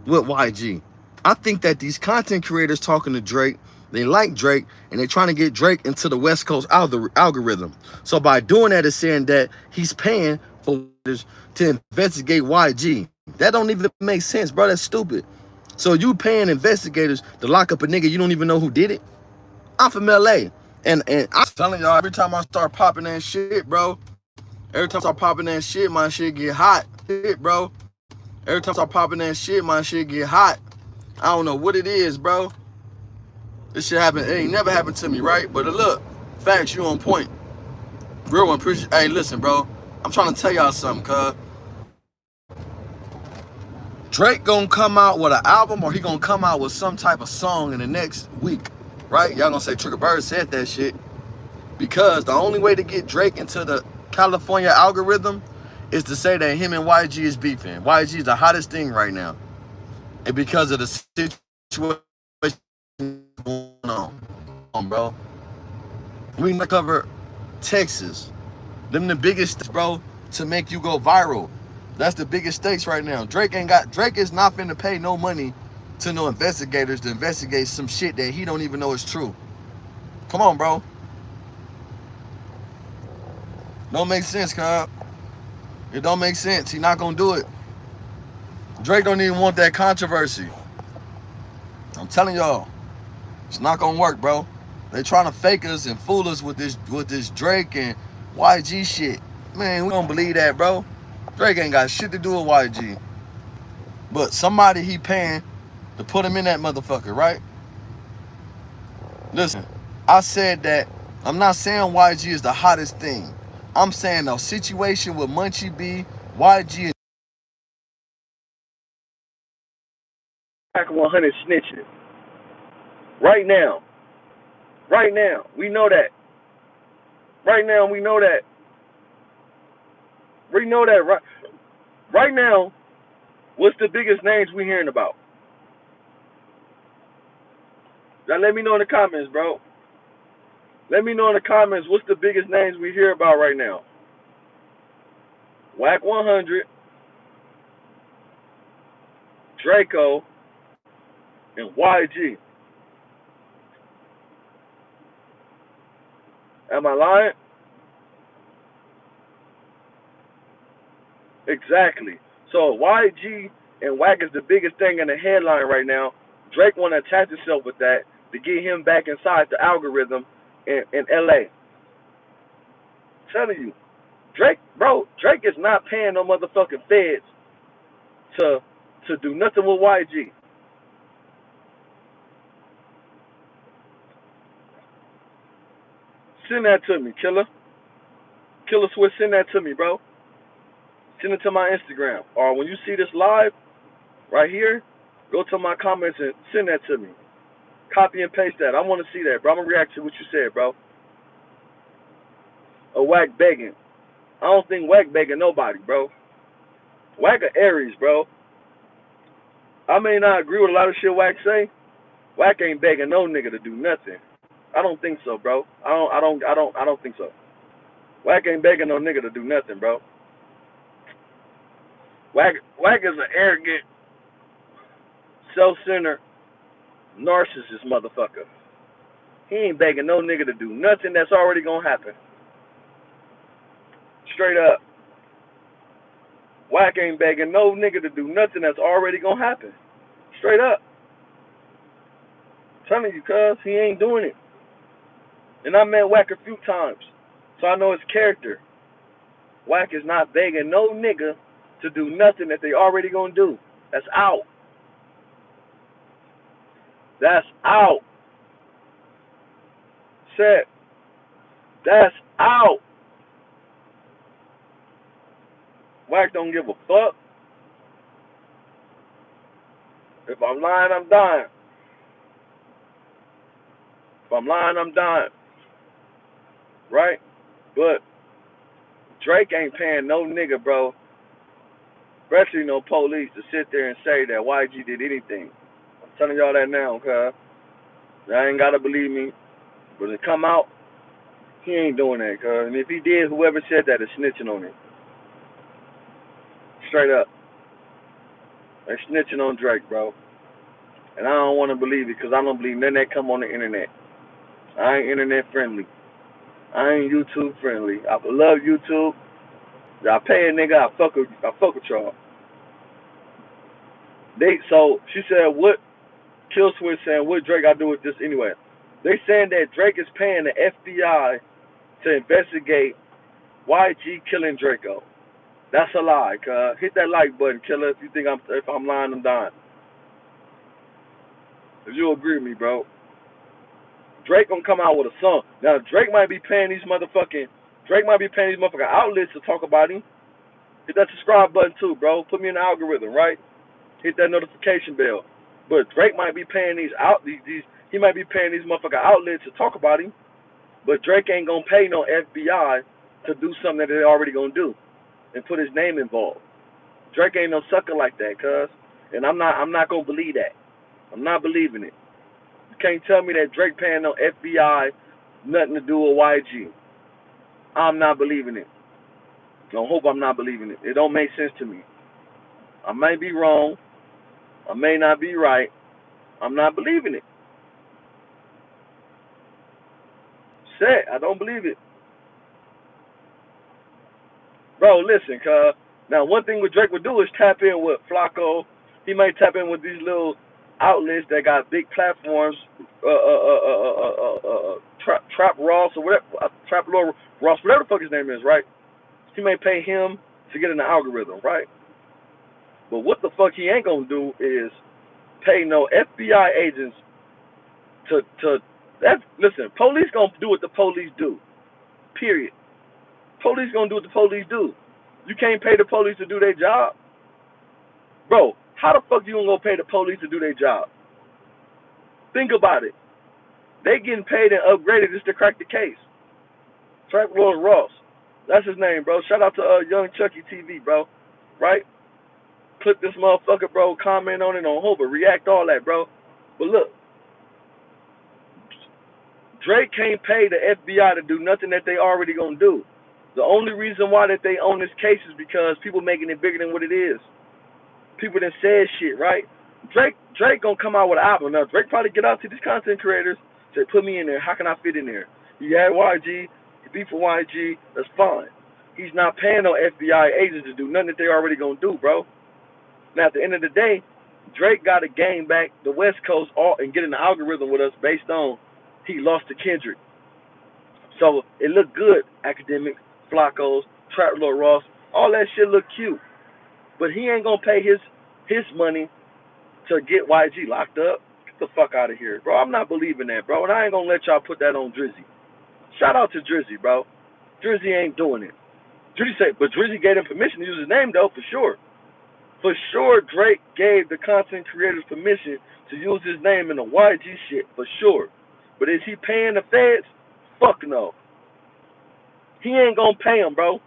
with YG. I think that these content creators talking to Drake, they like Drake, and they're trying to get Drake into the West Coast algorithm. So by doing that, it's saying that he's paying for to investigate YG. That don't even make sense, bro. That's stupid. So you paying investigators to lock up a nigga you don't even know who did it? I'm from LA. And I'm telling y'all, every time I start popping that shit, bro, every time I start popping that shit, my shit get hot. Shit, bro. Every time I start popping that shit, my shit get hot. I don't know what it is, bro. This shit happen. It ain't never happened to me, right? But look, facts, you on point. Real one, appreciate. Hey, listen, bro. I'm trying to tell y'all something, cuz. Drake gonna come out with an album, or he gonna come out with some type of song in the next week, right? Y'all gonna say Triggerbird said that shit. Because the only way to get Drake into the California algorithm is to say that him and YG is beefing. YG is the hottest thing right now. And because of the situation going on, bro. We might cover Texas. Them the biggest, bro, to make you go viral. That's the biggest stakes right now. Drake is not finna pay no money to no investigators to investigate some shit that he don't even know is true. Come on, bro. Don't make sense, cuz. It don't make sense. He not gonna do it. Drake don't even want that controversy. I'm telling y'all, it's not gonna work, bro. They trying to fake us and fool us with this Drake and YG shit. Man, we don't believe that, bro. Drake ain't got shit to do with YG. But somebody he paying to put him in that motherfucker, right? Listen, I said that I'm not saying YG is the hottest thing. I'm saying the situation with Munchie B, YG, and Back 100 snitching. Right now. Right now. We know that. Right now, we know that. We know that. Right now, what's the biggest names we hearing about? Now, let me know in the comments, bro. Let me know in the comments what's the biggest names we hear about right now. Whack 100, Draco, and YG. Am I lying? Exactly. So YG and Whack is the biggest thing in the headline right now. Drake want to attach himself with that to get him back inside the algorithm in LA. I'm telling you, Drake is not paying no motherfucking feds to do nothing with YG. Send that to me, Killer. Killer Swiss, send that to me, bro. Send it to my Instagram. Or when you see this live, right here, go to my comments and send that to me. Copy and paste that. I want to see that, bro. I'm going to react to what you said, bro. A Whack begging. I don't think Whack begging nobody, bro. Whack a Aries, bro. I may not agree with a lot of shit Whack say. Whack ain't begging no nigga to do nothing. I don't think so, bro. I don't think so. Whack ain't begging no nigga to do nothing, bro. Whack is an arrogant, self-centered, narcissist motherfucker. He ain't begging no nigga to do nothing that's already gonna happen. Straight up. Whack ain't begging no nigga to do nothing that's already gonna happen. Straight up. I'm telling you, cuz, he ain't doing it. And I met Whack a few times, so I know his character. Whack is not begging no nigga to do nothing that they already gonna do. That's out. That's out. Said, that's out. Wack don't give a fuck. If I'm lying, I'm dying. If I'm lying, I'm dying. Right? But Drake ain't paying no nigga, bro, especially no police, to sit there and say that YG did anything. I'm telling y'all that now, cuz. Y'all ain't gotta believe me. But to come out, he ain't doing that, cuz. And if he did, whoever said that is snitching on him. Straight up. They snitching on Drake, bro. And I don't want to believe it because I don't believe nothing that come on the internet. I ain't internet friendly. I ain't YouTube friendly. I love YouTube. I pay a nigga, I fuck with y'all. So she said, what Kill Switch saying, what Drake got to do with this anyway? They saying that Drake is paying the FBI to investigate YG killing Draco. That's a lie, cuz. Hit that like button, killer, if you think if I'm lying, I'm dying. If you agree with me, bro. Drake gonna come out with a song. Now Drake might be paying these motherfucking outlets to talk about him. Hit that subscribe button too, bro. Put me in the algorithm, right? Hit that notification bell. But Drake might be paying he might be paying these motherfucking outlets to talk about him. But Drake ain't gonna pay no FBI to do something that they already gonna do and put his name involved. Drake ain't no sucker like that, cuz. And I'm not gonna believe that. I'm not believing it. You can't tell me that Drake paying no FBI nothing to do with YG. I'm not believing it. I hope I'm not believing it. It don't make sense to me. I may be wrong. I may not be right. I'm not believing it. Shit, I don't believe it. Bro, listen, cuz. Now, one thing what Drake would do is tap in with Flacco. He might tap in with these little outlets that got big platforms, Trap Ross or whatever, Trap Lord Ross, whatever the fuck his name is, right? He may pay him to get in the algorithm, right? But what the fuck he ain't gonna do is pay no FBI agents listen, police gonna do what the police do. Period. Police gonna do what the police do. You can't pay the police to do their job. Bro, how the fuck you gonna go pay the police to do their job? Think about it. They getting paid and upgraded just to crack the case. Trap Lord Ross. That's his name, bro. Shout out to Young Chucky TV, bro. Right? Click this motherfucker, bro. Comment on it on Hover. React, all that, bro. But look, Drake can't pay the FBI to do nothing that they already gonna do. The only reason why that they own this case is because people making it bigger than what it is. People that said shit, right? Drake gonna come out with an album. Now Drake probably get out to these content creators, say, put me in there. How can I fit in there? You had YG, you beat for YG, that's fine. He's not paying no FBI agents to do nothing that they already gonna do, bro. Now at the end of the day, Drake got to gain back the West Coast and get in the algorithm with us based on he lost to Kendrick. So it looked good, Academic, Flacco's, Trap Lord Ross, all that shit look cute. But he ain't gonna pay his money to get YG locked up. Get the fuck out of here, bro. I'm not believing that, bro. And I ain't gonna let y'all put that on Drizzy. Shout out to Drizzy, bro. Drizzy ain't doing it. But Drizzy gave him permission to use his name though, for sure. For sure, Drake gave the content creators permission to use his name in the YG shit, for sure. But is he paying the feds? Fuck no. He ain't gonna pay him, bro.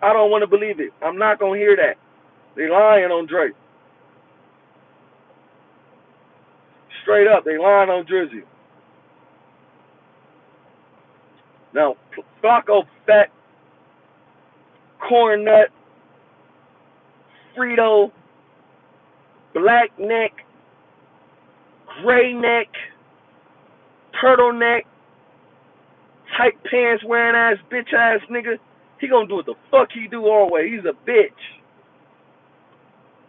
I don't want to believe it. I'm not gonna hear that. They lying on Drake. Straight up, they lying on Drizzy. Now, Flacco, fat, corn nut, Frito, black neck, gray neck, turtleneck, tight pants wearing ass, bitch ass nigga. He gonna do what the fuck he do always. He's a bitch.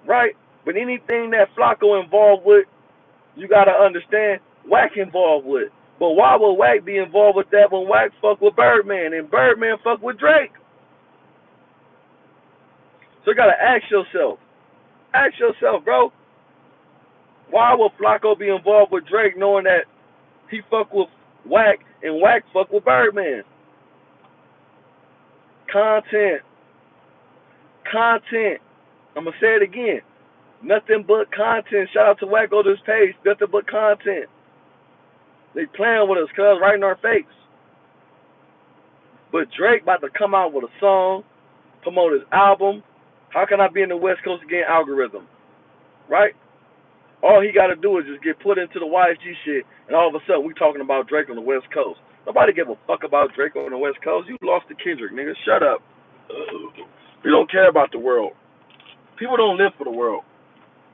Right? But anything that Flacco involved with, you gotta understand, Wack involved with. But why would Wack be involved with that when Wack fuck with Birdman and Birdman fuck with Drake? So you gotta ask yourself. Ask yourself, bro. Why would Flacco be involved with Drake knowing that he fuck with Wack and Wack fuck with Birdman? Content. content. I'm going to say it again. Nothing but content. Shout out to Wacko this page. Nothing but content. They playing with us, cuz, right in our face. But Drake about to come out with a song, promote his album. How can I be in the West Coast again algorithm? Right? All he got to do is just get put into the YSG shit, and all of a sudden we talking about Drake on the West Coast. Nobody give a fuck about Drake on the West Coast. You lost to Kendrick, nigga. Shut up. We don't care about the world. People don't live for the world.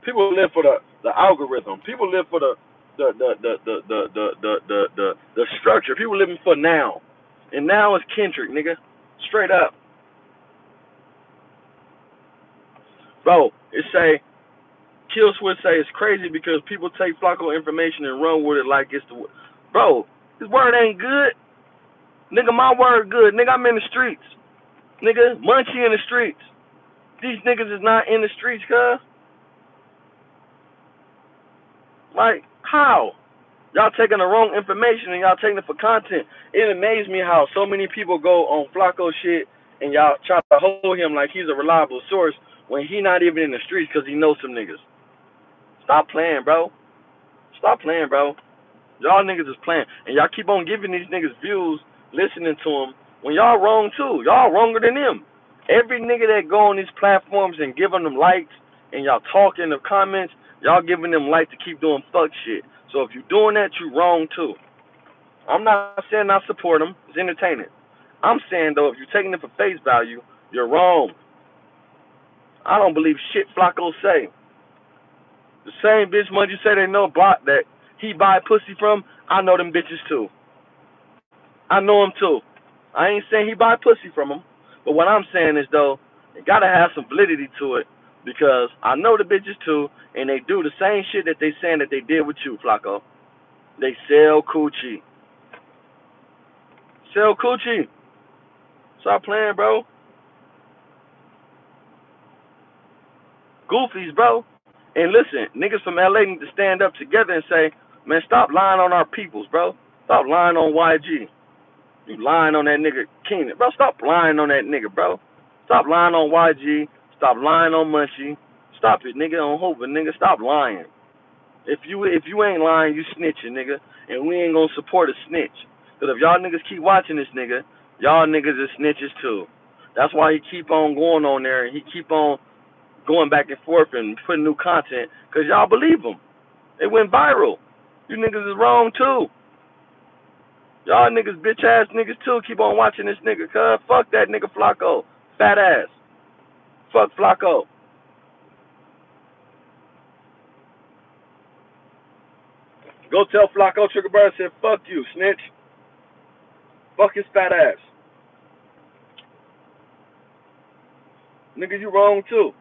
People live for the algorithm. People live for the structure. People living for now. And now it's Kendrick, nigga. Straight up. Bro, it say, Kill Switch say it's crazy because people take Flacco information and run with it like it's the... Bro, his word ain't good. Nigga, my word good. Nigga, I'm in the streets. Nigga, Munchie in the streets. These niggas is not in the streets, cuz. Like, how? Y'all taking the wrong information and y'all taking it for content. It amazes me how so many people go on Flacco shit and y'all try to hold him like he's a reliable source when he not even in the streets because he knows some niggas. Stop playing, bro. Stop playing, bro. Y'all niggas is playing. And y'all keep on giving these niggas views, listening to them, when y'all wrong too. Y'all wronger than them. Every nigga that go on these platforms and giving them likes and y'all talk in the comments, y'all giving them light to keep doing fuck shit. So if you doing that, you wrong too. I'm not saying I support them. It's entertaining. I'm saying, though, if you're taking it for face value, you're wrong. I don't believe shit Flacco say. The same bitch Munchie say they know bot that he buy pussy from, I know them bitches too. I know them too. I ain't saying he buy pussy from them. But what I'm saying is, though, it got to have some validity to it. Because I know the bitches too, and they do the same shit that they saying that they did with you, Flacco. They sell coochie. Sell coochie. Stop playing, bro. Goofies, bro. And listen, niggas from LA need to stand up together and say, man, stop lying on our peoples, bro. Stop lying on YG. You lying on that nigga Keenan. Bro, stop lying on that nigga, bro. Stop lying on YG. Stop lying on Munchie. Stop it, nigga, on Hoover, nigga. Stop lying. If you ain't lying, you snitching, nigga. And we ain't gonna support a snitch. Because if y'all niggas keep watching this nigga, y'all niggas is snitches too. That's why he keep on going on there and he keep on going back and forth and putting new content. Because y'all believe him. It went viral. You niggas is wrong too. Y'all niggas bitch ass niggas too keep on watching this nigga. Cuz fuck that nigga Flacco. Fat ass. Fuck Flacco. Go tell Flacco Triggerbird said fuck you, snitch. Fuck his fat ass. Nigga, you wrong too.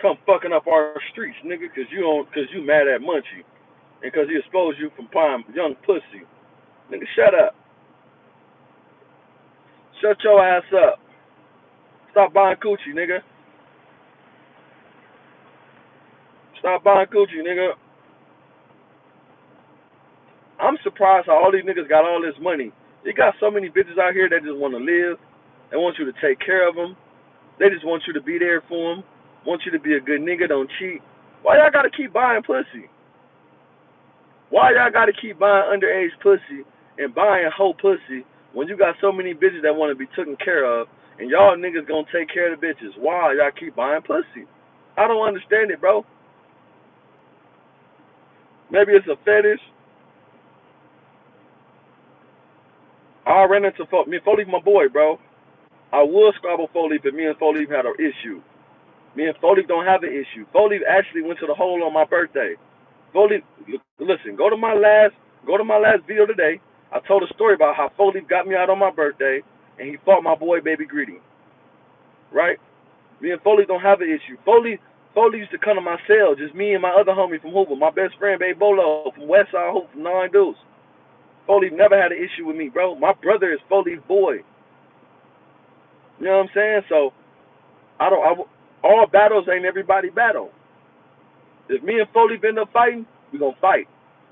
Come fucking up our streets, nigga, cause you mad at Munchie. And cause he exposed you from buying young pussy. Nigga, shut up. Shut your ass up. Stop buying coochie, nigga. Stop buying coochie, nigga. I'm surprised how all these niggas got all this money. You got so many bitches out here that just want to live. They want you to take care of them. They just want you to be there for them. Want you to be a good nigga, don't cheat. Why y'all gotta keep buying pussy? Why y'all gotta keep buying underage pussy and buying hoe pussy when you got so many bitches that want to be taken care of and y'all niggas gonna take care of the bitches? Why y'all keep buying pussy? I don't understand it, bro. Maybe it's a fetish. I ran into me and Foley, my boy, bro. I would scrabble Foley, but me and Foley had an issue. Me and Foley don't have an issue. Foley actually went to the hole on my birthday. Foley, listen, go to my last video today. I told a story about how Foley got me out on my birthday and he fought my boy Baby Greedy. Right? Me and Foley don't have an issue. Foley used to come to my cell, just me and my other homie from Hoover, my best friend Babe Bolo from Westside Hoop from 9 Deuce. Foley never had an issue with me, bro. My brother is Foley's boy. You know what I'm saying? So all battles ain't everybody battle. If me and Foley been up fighting, we gonna fight.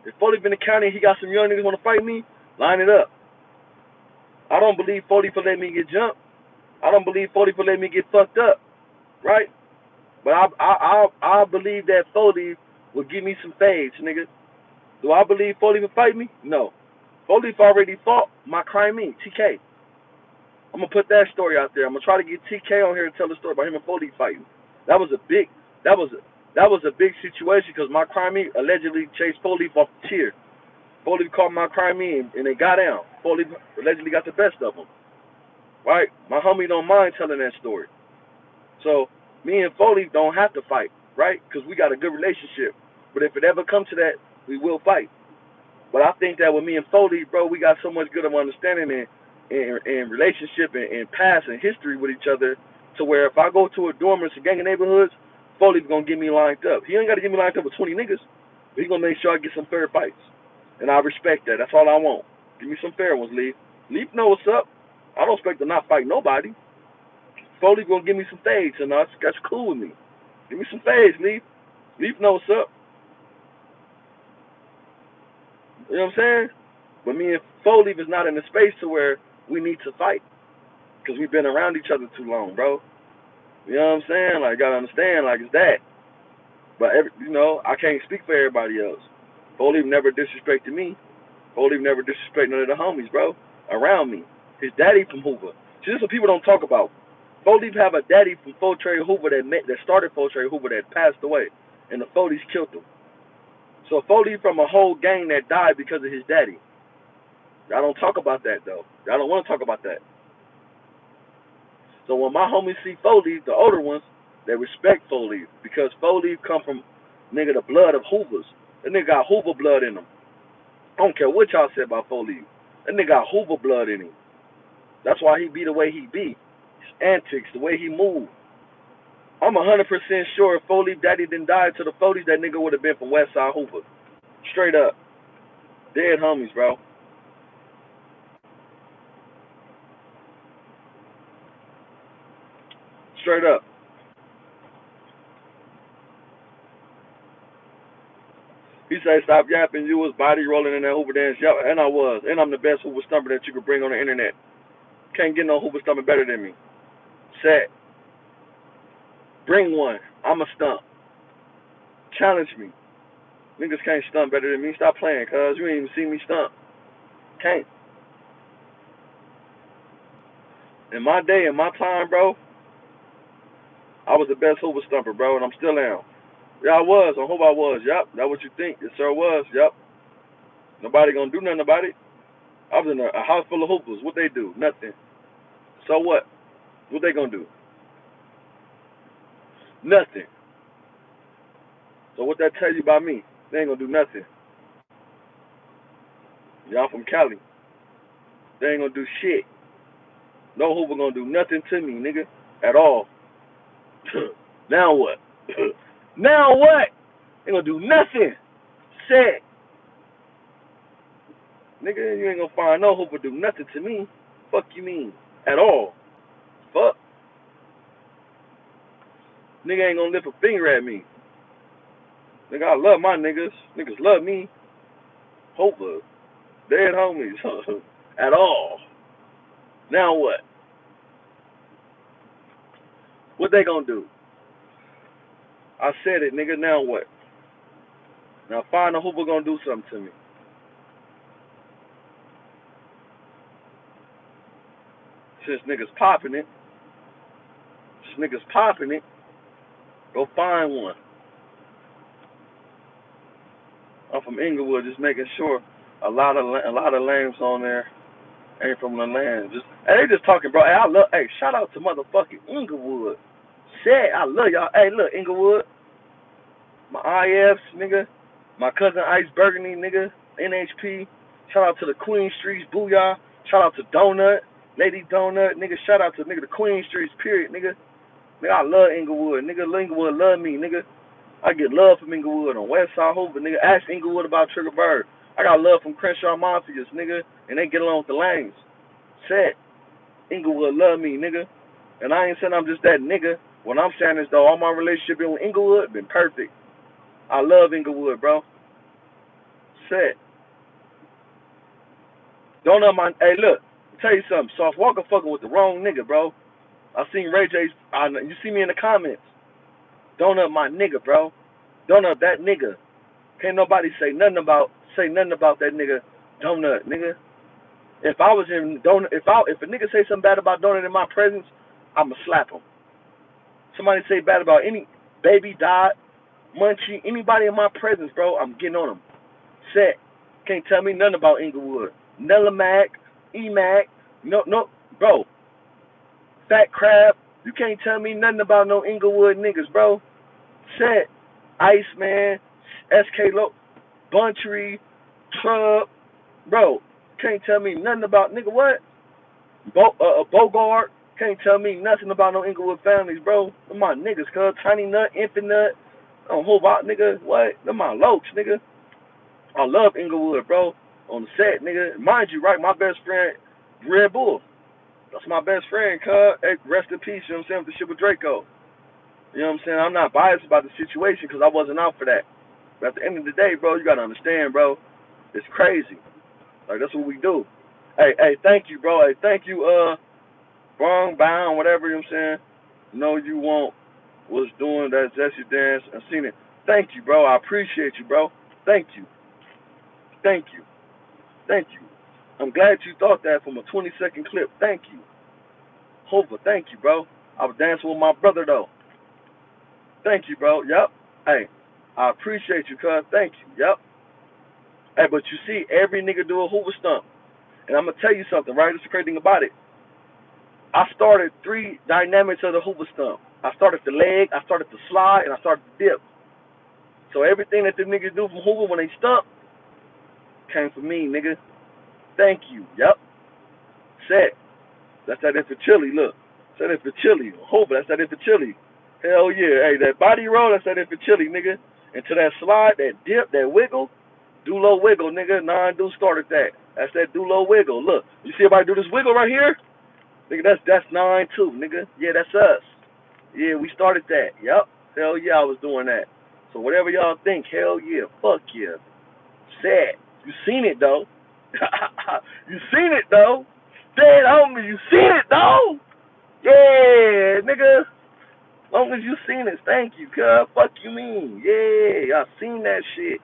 If Foley been in the county and he got some young niggas wanna fight me, line it up. I don't believe Foley for letting me get jumped. I don't believe Foley for letting me get fucked up, right? But I believe that Foley will give me some fades, nigga. Do I believe Foley will fight me? No. Foley already fought my crime me, TK. I'm gonna put that story out there. I'm gonna try to get TK on here to tell the story about him and Foley fighting. That was a big big situation because my crime me allegedly chased Foley off the tier. Foley called my crime me and they got down. Foley allegedly got the best of them. Right? My homie don't mind telling that story. So me and Foley don't have to fight, right? Because we got a good relationship. But if it ever comes to that, we will fight. But I think that with me and Foley, bro, we got so much good of understanding and relationship and past and history with each other to where if I go to a dorm or some gang of neighborhoods, Foley's gonna get me lined up. He ain't gotta get me lined up with 20 niggas, but he gonna make sure I get some fair fights. And I respect that. That's all I want. Give me some fair ones, Leaf. Leaf know what's up. I don't expect to not fight nobody. Foley gonna give me some fades, and that's cool with me. Give me some fades, Leaf. Leaf know what's up. You know what I'm saying? But me and Foley is not in the space to where we need to fight because we've been around each other too long, bro. You know what I'm saying? Like, gotta understand, like, it's that. But, I can't speak for everybody else. Foley never disrespected me. Foley never disrespected none of the homies, bro, around me. His daddy from Hoover. See, this is what people don't talk about. Foley have a daddy from Trey Hoover that started Trey Hoover that passed away, and the Foleys killed him. So Foley from a whole gang that died because of his daddy. Y'all don't talk about that, though. Y'all don't want to talk about that. So when my homies see Foley, the older ones, they respect Foley because Foley come from, nigga, the blood of Hoovers. That nigga got Hoover blood in him. I don't care what y'all say about Foley. That nigga got Hoover blood in him. That's why he be the way he be. His antics, the way he move. I'm 100% sure if Foley daddy didn't die to the Foleys, that nigga would have been from Westside Hoover. Straight up. Dead homies, bro. Straight up. He said, stop yapping. You was body rolling in that Hoover dance. Yep, and I was. And I'm the best Hoover stumper that you could bring on the internet. Can't get no Hoover stumper better than me. Set. Bring one. I'm a stump. Challenge me. Niggas can't stump better than me. Stop playing, cuz. You ain't even see me stump. Can't. In my day, in my time, bro, I was the best Hoover stumper, bro, and I'm still am. Yeah, I was. I hope I was. Yep. That's what you think. It sure was. Yep. Nobody gonna do nothing about it. I was in a house full of hoopers. What they do? Nothing. So what? What they gonna do? Nothing. So what that tell you about me? They ain't gonna do nothing. Y'all from Cali. They ain't gonna do shit. No hooper gonna do nothing to me, nigga. At all. Now what? Now what? They gonna do nothing. Shit. Nigga, you ain't gonna find no hooper do nothing to me. Fuck you mean? At all. Fuck. Nigga ain't gonna lift a finger at me. Nigga, I love my niggas. Niggas love me. Hooper. Dead homies. At all. Now what? What they gonna do? I said it, nigga. Now what? Now find a hooper gonna do something to me. Since niggas popping it, go find one. I'm from Inglewood, just making sure a lot of lames on there ain't from the land. They just talking, bro. Hey, shout out to motherfucking Inglewood. Shit, I love y'all. Hey, look, Inglewood, my IFs, nigga, my cousin Ice Burgundy, nigga, NHP. Shout out to the Queen Streets, booyah. Shout out to Donut, Lady Donut, nigga. Shout out to nigga the Queen Streets, period, nigga. Nigga, I love Inglewood, nigga. Inglewood love me, nigga. I get love from Inglewood on Westside Hoover, nigga. Ask Inglewood about Triggerbird. I got love from Crenshaw Mafias, nigga, and they get along with the lanes. Said, Inglewood love me, nigga. And I ain't saying I'm just that nigga. What I'm saying is, though, all my relationship with Inglewood been perfect. I love Inglewood, bro. Said. Don't know my... Hey, look. I'll tell you something. Soft Walker fucking with the wrong nigga, bro. I seen Ray J. You see me in the comments. Donut my nigga, bro. Donut that nigga. Can't nobody say nothing about that nigga. Donut, nigga. If I was in Donut, if a nigga say something bad about Donut in my presence, I'ma slap him. Somebody say bad about any Baby Dot, Munchie, anybody in my presence, bro, I'm getting on them. Set. Can't tell me nothing about Inglewood. Nella Mac, E-Mac, no, bro. Fat Crab, you can't tell me nothing about no Inglewood niggas, bro. Set. Iceman, SK Low, Buntree, Trub, bro. Can't tell me nothing about nigga what? Bogart, can't tell me nothing about no Inglewood families, bro. Them my niggas, cuz. Tiny Nut, Infant Nut, whole lot, nigga. What? Them my lokes, nigga. I love Inglewood, bro. On the set, nigga. Mind you, right, my best friend, Red Bull. That's my best friend, cuz. Hey, rest in peace, you know what I'm saying, with the shit with Draco. You know what I'm saying? I'm not biased about the situation because I wasn't out for that. But at the end of the day, bro, you got to understand, bro. It's crazy. Like, that's what we do. Hey, thank you, bro. Hey, thank you, Bong Bound, whatever, you know what I'm saying? Know You Want was doing that Jesse dance. I seen it. Thank you, bro. I appreciate you, bro. Thank you. Thank you. Thank you. I'm glad you thought that from a 20-second clip. Thank you. Hova, thank you, bro. I was dancing with my brother, though. Thank you, bro. Yep. Hey, I appreciate you, cuz. Thank you. Yep. Hey, but you see, every nigga do a Hoover stump. And I'm going to tell you something, right? It's the crazy thing about it. I started 3 dynamics of the Hoover stump. I started the leg, I started the slide, and I started the dip. So everything that the niggas do from Hoover when they stump came from me, nigga. Thank you. Yep. Set. That's that in for chili. Look. That's that in for chili. Hoover, that's that in for chili. Hell yeah. Hey, that body roll, that's that in for chili, nigga. And to that slide, that dip, that wiggle, do low wiggle, nigga. Do started that. That's that do low wiggle. Look. You see everybody do this wiggle right here? Nigga, that's 9-2, nigga. Yeah, that's us. Yeah, we started that. Yep. Hell yeah, I was doing that. So whatever y'all think, hell yeah, fuck yeah. Sad. You seen it though. You seen it though. Dead homie, you seen it though. Yeah, nigga. As long as you seen it, thank you, cuz. Fuck you mean. Yeah, I seen that shit.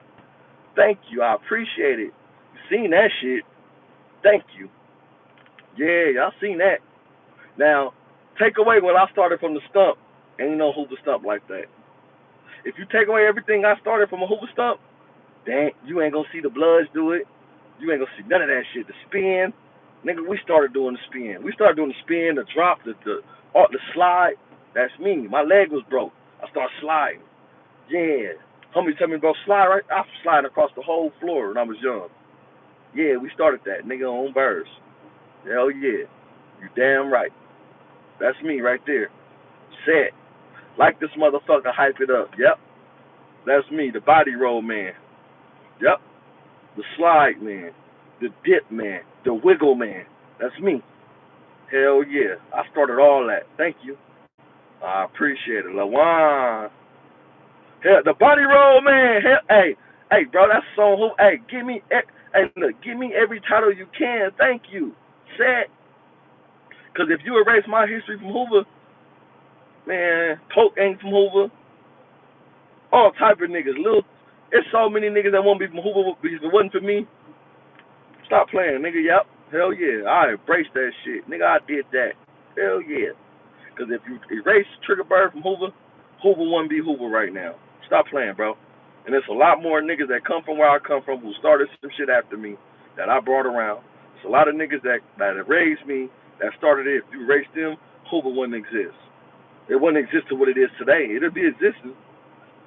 Thank you. I appreciate it. You seen that shit. Thank you. Yeah, y'all seen that. Now, take away when I started from the stump. Ain't no Hoover stump like that. If you take away everything I started from a Hoover stump, dang, you ain't gonna see the Bloods do it. You ain't gonna see none of that shit. The spin, nigga, we started doing the spin. We started doing the spin, the drop, the slide. That's me. My leg was broke. I started sliding. Yeah. Homie tell me, bro, slide right. I was sliding across the whole floor when I was young. Yeah, we started that, nigga, on Birds. Hell yeah. You damn right. That's me right there. Set. Like this motherfucker, hype it up. Yep. That's me, the body roll man. Yep. The slide man. The dip man. The wiggle man. That's me. Hell yeah. I started all that. Thank you. I appreciate it. LaJuan. Hell, the body roll man. Hell, hey, bro, that's so who. Hey, give me every title you can. Thank you. Set. Because if you erase my history from Hoover, man, Coke ain't from Hoover. All type of niggas. It's so many niggas that won't be from Hoover if it wasn't for me. Stop playing, nigga. Yep. Hell yeah. I embraced that shit. Nigga, I did that. Hell yeah. Because if you erase Triggerbird from Hoover, Hoover wouldn't be Hoover right now. Stop playing, bro. And there's a lot more niggas that come from where I come from who started some shit after me that I brought around. There's a lot of niggas that raised me, that started it. If you erase them, Hoover wouldn't exist. It wouldn't exist to what it is today. It'll be existing.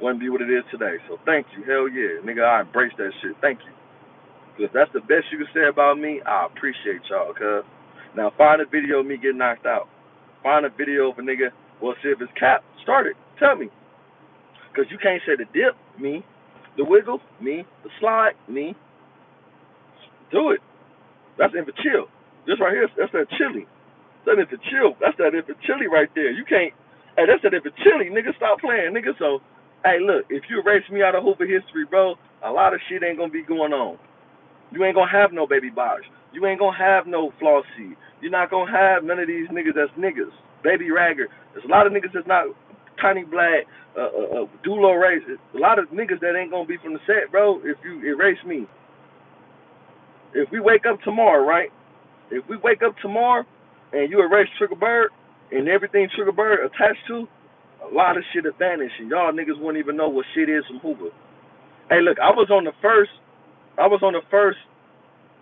Wouldn't be what it is today. So thank you. Hell yeah. Nigga, I embrace that shit. Thank you. Because if that's the best you can say about me, I appreciate y'all, cuz. Now find a video of me getting knocked out. Find a video of a nigga, well, see if it's cap. Start it. Tell me. Because you can't say the dip, me. The wiggle, me. The slide, me. Do it. That's in for chill. This right here, that's that chili. That's in for chill. That's that in for chili right there. You can't, hey, that's that in for chili. Nigga, stop playing, nigga. So, hey, look, if you erase me out of Hoover history, bro, a lot of shit ain't going to be going on. You ain't going to have no Baby Bosh. You ain't going to have no Flossie. You're not going to have none of these niggas that's niggas. Baby Ragger. There's a lot of niggas that's not Tiny Black, Dulo Race. A lot of niggas that ain't gonna be from the set, bro. If you erase me, if we wake up tomorrow, right? If we wake up tomorrow and you erase Triggerbird and everything Triggerbird attached to, a lot of shit will vanish and y'all niggas wouldn't even know what shit is from Hoover. Hey, look, I was on the first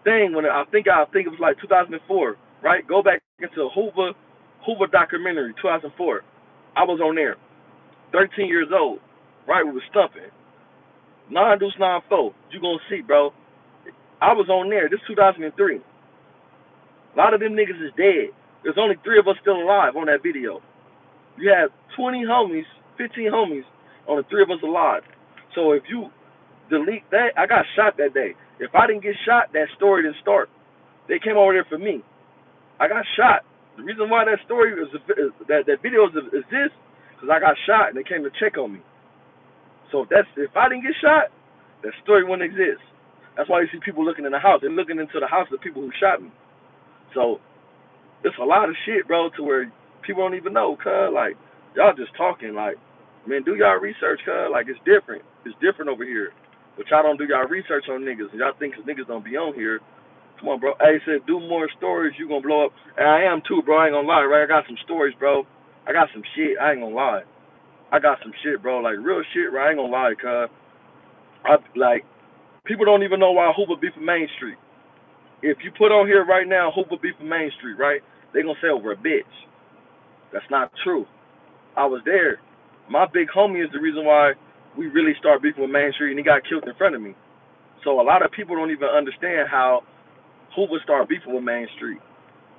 thing when I think it was like 2004, right? Go back into Hoover documentary, 2004. I was on there, 13 years old, right? We was stumping. 9 deuce 9 4. You gonna see, bro. I was on there. This 2003. A lot of them niggas is dead. There's only 3 of us still alive on that video. You have 20 homies, 15 homies on the 3 of us alive. So if you delete that, I got shot that day. If I didn't get shot, that story didn't start. They came over there for me. I got shot. The reason why that story is that video exists because I got shot and they came to check on me. So if I didn't get shot, that story wouldn't exist. That's why you see people looking in the house. They're looking into the house of the people who shot me. So it's a lot of shit, bro, to where people don't even know, cuz. Like, y'all just talking. Like, man, do y'all research, cuz. Like, it's different. It's different over here. But y'all don't do y'all research on niggas. And y'all think because niggas don't be on here. Come on, bro. Hey, said, do more stories. You gonna blow up. And I am too, bro. I ain't gonna lie, right? I got some stories, bro. I got some shit. I ain't gonna lie. I got some shit, bro. Like, real shit, right? I ain't gonna lie, cuz. Like, people don't even know why Hoover be from Main Street. If you put on here right now, Hoover be from Main Street, right? They gonna say over a bitch. That's not true. I was there. My big homie is the reason why we really start beefing with Main Street, and he got killed in front of me. So a lot of people don't even understand how Hoover started beefing with Main Street.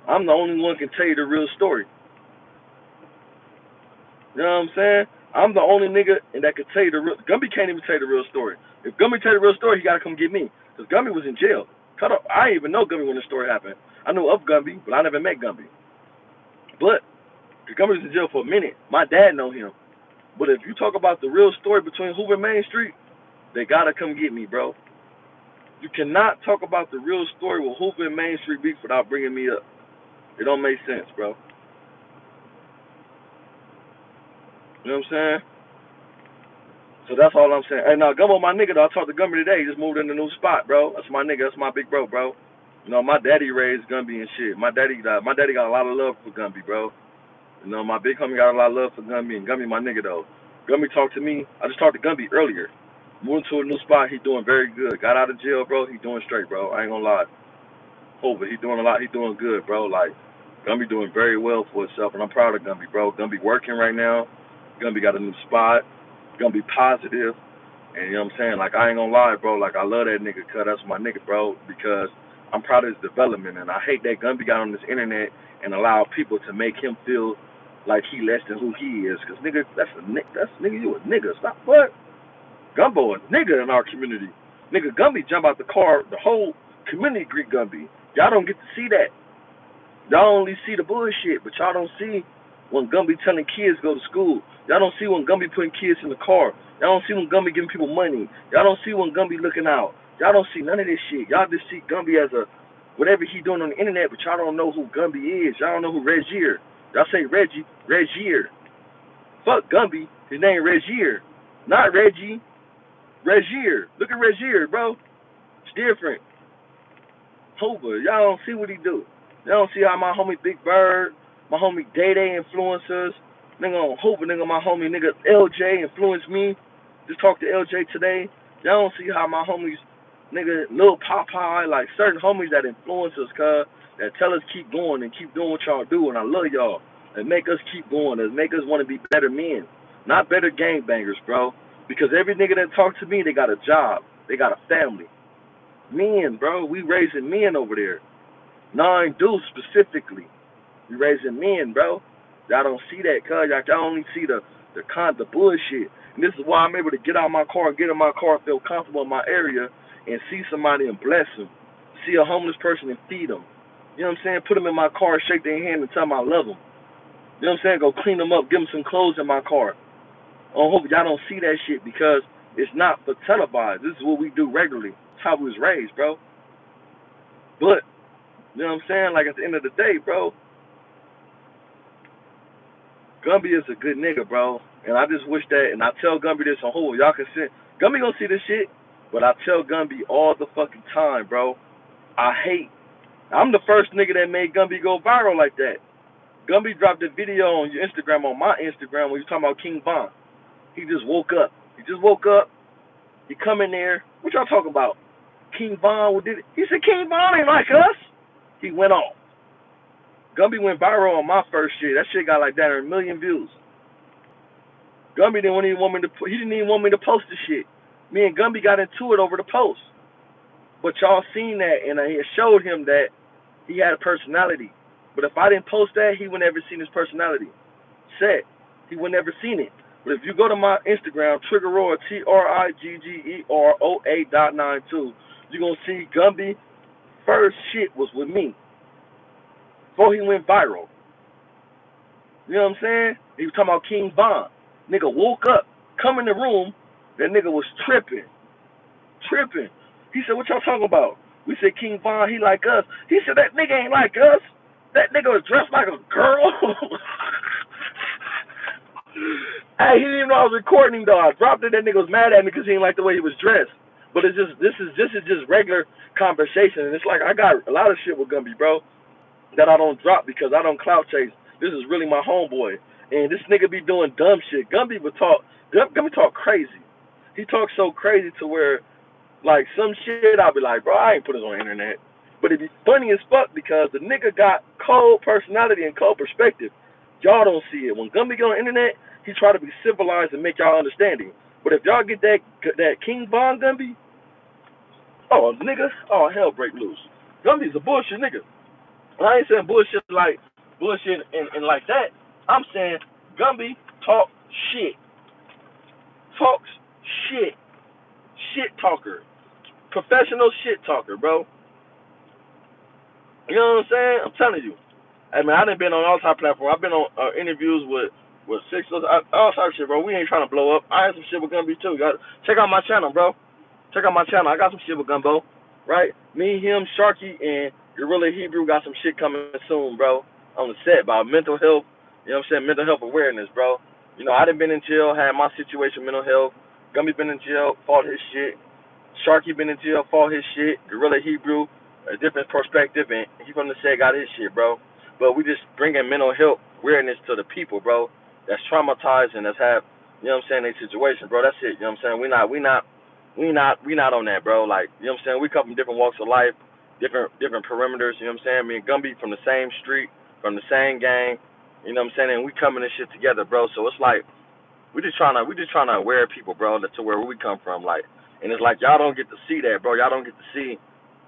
I'm the only one who can tell you the real story. You know what I'm saying? I'm the only nigga that can tell you the real. Gumby can't even tell you the real story. If Gumby tell you the real story, he gotta come get me. Because Gumby was in jail. Cut up. I didn't even know Gumby when the story happened. I knew of Gumby, but I never met Gumby. But Gumby was in jail for a minute. My dad know him. But if you talk about the real story between Hoover and Main Street, they gotta come get me, bro. You cannot talk about the real story with Hoover and Main Street beef without bringing me up. It don't make sense, bro. You know what I'm saying? So that's all I'm saying. Hey, now, Gumbo, my nigga, though, I talked to Gumby today. He just moved in a new spot, bro. That's my nigga. That's my big bro, bro. You know, my daddy raised Gumby and shit. My daddy got a lot of love for Gumby, bro. You know, my big homie got a lot of love for Gumby, and Gumby my nigga, though. Gumby talked to me. I just talked to Gumby earlier. Moving to a new spot. He doing very good. Got out of jail, bro. He doing straight, bro. I ain't gonna lie. Over. He doing a lot. He doing good, bro. Like, Gumby doing very well for himself, and I'm proud of Gumby, bro. Gumby working right now. Gumby got a new spot. Gumby positive. And you know what I'm saying? Like, I ain't gonna lie, bro. Like, I love that nigga, cuz that's my nigga, bro, because I'm proud of his development. And I hate that Gumby got on this internet and allowed people to make him feel like he less than who he is. Because, nigga, that's nigga, you a nigga. Stop, what? Gumbo a nigga in our community. Nigga, Gumby jump out the car, the whole community greet Gumby. Y'all don't get to see that. Y'all only see the bullshit, but y'all don't see when Gumby telling kids go to school. Y'all don't see when Gumby putting kids in the car. Y'all don't see when Gumby giving people money. Y'all don't see when Gumby looking out. Y'all don't see none of this shit. Y'all just see Gumby as a whatever he doing on the internet, but y'all don't know who Gumby is. Y'all don't know who Regier. Y'all say Reggie, Regier. Fuck Gumby. His name Regier. Not Reggie. Regier. Look at Regier, bro. It's different. Hoover. Y'all don't see what he do. Y'all don't see how my homie Big Bird, my homie Day Day influencers, nigga on Hoover, nigga my homie nigga LJ influenced me. Just talked to LJ today. Y'all don't see how my homies, nigga Lil Popeye, like certain homies that influence us, cuz, that tell us keep going and keep doing what y'all do, and I love y'all. And make us keep going, and make us want to be better men, not better gangbangers, bro. Because every nigga that talk to me, they got a job, they got a family. Men, bro, we raising men over there. 9 Deuce specifically. We raising men, bro. Y'all don't see that, cuz. Y'all only see the bullshit. And this is why I'm able to get out of my car and get in my car and feel comfortable in my area and see somebody and bless them. See a homeless person and feed them. You know what I'm saying? Put them in my car, shake their hand and tell them I love them. You know what I'm saying? Go clean them up, give them some clothes in my car. I hope y'all don't see that shit because it's not for televised. This is what we do regularly. It's how we was raised, bro. But, you know what I'm saying? Like, at the end of the day, bro, Gumby is a good nigga, bro. And I just wish that, and I tell Gumby this on whole, y'all can see, Gumby gonna see this shit, but I tell Gumby all the fucking time, bro. I'm the first nigga that made Gumby go viral like that. Gumby dropped a video on your Instagram, on my Instagram, when you talking about King Von. He just woke up. He come in there. What y'all talking about? King Von did it. He said King Von ain't like us. He went off. Gumby went viral on my first shit. That shit got like that, 1 million views. Gumby didn't even want me to. He didn't even want me to post the shit. Me and Gumby got into it over the post. But y'all seen that, and I showed him that he had a personality. But if I didn't post that, he would never seen his personality. Said he would never seen it. But if you go to my Instagram, Triggerbird TRIGGEROA.92, you're gonna see Gumby first shit was with me before he went viral. You know what I'm saying? He was talking about King Von. Nigga woke up, come in the room, that nigga was tripping. He said, what y'all talking about? We said King Von, he like us. He said, that nigga ain't like us. That nigga was dressed like a girl. Hey, he didn't even know I was recording him though. I dropped it. That nigga was mad at me because he didn't like the way he was dressed. But it's just this is just regular conversation, and it's like I got a lot of shit with Gumby, bro, that I don't drop because I don't clout chase. This is really my homeboy, and this nigga be doing dumb shit. Gumby talk crazy. He talks so crazy to where, like, some shit I'll be like, bro, I ain't put this on the internet. But it be funny as fuck because the nigga got cold personality and cold perspective. Y'all don't see it. When Gumby get on the internet, he try to be civilized and make y'all understand him. But if y'all get that King Von Gumby, oh, nigga, oh, hell break loose. Gumby's a bullshit nigga. I ain't saying bullshit like bullshit and like that. I'm saying Gumby talk shit. Talks shit. Shit talker. Professional shit talker, bro. You know what I'm saying? I'm telling you. Hey, man, I done been on all type of platforms. I've been on interviews with six, all type of shit, bro. We ain't trying to blow up. I had some shit with Gumby, too. Check out my channel, bro. Check out my channel. I got some shit with Gumbo, right? Me, him, Sharky, and Gorilla Hebrew got some shit coming soon, bro, on the set about mental health, you know what I'm saying, mental health awareness, bro. You know, I done been in jail, had my situation, mental health. Gumby been in jail, fought his shit. Sharky been in jail, fought his shit. Gorilla Hebrew, a different perspective, and he from the set got his shit, bro. But we just bringing mental health awareness to the people, bro, that's traumatized and that's have, you know what I'm saying, their situation, bro. That's it, you know what I'm saying? We not on that, bro. Like, you know what I'm saying? We come from different walks of life, different perimeters, you know what I'm saying? Me and Gumby from the same street, from the same gang, you know what I'm saying? And we coming this shit together, bro. So it's like we just trying to aware people, bro, to where we come from, like. And it's like y'all don't get to see that, bro. Y'all don't get to see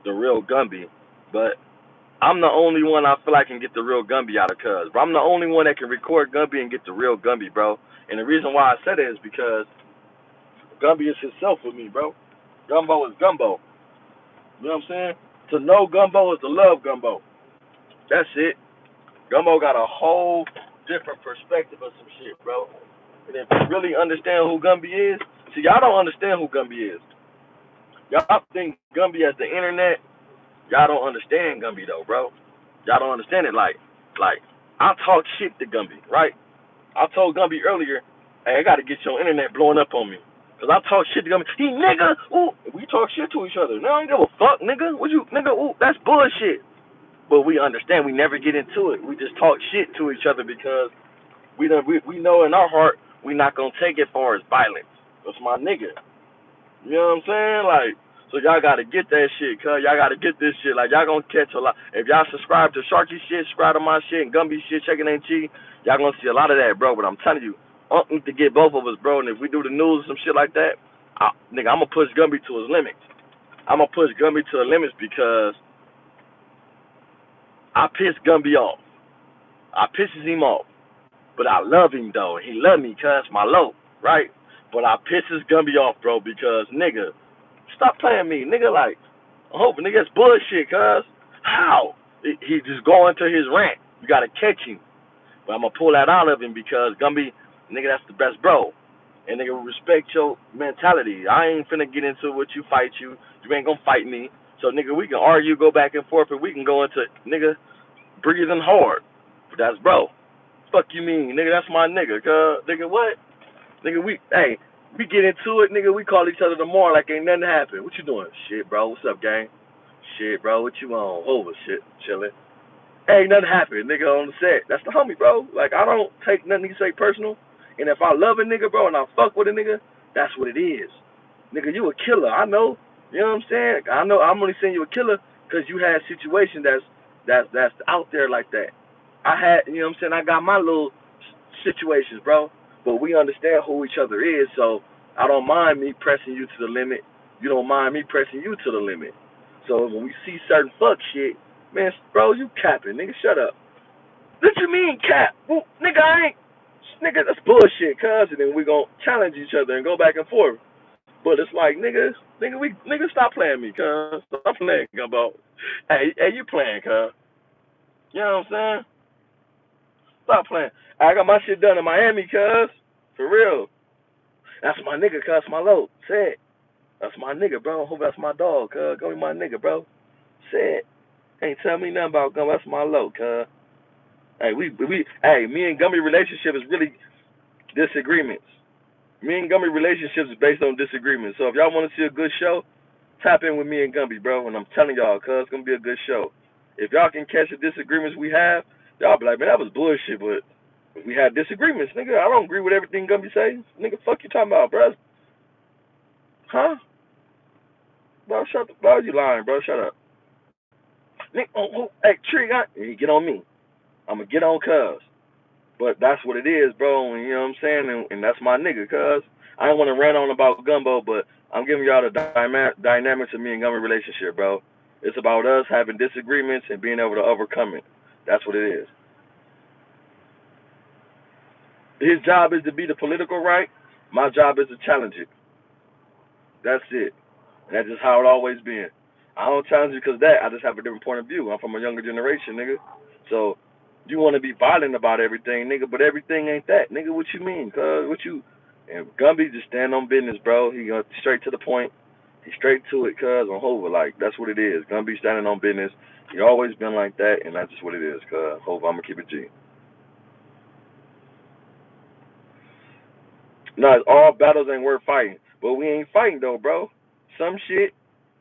the real Gumby. But I'm the only one I feel like can get the real Gumby out of Cuz. But I'm the only one that can record Gumby and get the real Gumby, bro. And the reason why I said it is because Gumby is himself with me, bro. Gumbo is Gumbo. You know what I'm saying? To know Gumbo is to love Gumbo. That's it. Gumbo got a whole different perspective of some shit, bro. And if you really understand who Gumby is, see, y'all don't understand who Gumby is. Y'all think Gumby as the internet. Y'all don't understand Gumby, though, bro. Y'all don't understand it. Like, I talk shit to Gumby, right? I told Gumby earlier, hey, I got to get your internet blowing up on me. Because I talk shit to Gumby. He, nigga, ooh, we talk shit to each other. No, I don't give a fuck, nigga. What you, nigga, ooh, that's bullshit. But we understand. We never get into it. We just talk shit to each other because we know in our heart we not going to take it far as violence. That's my nigga. You know what I'm saying? Like, so y'all got to get that shit, cuz. Y'all got to get this shit. Like, y'all going to catch a lot. If y'all subscribe to Sharky shit, subscribe to my shit, and Gumby shit, Checking Ain't Cheating, y'all going to see a lot of that, bro. But I'm telling you, I need to get both of us, bro. And if we do the news or some shit like that, nigga, I'm going to push Gumby to his limits. I'm going to push Gumby to the limits because I piss Gumby off. I pisses him off. But I love him, though. He love me, cuz, my low, right? But I pisses Gumby off, bro, because, nigga, stop playing me, nigga. Like, I hope nigga, that's bullshit, cuz. How? He just going to his rant. You got to catch him. But I'm going to pull that out of him because Gumby, nigga, that's the best bro. And nigga, respect your mentality. I ain't finna get into what you fight you. You ain't gonna fight me. So, nigga, we can argue, go back and forth, and we can go into, nigga, breathing hard. But that's bro. Fuck you mean, nigga? That's my nigga, cuz. Nigga, what? Nigga, we get into it, nigga. We call each other tomorrow like ain't nothing happened. What you doing? Shit, bro. What's up, gang? Shit, bro. What you on? Over shit, chilling. Ain't nothing happened, nigga, on the set. That's the homie, bro. Like, I don't take nothing he say personal. And if I love a nigga, bro, and I fuck with a nigga, that's what it is. Nigga, you a killer. I know. You know what I'm saying? I know I'm only saying you a killer because you had situations that's out there like that. I had, you know what I'm saying? I got my little situations, bro. But we understand who each other is, so I don't mind me pressing you to the limit. You don't mind me pressing you to the limit. So when we see certain fuck shit, man, bro, you capping, nigga, shut up. What you mean cap? Well, nigga, I ain't. Nigga, that's bullshit, cuz. And then we gonna challenge each other and go back and forth. But it's like, nigga, stop playing me, cuz. Stop playing, gumbo. Hey, you playing, cuz. You know what I'm saying? Stop playing. I got my shit done in Miami, cuz. For real. That's my nigga, cuz. My low. Say it. That's my nigga, bro. I hope that's my dog, cuz. Go be my nigga, bro. Say it. Ain't tell me nothing about Gumby. That's my low, cuz. Hey, me and Gumby relationship is really disagreements. Me and Gumby relationship is based on disagreements. So if y'all want to see a good show, tap in with me and Gumby, bro. And I'm telling y'all, cuz it's gonna be a good show. If y'all can catch the disagreements we have, y'all be like, man, that was bullshit, but we had disagreements, nigga. I don't agree with everything Gumby say. Nigga, fuck you talking about, bro? Huh? Bro, shut the, bro, you lying, bro. Shut up. Nigga, hey, Trig, get on me. I'm gonna get on cuz. But that's what it is, bro. And you know what I'm saying? And that's my nigga, cuz. I don't want to rant on about Gumbo, but I'm giving y'all the dynamics of me and Gumbo relationship, bro. It's about us having disagreements and being able to overcome it. That's what it is. His job is to be the political right. My job is to challenge it. That's it. And that's just how it always been. I don't challenge you because that. I just have a different point of view. I'm from a younger generation, nigga. So you want to be violent about everything, nigga, but everything ain't that. Nigga, what you mean, cuz? What you... And Gumby just stand on business, bro. He straight to the point. He straight to it, cuz, on Hova. Like, that's what it is. Gumby standing on business. He always been like that, and that's just what it is, cuz. Hova, I'm going to keep it G. No, all battles ain't worth fighting. But we ain't fighting, though, bro. Some shit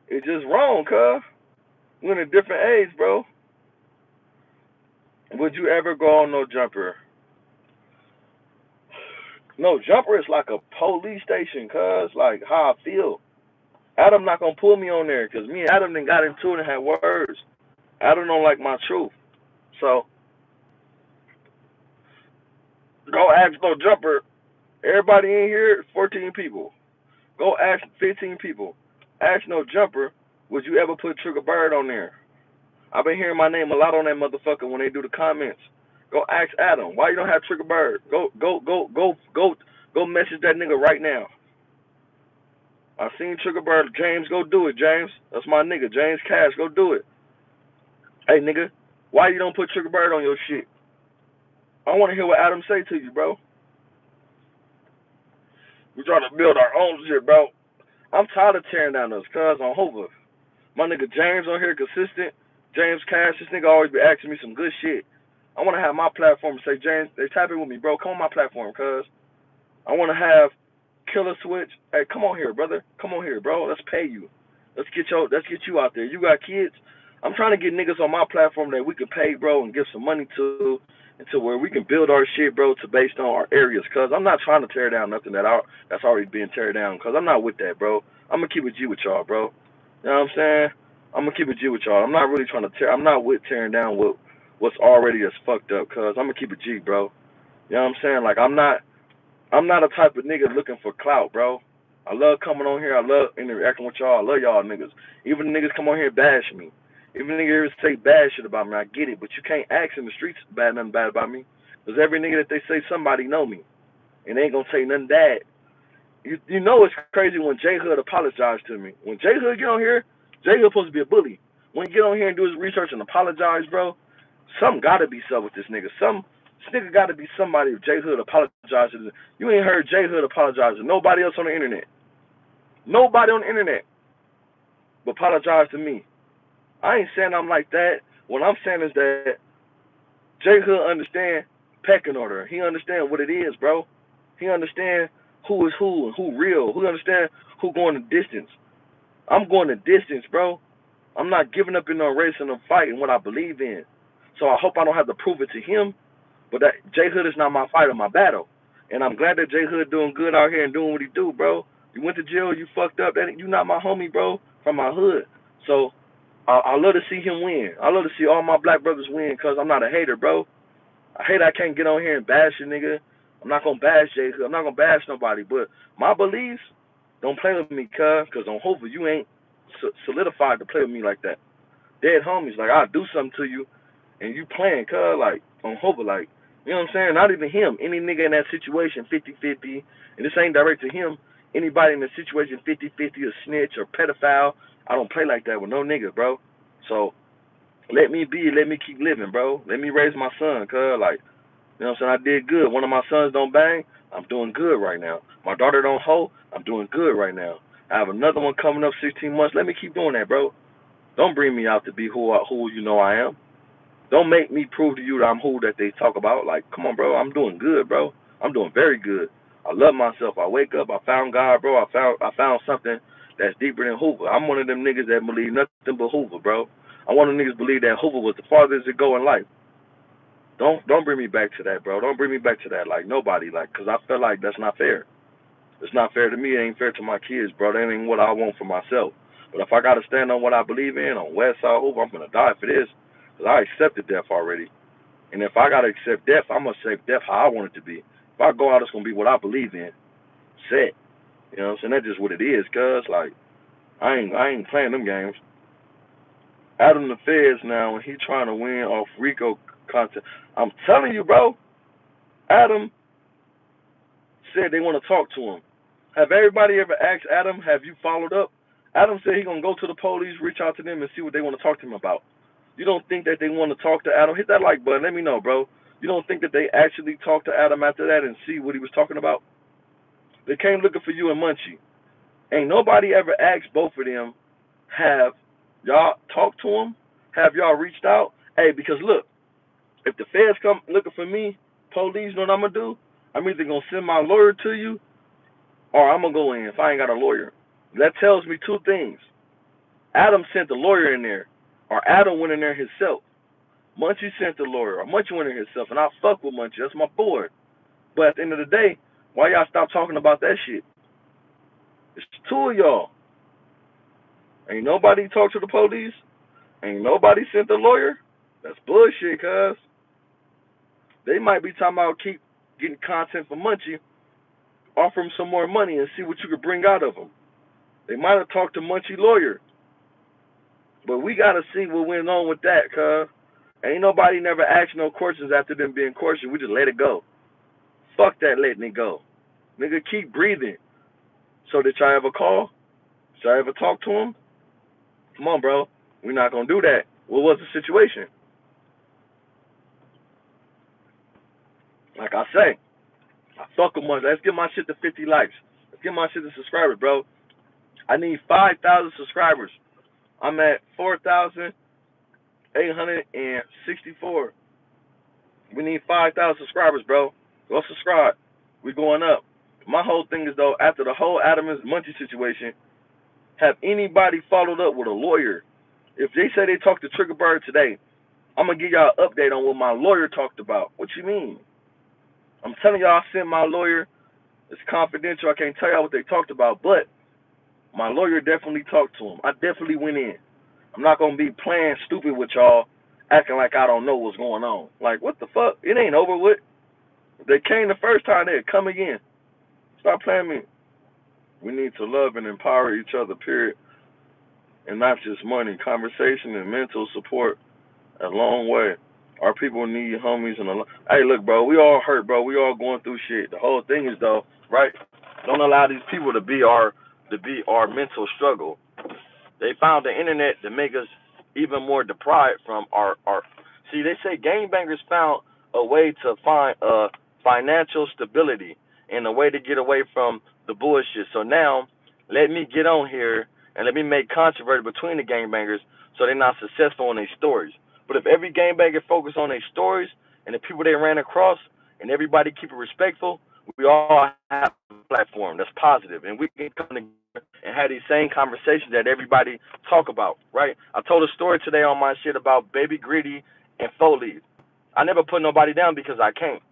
is just wrong, cuz. We're in a different age, bro. Would you ever go on No Jumper? No Jumper is like a police station, cuz. Like, how I feel. Adam not gonna pull me on there, because me and Adam done got into it and had words. Adam don't like my truth. So, go ask No Jumper. Everybody in here, 14 people. Go ask 15 people. Ask No Jumper, would you ever put Triggerbird on there? I've been hearing my name a lot on that motherfucker when they do the comments. Go ask Adam, why you don't have Triggerbird? Go message that nigga right now. I seen Triggerbird. James, go do it, James. That's my nigga, James Cash. Go do it. Hey, nigga, why you don't put Triggerbird on your shit? I want to hear what Adam say to you, bro. We trying to build our own shit, bro. I'm tired of tearing down those cuz on Hova. My nigga James on here, consistent. James Cash, this nigga always be asking me some good shit. I want to have my platform and say, James, they tap in with me, bro. Come on my platform, cuz. I want to have Killer Switch. Hey, come on here, brother. Come on here, bro. Let's pay you. Let's get you out there. You got kids. I'm trying to get niggas on my platform that we can pay, bro, and give some money to where we can build our shit, bro, to based on our areas. Cuz I'm not trying to tear down nothing that's already being tear down. Cuz I'm not with that, bro. I'm gonna keep it G with y'all, bro. You know what I'm saying? I'm gonna keep it G with y'all. I'm not really trying to tear. I'm not with tearing down what's already as fucked up. Cuz I'm gonna keep it G, bro. You know what I'm saying? Like I'm not a type of nigga looking for clout, bro. I love coming on here. I love interacting with y'all. I love y'all niggas. Even the niggas come on here and bash me. Even niggas say bad shit about me. I get it, but you can't ask in the streets nothing bad about me. Because every nigga that they say somebody know me. And they ain't gonna say nothing bad. You know it's crazy when J Hood apologized to me. When J Hood get on here, J Hood supposed to be a bully. When he get on here and do his research and apologize, bro, something gotta be up with this nigga. This nigga gotta be somebody if J Hood apologizes. You ain't heard J Hood apologize to nobody else on the internet. Nobody on the internet but apologize to me. I ain't saying I'm like that. What I'm saying is that J Hood understand pecking order. He understand what it is, bro. He understand who is who and who real. Who understand who going the distance. I'm going the distance, bro. I'm not giving up in no race and no fight in what I believe in. So I hope I don't have to prove it to him. But that J Hood is not my fight or my battle. And I'm glad that J Hood doing good out here and doing what he do, bro. You went to jail, you fucked up. That you not my homie, bro, from my hood. So I love to see him win. I love to see all my black brothers win because I'm not a hater, bro. I hate I can't get on here and bash a nigga. I'm not going to bash J Hood. I'm not going to bash nobody. But my beliefs, don't play with me, cuz. Because on Hoover, you ain't solidified to play with me like that. Dead homies, like, I'll do something to you, and you playing, cuz, like, on Hoover, like, you know what I'm saying? Not even him. Any nigga in that situation, 50-50, and this ain't direct to him. Anybody in the situation, 50-50, a snitch or pedophile, I don't play like that with no nigga, bro. So, let me be, let me keep living, bro. Let me raise my son, cuz, like, you know what I'm saying? I did good. One of my sons don't bang, I'm doing good right now. My daughter don't hoe, I'm doing good right now. I have another one coming up 16 months. Let me keep doing that, bro. Don't bring me out to be who you know I am. Don't make me prove to you that I'm who that they talk about. Like, come on, bro. I'm doing good, bro. I'm doing very good. I love myself. I wake up. I found God, bro. I found something that's deeper than Hoover. I'm one of them niggas that believe nothing but Hoover, bro. I'm one of them niggas believe that Hoover was the farthest to go in life. Don't bring me back to that, bro. Don't bring me back to that. Like, nobody. Like, because I feel like that's not fair. It's not fair to me. It ain't fair to my kids, bro. That ain't what I want for myself. But if I got to stand on what I believe in on West Side Hoover, I'm going to die for this. Because I accepted death already. And if I got to accept death, I'm going to accept death how I want it to be. If I go out, it's going to be what I believe in. Set. You know what I'm saying? That's just what it is, cuz. Like, I ain't playing them games. Adam the Feds now, and he trying to win off Rico content. I'm telling you, bro. Adam said they want to talk to him. Have everybody ever asked Adam, have you followed up? Adam said he's going to go to the police, reach out to them, and see what they want to talk to him about. You don't think that they want to talk to Adam? Hit that like button. Let me know, bro. You don't think that they actually talked to Adam after that and see what he was talking about? They came looking for you and Munchie. Ain't nobody ever asked both of them, have y'all talked to him? Have y'all reached out? Hey, because look, if the feds come looking for me, police, you know what I'm going to do? I'm either going to send my lawyer to you or I'm going to go in if I ain't got a lawyer. That tells me two things. Adam sent the lawyer in there, or Adam went in there himself. Munchie sent the lawyer, or Munchie went in there himself, and I fuck with Munchie. That's my boy. But at the end of the day, why y'all stop talking about that shit? It's two of y'all. Ain't nobody talked to the police. Ain't nobody sent the lawyer. That's bullshit, cuz. They might be talking about keep getting content for Munchie, offer him some more money and see what you could bring out of him. They might have talked to Munchie lawyer. But we got to see what went on with that, cuz. Ain't nobody never asked no questions after them being questioned. We just let it go. Fuck that letting it go. Nigga, keep breathing. So did y'all ever call? Did y'all ever talk to him? Come on, bro. We're not going to do that. What was the situation? Like I say, I fuck with much. Let's get my shit to 50 likes. Let's get my shit to subscribers, bro. I need 5,000 subscribers. I'm at 4,864. We need 5,000 subscribers, bro. Go subscribe. We going up. My whole thing is, though, after the whole Adam and Munchie situation, have anybody followed up with a lawyer? If they say they talked to Triggerbird today, I'm going to give y'all an update on what my lawyer talked about. What you mean? I'm telling y'all I sent my lawyer. It's confidential. I can't tell y'all what they talked about, but my lawyer definitely talked to him. I definitely went in. I'm not going to be playing stupid with y'all, acting like I don't know what's going on. Like, what the fuck? It ain't over with. They came the first time, they'd come again. Stop playing me. We need to love and empower each other, period. And not just money. Conversation and mental support a long way. Our people need homies and hey, look, bro, we all hurt, bro. We all going through shit. The whole thing is, though, right? Don't allow these people to be our mental struggle. They found the internet to make us even more deprived from our. See, they say gangbangers found a way to find financial stability and a way to get away from the bullshit. So now, let me get on here and let me make controversy between the gangbangers so they're not successful in their stories. But if every gangbanger focused on their stories and the people they ran across, and everybody keep it respectful, we all have a platform that's positive, and we can come together and have these same conversations that everybody talk about, right? I told a story today on my shit about Baby Gritty and Foley. I never put nobody down because I can't.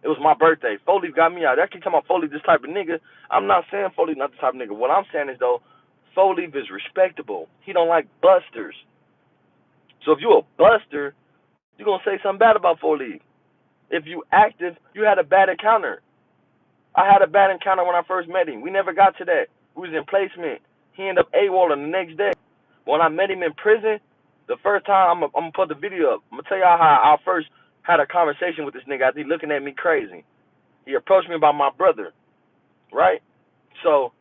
It was my birthday. Foley got me out. That keep talking about Foley this type of nigga. I'm not saying Foley not the type of nigga. What I'm saying is, though, Foley is respectable. He don't like busters. So if you a buster, you're going to say something bad about Foley. If you active, you had a bad encounter. I had a bad encounter when I first met him. We never got to that. We was in placement. He ended up AWOLing the next day. When I met him in prison, the first time, I'm going to put the video up. I'm going to tell y'all how I first had a conversation with this nigga after he looking at me crazy. He approached me about my brother, right? So,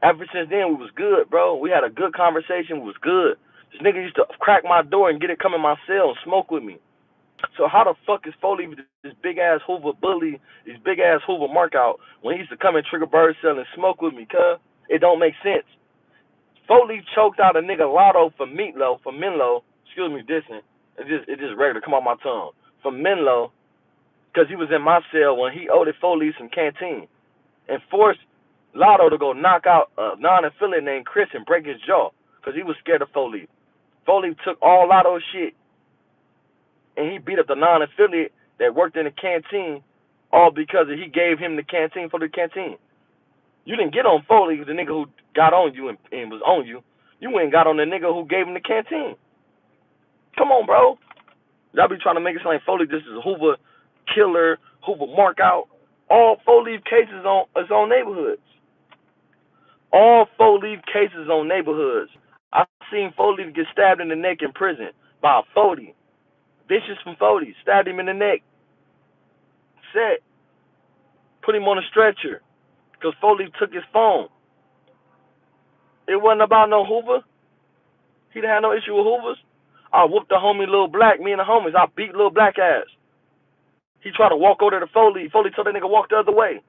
ever since then, we was good, bro. We had a good conversation. We was good. This nigga used to crack my door and get it come in my cell and smoke with me. So how the fuck is Foley this big-ass Hoover bully, this big-ass Hoover markout, when he used to come in Triggerbird cell and smoke with me, cuz? It don't make sense. Foley choked out a nigga Lotto for Meatloaf, for Menlo, excuse me, dissing. It just regular, come on my tongue. For Menlo, because he was in my cell when he owed Foley some canteen. And forced Lotto to go knock out a non-affiliate named Chris and break his jaw, because he was scared of Foley. Foley took all Lotto's shit, and he beat up the non-affiliate that worked in the canteen, all because he gave him the canteen for the canteen. You didn't get on Foley, the nigga who got on you and was on you. You went and got on the nigga who gave him the canteen. Come on, bro. Y'all be trying to make it sound like Foley just is a Hoover killer, Hoover markout. All four-leaf cases is on neighborhoods. All four-leaf cases on neighborhoods. I've seen Foley get stabbed in the neck in prison by a 40. Vicious from 40. Stabbed him in the neck. Set. Put him on a stretcher. Because Foley took his phone. It wasn't about no Hoover. He didn't have no issue with Hoovers. I whooped the homie Lil Black. Me and the homies. I beat Lil Black ass. He tried to walk over to Foley. Foley told that nigga walk the other way.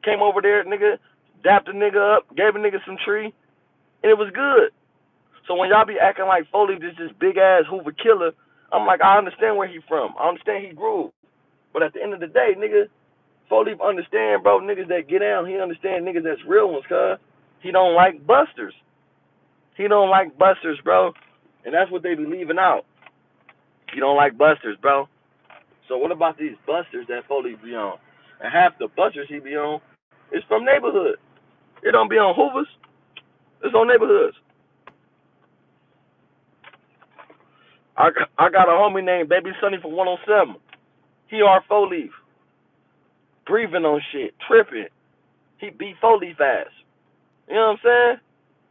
Came over there, nigga. Dapped the nigga up. Gave a nigga some tree. And it was good. So when y'all be acting like Foley just this big ass Hoover killer, I'm like, I understand where he from. I understand he grew. But at the end of the day, nigga, Foley understand, bro, niggas that get down. He understand niggas that's real ones, cuz. He don't like busters. He don't like busters, bro. And that's what they be leaving out. He don't like busters, bro. So what about these busters that Foley be on? And half the busters he be on is from neighborhood. It don't be on Hoovers. It's on neighborhoods. I got a homie named Baby Sonny from 107. He our 4-leaf. Breathing on shit. Tripping. He beat 4-leaf ass. You know what I'm saying?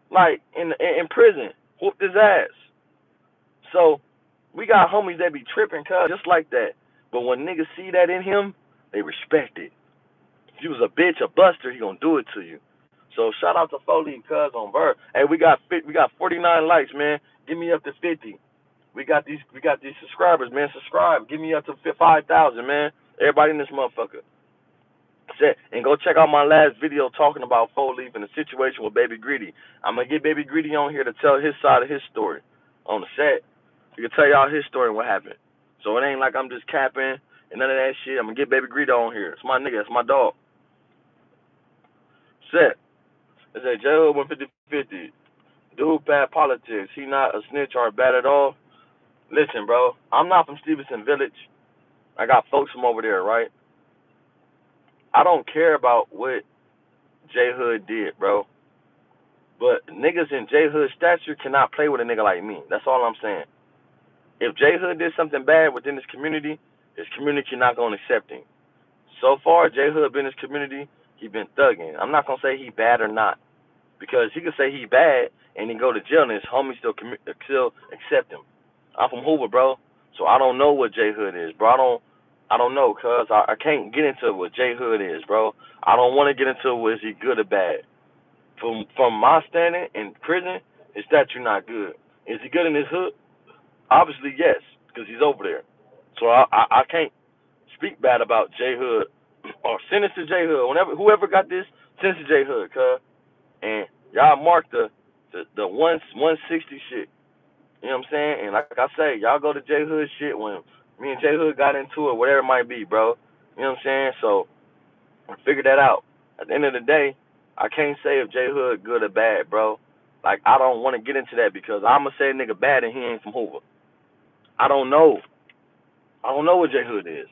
Like, in prison. Whooped his ass. So, we got homies that be tripping, cuz, just like that. But when niggas see that in him, they respect it. If you was a bitch, a buster, he gonna do it to you. So, shout out to 4-leaf, cuz, on Bird. Hey, we got 49 likes, man. Give me up to 50. We got these subscribers, man. Subscribe. Give me up to 5,000, man. Everybody in this motherfucker. And go check out my last video talking about 4-leaf and the situation with Baby Greedy. I'm going to get Baby Greedy on here to tell his side of his story on the set. He can tell y'all his story and what happened. So it ain't like I'm just capping and none of that shit. I'm going to get Baby Greedy on here. It's my nigga. It's my dog. Set. It said J-Hood 150-50. Dude, bad politics. He not a snitch or bad at all. Listen, bro. I'm not from Stevenson Village. I got folks from over there, right? I don't care about what J-Hood did, bro. But niggas in J-Hood stature cannot play with a nigga like me. That's all I'm saying. If J-Hood did something bad within his community not going to accept him. So far, J-Hood been in his community, he been thugging. I'm not going to say he bad or not. Because he could say he bad and he go to jail and his homies still accept him. I'm from Hoover, bro. So I don't know what J-Hood is, bro. I don't know, cuz I can't get into what J-Hood is, bro. I don't want to get into is he good or bad. From my standing in prison, his statue not good. Is he good in his hood? Obviously, yes, because he's over there. So I can't speak bad about J-Hood or send it to J-Hood. Whoever got this, send it to J-Hood, cuz. And y'all mark the 160 shit. You know what I'm saying? And like I say, y'all go to J-Hood shit when me and J-Hood got into it, whatever it might be, bro. You know what I'm saying? So I figured that out. At the end of the day, I can't say if J Hood good or bad, bro. Like, I don't want to get into that because I'm going to say a nigga bad and he ain't from Hoover. I don't know. I don't know what J Hood is.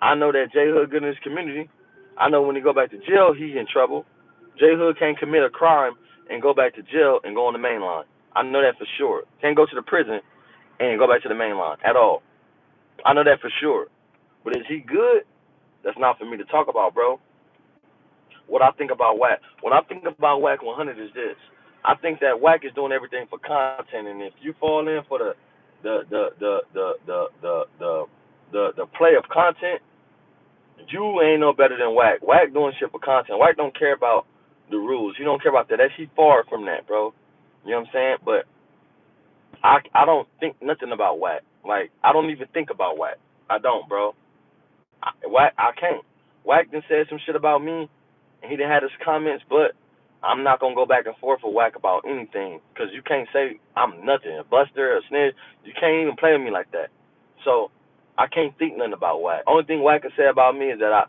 I know that J Hood good in his community. I know when he go back to jail, he in trouble. J Hood can't commit a crime and go back to jail and go on the main line. I know that for sure. Can't go to the prison and go back to the main line at all. I know that for sure. But is he good? That's not for me to talk about, bro. What I think about Wack. When I think about Wack 100 is this. I think that Wack is doing everything for content, and if you fall in for the play of content, you ain't no better than Wack. Wack doing shit for content. Wack don't care about the rules. He don't care about that. That's he far from that, bro. You know what I'm saying? But I don't think nothing about Wack. Like, I don't even think about Wack. I don't, bro. I can't. Wack done said some shit about me, and he done had his comments, but I'm not gonna go back and forth with Wack about anything, cause you can't say I'm nothing, a buster, a snitch. You can't even play with me like that. So I can't think nothing about Wack. Only thing Wack can say about me is that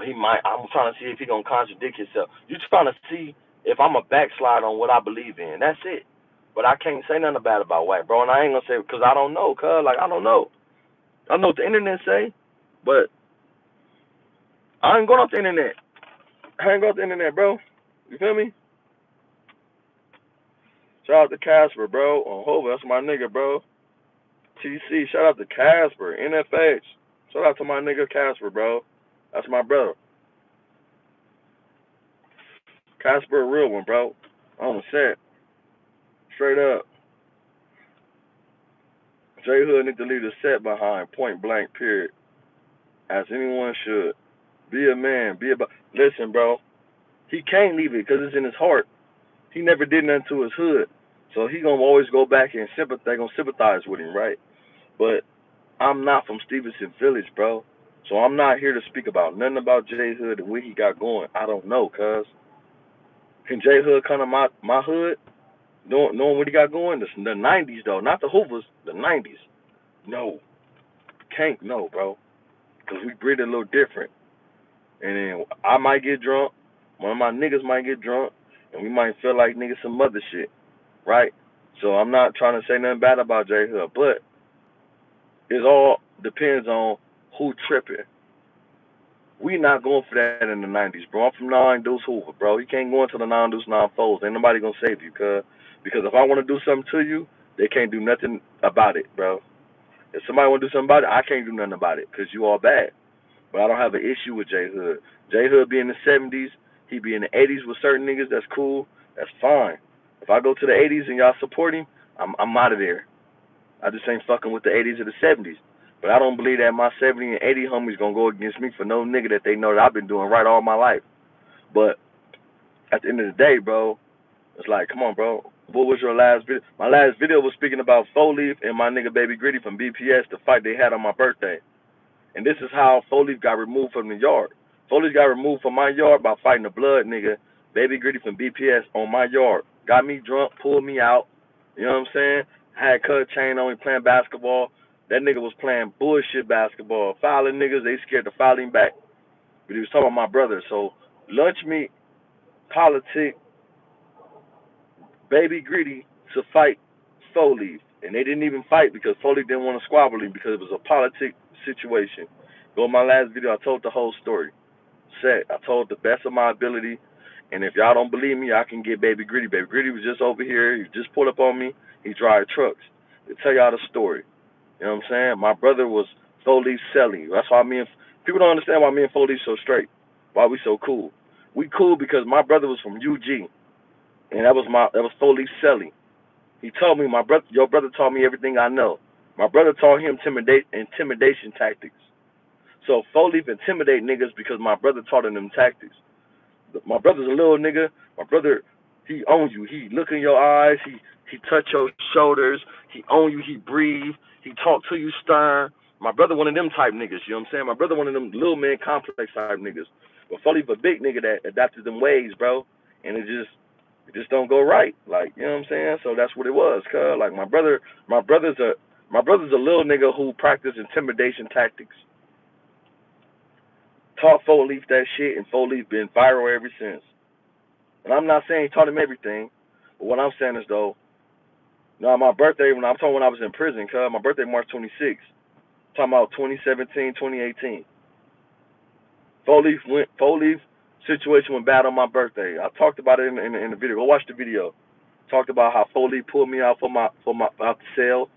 he might. I'm trying to see if he gonna contradict himself. You trying to see if I'm a backslide on what I believe in. That's it. But I can't say nothing bad about Wack, bro, and I ain't gonna say because I don't know, cuz like I don't know. I know what the internet say, but I ain't going off the internet. I ain't going off the internet, bro. You feel me? Shout out to Casper, bro. On Hova, that's my nigga, bro. TC, shout out to Casper. NFH, shout out to my nigga Casper, bro. That's my brother. Casper, a real one, bro. On the set. Straight up. J Hood need to leave the set behind, point blank, period. As anyone should. Be a man. Listen, bro. He can't leave it because it's in his heart. He never did nothing to his hood. So he gonna always go back and sympathize with him, right? But I'm not from Stevenson Village, bro. So I'm not here to speak about nothing about J Hood and what he got going. I don't know, cuz. Can J Hood come to my hood knowing what he got going? The 90s, though. Not the Hoovers, the 90s. No. Can't, no, bro. Because we breathe a little different. And then I might get drunk. One of my niggas might get drunk. And we might feel like niggas some other shit. Right? So I'm not trying to say nothing bad about J Hood. But it all depends on who tripping. We not going for that in the 90s, bro. I'm from 9 Deuce Hoover, bro. You can't go into the 9 Deuce 9 Foes. Ain't nobody gonna save you, cuz. Because if I want to do something to you, they can't do nothing about it, bro. If somebody want to do something about it, I can't do nothing about it because you all bad. But I don't have an issue with J Hood. J Hood be in the 70s. He be in the 80s with certain niggas. That's cool. That's fine. If I go to the 80s and y'all support him, I'm out of there. I just ain't fucking with the 80s or the 70s. But I don't believe that my 70 and 80 homies gonna go against me for no nigga that they know that I've been doing right all my life. But at the end of the day, bro, it's like, come on, bro. What was your last video? My last video was speaking about 4-Leaf and my nigga Baby Gritty from BPS, the fight they had on my birthday. And this is how 4-Leaf got removed from the yard. 4-Leaf got removed from my yard by fighting a blood nigga, Baby Gritty from BPS, on my yard. Got me drunk, pulled me out. You know what I'm saying? I had cut chain on me playing basketball. That nigga was playing bullshit basketball. Fouling niggas, they scared to foul him back. But he was talking about my brother. So, lunch meat, politic, Baby Gritty to fight 4-Leaf. And they didn't even fight because 4-Leaf didn't want to squabble him because it was a politic situation. Go in my last video, I told the whole story. I told the best of my ability. And if y'all don't believe me, I can get Baby Gritty. Baby Gritty was just over here. He just pulled up on me. He drive trucks. To tell y'all the story. You know what I'm saying? My brother was 4-Leaf selling. That's why people don't understand why me and 4-Leaf so straight. Why we so cool. We cool because my brother was from UG. And that was 4-Leaf selling. He told me, your brother taught me everything I know. My brother taught him intimidation tactics. So 4-Leaf intimidate niggas because my brother taught him them tactics. My brother's a little nigga. My brother, he owns you. He look in your eyes. He touch your shoulders. He own you. He breathe. He talk to you stern. My brother one of them type niggas. You know what I'm saying? My brother one of them little man complex type niggas. But 4-Leaf a big nigga that adapted them ways, bro. And it just don't go right. Like, you know what I'm saying? So that's what it was, cuz. Like my brother's a little nigga who practiced intimidation tactics. Taught Four Leaf that shit, and Four Leaf been viral ever since. And I'm not saying he taught him everything, but what I'm saying is though, now my birthday, when I'm talking when I was in prison, cuz my birthday March 26th, talking about 2017, 2018. Four Leaf situation went bad on my birthday. I talked about it in the video. Go watch the video. Talked about how Four Leaf pulled me out for my out the cell,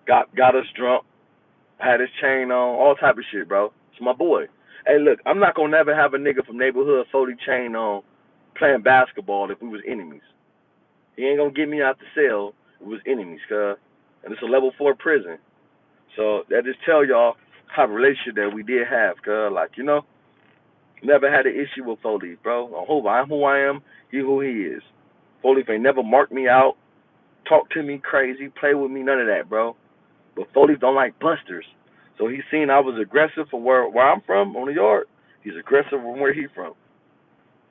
got us drunk, had his chain on, all type of shit, bro. It's my boy. Hey, look, I'm not gonna never have a nigga from neighborhood 40 chain on playing basketball if we was enemies. He ain't gonna get me out the cell if we was enemies, cuz. And it's a level 4 prison. So that just tell y'all how relationship that we did have, cuz. Like, you know, never had an issue with Four Leaf, bro. I'm who I am, he who he is. Four Leaf ain't never marked me out, talk to me crazy, play with me, none of that, bro. But Four Leaf don't like busters. So he seen I was aggressive for where I'm from on the yard. He's aggressive from where he from.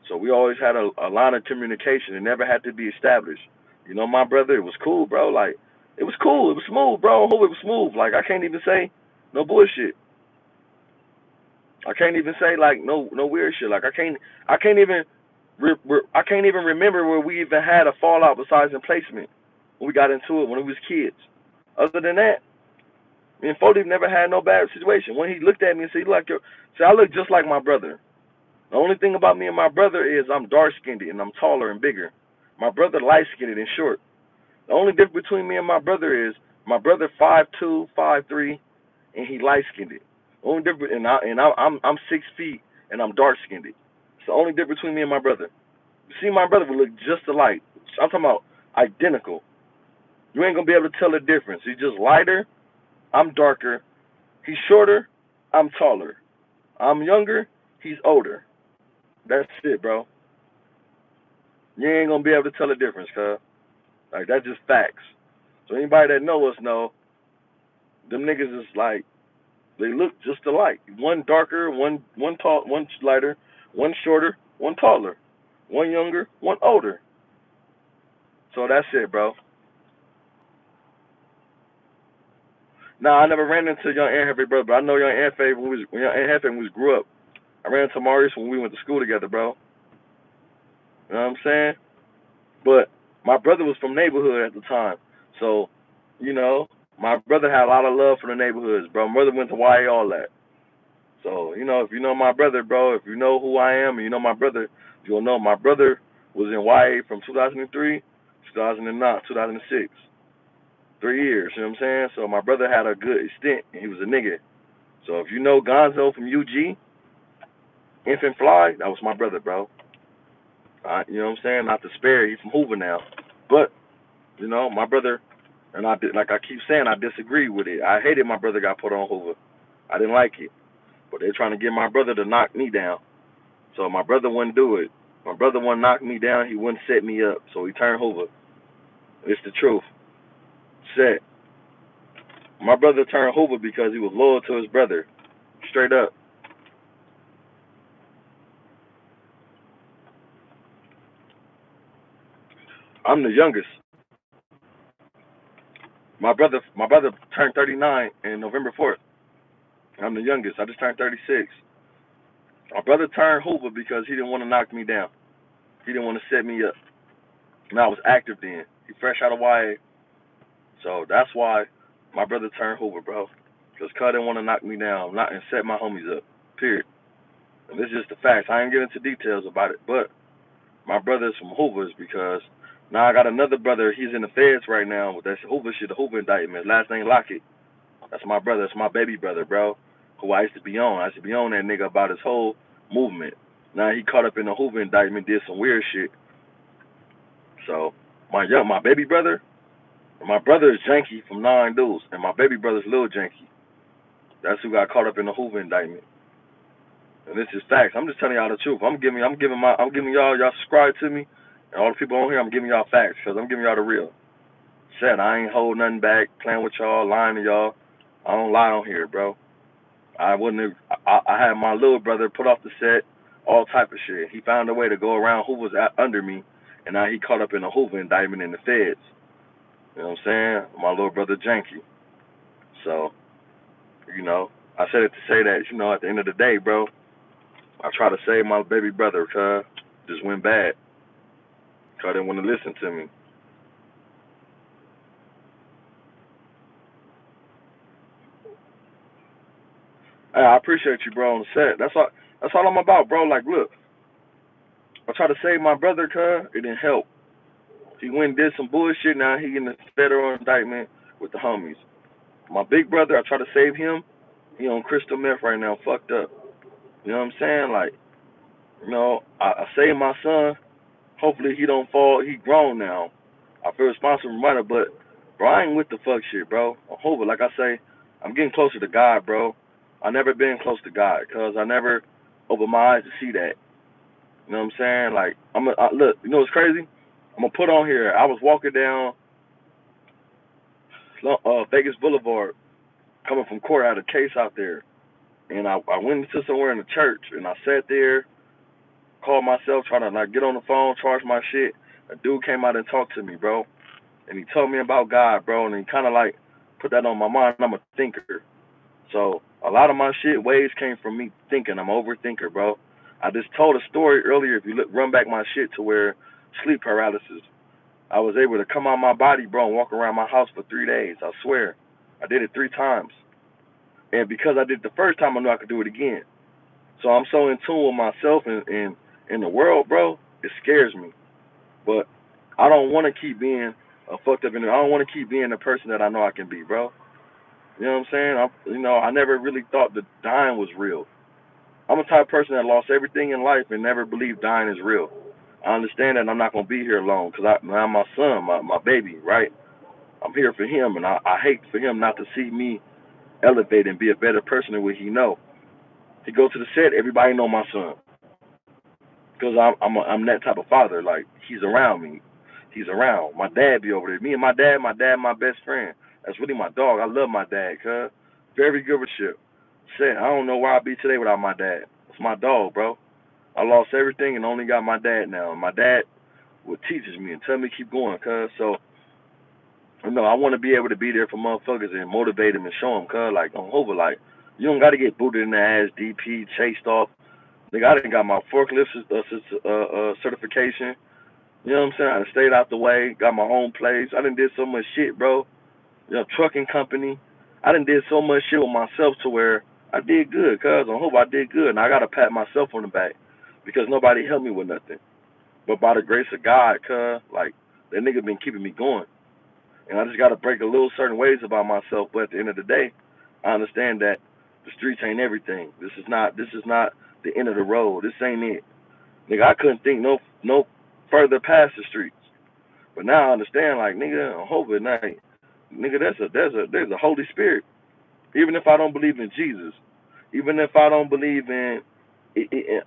So we always had a line of communication. It never had to be established. You know, my brother, it was cool, bro. Like, it was cool. It was smooth, bro. I hope it was smooth. Like, I can't even say no bullshit. I can't even say like no weird shit. Like I can't even remember where we even had a fallout besides in placement when we got into it when we was kids. Other than that, me and Four Leaf never had no bad situation. When he looked at me and said, I look just like my brother. The only thing about me and my brother is I'm dark skinned and I'm taller and bigger. My brother light skinned and short. The only difference between me and my brother is my brother 5'2", 5'3", and he light skinned. The only difference, I'm 6 feet and I'm dark skinned. It's the only difference between me and my brother. You see, my brother would look just alike. I'm talking about identical. You ain't gonna be able to tell the difference. He's just lighter. I'm darker. He's shorter. I'm taller. I'm younger. He's older. That's it, bro. You ain't gonna be able to tell the difference, cuz. Like, that's just facts. So anybody that know us know, them niggas is like, they look just alike. One darker, one tall, one lighter, one shorter, one taller, one younger, one older. So that's it, bro. Nah, I never ran into young Ant brother, but I know young Ant when young Ant we grew up. I ran into Maurice when we went to school together, bro. You know what I'm saying? But my brother was from neighborhood at the time. So, you know, my brother had a lot of love for the neighborhoods, bro. My brother went to YA, all that. So, you know, if you know my brother, bro, if you know who I am and you know my brother, you'll know my brother was in YA from 2003, 2009, 2006. 3 years, you know what I'm saying? So my brother had a good stint, and he was a nigga. So if you know Gonzo from UG, Infant Fly, that was my brother, bro. You know what I'm saying? Not to spare, he's from Hoover now. But, you know, my brother, and I did, like I keep saying, I disagree with it. I hated my brother got put on Hoover. I didn't like it. But they're trying to get my brother to knock me down. So my brother wouldn't do it. My brother wouldn't knock me down. He wouldn't set me up. So he turned Hoover. It's the truth. Set. My brother turned Hoover because he was loyal to his brother. Straight up. I'm the youngest. My brother turned 39 in November 4th. I'm the youngest. I just turned 36. My brother turned Hoover because he didn't want to knock me down. He didn't want to set me up. And I was active then. He fresh out of YA. So that's why my brother turned Hoover, bro. Because Cud didn't want to knock me down and set my homies up. Period. And this is just the facts. I ain't getting into details about it. But my brother's from Hoover's because now I got another brother. He's in the feds right now with that Hoover shit, the Hoover indictment. Last name Lockett. That's my brother. That's my baby brother, bro. Who I used to be on. I used to be on that nigga about his whole movement. Now he caught up in the Hoover indictment, did some weird shit. So my baby brother is Janky from Nine Dudes, and my baby brother's Lil Janky. That's who got caught up in the Hoover indictment. And this is facts. I'm just telling y'all the truth. I'm giving y'all subscribe to me, and all the people on here, I'm giving y'all facts because I'm giving y'all the real. Said I ain't holding nothing back, playing with y'all, lying to y'all. I don't lie on here, bro. I had my little brother put off the set, all type of shit. He found a way to go around who was under me, and now he caught up in a Hoover indictment in the feds. You know what I'm saying? My little brother Janky. So, you know, I said it to say that, you know, at the end of the day, bro, I tried to save my baby brother, cuz. Just went bad. Cuz didn't want to listen to me. Hey, I appreciate you, bro, on the set. That's all I'm about, bro. Like, look, I tried to save my brother, cuz. It didn't help. He went and did some bullshit. Now he in a federal indictment with the homies. My big brother, I tried to save him. He on crystal meth right now, fucked up. You know what I'm saying? Like, I saved my son. Hopefully he don't fall. He grown now. I feel responsible for money, but bro, I ain't with the fuck shit, bro. I'm hoping, like I say, I'm getting closer to God, bro. I never been close to God because I never opened my eyes to see that. You know what I'm saying? Like, look, you know what's crazy? I'm gonna put on here. I was walking down Vegas Boulevard, coming from court. I had a case out there, and I went into somewhere in the church, and I sat there, called myself, trying to like get on the phone, charge my shit. A dude came out and talked to me, bro, and he told me about God, bro, and he kind of like put that on my mind. I'm a thinker, so a lot of my shit ways came from me thinking. I'm an overthinker, bro. I just told a story earlier. If you run back my shit to where sleep paralysis, I was able to come out my body, bro, and walk around my house for 3 days. I swear, I did it 3 times, and because I did it the first time, I knew I could do it again. So I'm so in tune with myself and in the world, bro. It scares me, but I don't want to keep being a fucked up. I don't want to keep being the person that I know I can be, bro. You know what I'm saying? I never really thought that dying was real. I'm a type of person that lost everything in life and never believed dying is real. I understand that I'm not gonna be here alone because I'm my son, my baby, right? I'm here for him, and I hate for him not to see me elevate and be a better person than what he know. He goes to the set, everybody know my son because I'm that type of father. Like he's around me, he's around. My dad be over there. Me and my dad, my best friend. That's really my dog. I love my dad, cuz very good with shit. Said I don't know where I'd be today without my dad. It's my dog, bro. I lost everything and only got my dad now. My dad would teaches me and tell me keep going, cuz. So I want to be able to be there for motherfuckers and motivate them and show them, cuz. Like on Hoover, like you don't got to get booted in the ass, DP, chased off. Nigga, I done got my forklift certification. You know what I'm saying? I done stayed out the way, got my own place. I done did so much shit, bro. Trucking company. I done did so much shit with myself to where I did good, cuz. I hope I did good. And I got to pat myself on the back because nobody helped me with nothing. But by the grace of God, cuz, like, that nigga been keeping me going. And I just got to break a little certain ways about myself. But at the end of the day, I understand that the streets ain't everything. This is not the end of the road. This ain't it. Nigga, I couldn't think no further past the streets. But now I understand, like, nigga, on Hope night, nigga, there's a Holy Spirit. Even if I don't believe in Jesus, even if I don't believe in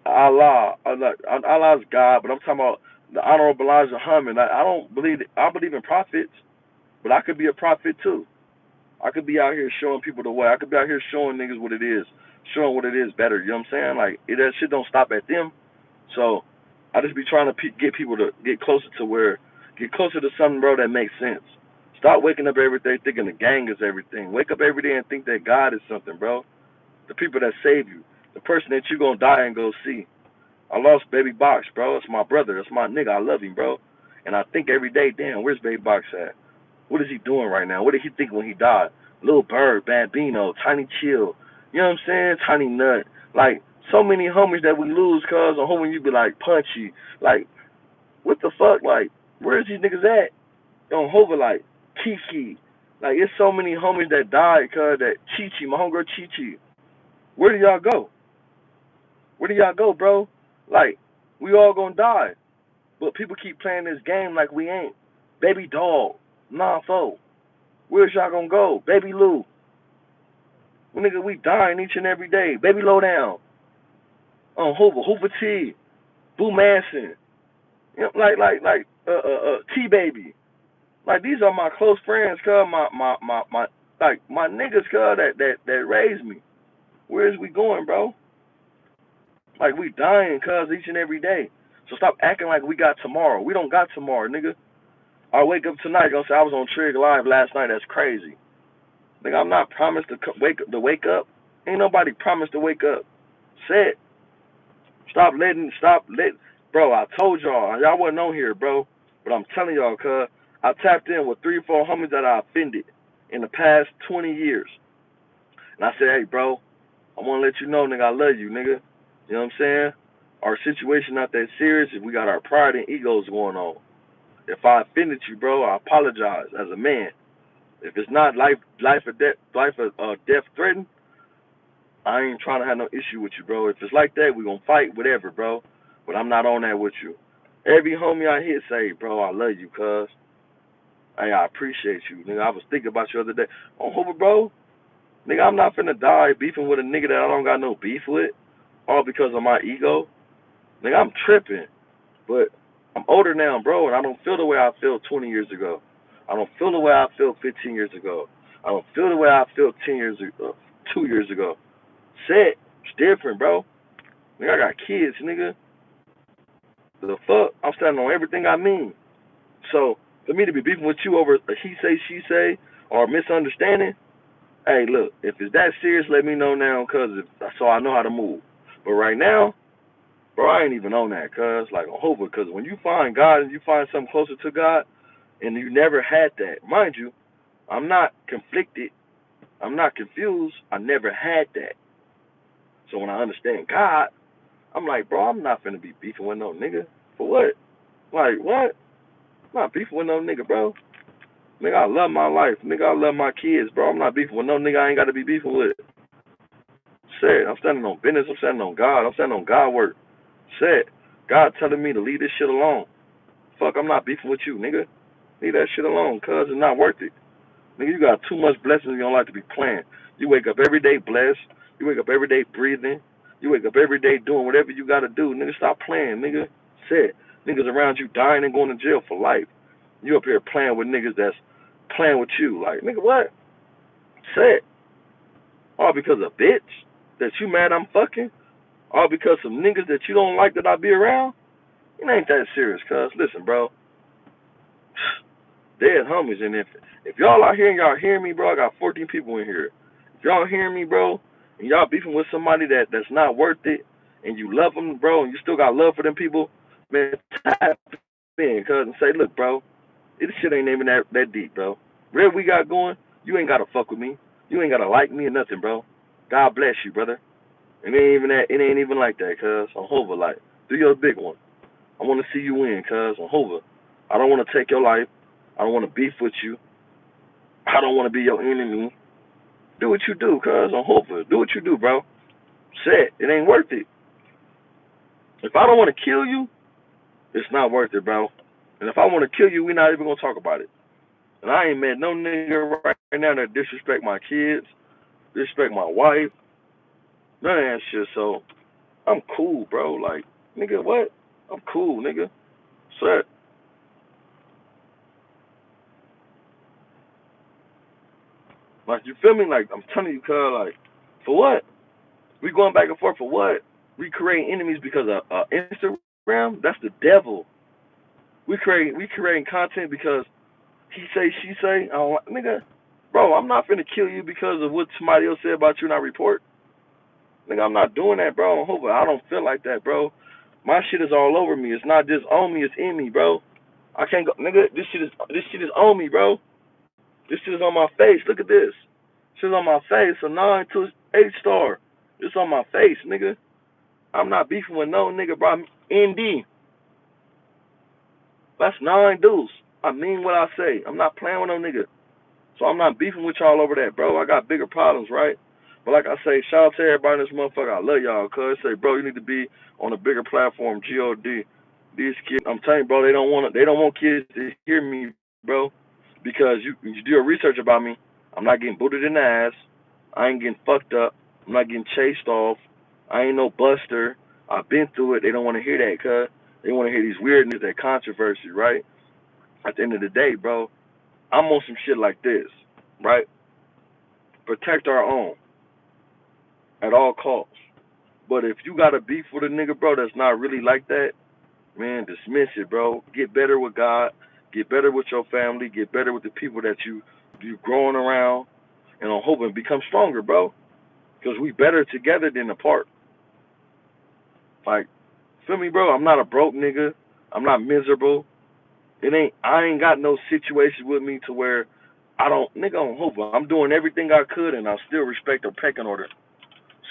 Allah, Allah's God, but I'm talking about the Honorable Elijah Muhammad. I don't believe it. I believe in prophets, but I could be a prophet too. I could be out here showing people the way. I could be out here showing niggas what it is, showing what it is better. You know what I'm saying? Like, that shit don't stop at them. So I just be trying to get people to get closer to something, bro, that makes sense. Stop waking up every day thinking the gang is everything. Wake up every day and think that God is something, bro. The people that save you, the person that you gonna die and go see. I lost Baby Box, bro. It's my brother. That's my nigga. I love him, bro. And I think every day, damn, where's Baby Box at? What is he doing right now? What did he think when he died? Lil Bird, Bambino, Tiny Chill. You know what I'm saying? Tiny Nut. Like, so many homies that we lose, cuz on home when you be like Punchy. Like, what the fuck? Like, where's these niggas at? On Hover, like, Kiki. Like, it's so many homies that died, cuz that Chi-Chi, my homegirl Chi-Chi. Where do y'all go? Where do y'all go, bro? Like, we all gonna die. But people keep playing this game like we ain't. Baby Dog, Nah-Fo. Where's y'all gonna go? Baby Lou. Well, nigga, we dying each and every day. Baby Lowdown. Hoover T. Boo Manson. You know, like T Baby. Like, these are my close friends, cuz my niggas, cuz that raised me. Where is we going, bro? Like, we dying, cuz, each and every day. So stop acting like we got tomorrow. We don't got tomorrow, nigga. I wake up tonight, gonna say I was on Trig Live last night. That's crazy. Nigga, I'm not promised to wake up. Ain't nobody promised to wake up. Said. Stop letting, bro, I told y'all wasn't on here, bro. But I'm telling y'all, cuz, I tapped in with 3 or 4 homies that I offended in the past 20 years. And I said, hey, bro, I want to let you know, nigga, I love you, nigga. You know what I'm saying? Our situation not that serious. If we got our pride and egos going on. If I offended you, bro, I apologize as a man. If it's not life or death threatened, I ain't trying to have no issue with you, bro. If it's like that, we gonna fight, whatever, bro. But I'm not on that with you. Every homie I hit say, bro, I love you, cuz. Hey, I appreciate you, nigga. I was thinking about you the other day. On Hoover, bro. Nigga, I'm not finna die beefing with a nigga that I don't got no beef with, all because of my ego. Nigga, I'm tripping. But I'm older now, bro, and I don't feel the way I felt 20 years ago. I don't feel the way I felt 15 years ago. I don't feel the way I felt 10 years ago, 2 years ago. It's different, bro. Nigga, I got kids, nigga. The fuck? I'm standing on everything I mean. So, for me to be beefing with you over a he say, she say, or a misunderstanding, hey, look, if it's that serious, let me know now, so I know how to move. But right now, bro, I ain't even on that, cuz, like, on Hoover, because when you find God and you find something closer to God, and you never had that, mind you, I'm not conflicted, I'm not confused, I never had that. So when I understand God, I'm like, bro, I'm not finna be beefing with no nigga. For what? Like, what? I'm not beefing with no nigga, bro. Nigga, I love my life. Nigga, I love my kids, bro. I'm not beefing with no nigga I ain't got to be beefing with. Said, I'm standing on business. I'm standing on God. I'm standing on God work. Said, God telling me to leave this shit alone. Fuck, I'm not beefing with you, nigga. Leave that shit alone, cuz it's not worth it. Nigga, you got too much blessings in your life to be playing. You wake up every day blessed. You wake up every day breathing. You wake up every day doing whatever you got to do. Nigga, stop playing, nigga. Said, niggas around you dying and going to jail for life. You up here playing with niggas that's playing with you. Like, nigga, what? Said, all because of a bitch that you mad I'm fucking? All because some niggas that you don't like that I be around? It ain't that serious, cuz. Listen, bro. Dead homies, and if y'all out here and y'all hear me, bro, I got 14 people in here. If y'all hear me, bro, and y'all beefing with somebody that's not worth it, and you love them, bro, and you still got love for them people, man, tap in, cuz, and say, look, bro, this shit ain't even that deep, bro. Whatever we got going, you ain't gotta fuck with me. You ain't gotta like me or nothing, bro. God bless you, brother. It ain't even that. It ain't even like that, cuz. On Hoover, like, do your big one. I want to see you win, cuz. On Hoover. I don't want to take your life. I don't want to beef with you. I don't want to be your enemy. Do what you do, cuz. On Hoover. Do what you do, bro. Say it ain't worth it. If I don't want to kill you, it's not worth it, bro. And if I want to kill you, we're not even going to talk about it. And I ain't met no nigga right now that disrespect my kids, disrespect my wife, none of that shit. So I'm cool, bro. Like, nigga, what? I'm cool, nigga. Sir. Like, you feel me? Like, I'm telling you, cuz, like, for what? We going back and forth for what? We creating enemies because of Instagram? That's the devil. We creating content because he say, she say. I don't, nigga, bro, I'm not finna kill you because of what somebody else said about you in our report. Nigga, I'm not doing that, bro. I don't feel like that, bro. My shit is all over me. It's not just on me, it's in me, bro. I can't go, nigga. This shit is on me, bro. This shit is on my face. Look at this. Shit is on my face. A 9 to 8 star. It's on my face, nigga. I'm not beefing with no nigga, bro. I'm ND. That's 9 dudes. I mean what I say. I'm not playing with no nigga. So I'm not beefing with y'all over that, bro. I got bigger problems, right? But like I say, shout out to everybody in this motherfucker. I love y'all, cuz. Say, bro, you need to be on a bigger platform, GOD. These kids, I'm telling you, bro, they don't want kids to hear me, bro. Because you do your research about me. I'm not getting booted in the ass. I ain't getting fucked up. I'm not getting chased off. I ain't no buster. I've been through it. They don't want to hear that, cuz. They want to hear these weirdness, that controversy, right? At the end of the day, bro, I'm on some shit like this, right? Protect our own at all costs. But if you got a beef with a nigga, bro, that's not really like that, man, dismiss it, bro. Get better with God. Get better with your family. Get better with the people that you growing around. And I'm hoping become stronger, bro. Because we better together than apart. Like, Feel me, bro? I'm not a broke nigga. I'm not miserable. I ain't got no situation with me to where I don't, nigga, on Hoover. I'm doing everything I could and I still respect their pecking order.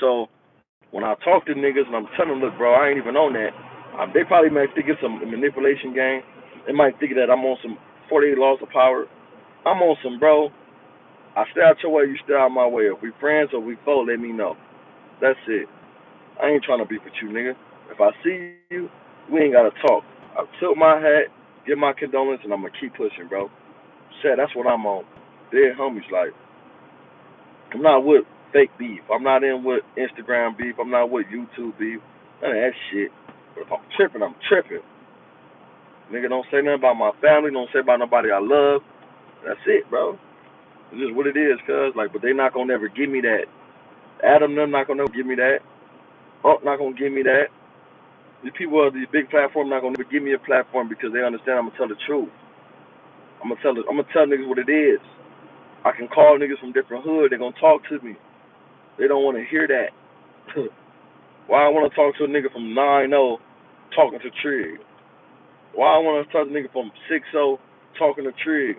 So when I talk to niggas and I'm telling them, look, bro, I ain't even on that. They probably might think it's some manipulation game. They might think that I'm on some 48 laws of power. I'm on some, bro. I stay out your way, you stay out my way. If we friends or we foe, let me know. That's it. I ain't trying to beef with you, nigga. If I see you, we ain't gotta talk. I tilt my hat, give my condolence, and I'm gonna keep pushing, bro. Said that's what I'm on. Dead homies, like I'm not with fake beef. I'm not in with Instagram beef. I'm not with YouTube beef. None of that shit. But if I'm tripping, I'm tripping. Nigga, don't say nothing about my family. Don't say about nobody I love. That's it, bro. It's just what it is, cuz. Like, but they not gonna never give me that. Adam, them not gonna never give me that. Not gonna give me that. These people are these big platforms not gonna never give me a platform because they understand I'm gonna tell the truth. I'm gonna tell niggas what it is. I can call niggas from different hood. They gonna talk to me. They don't want to hear that. Why I want to talk to a nigga from 9-0 talking to Trig? Why I want to talk to a nigga from 6-0 talking to Trig?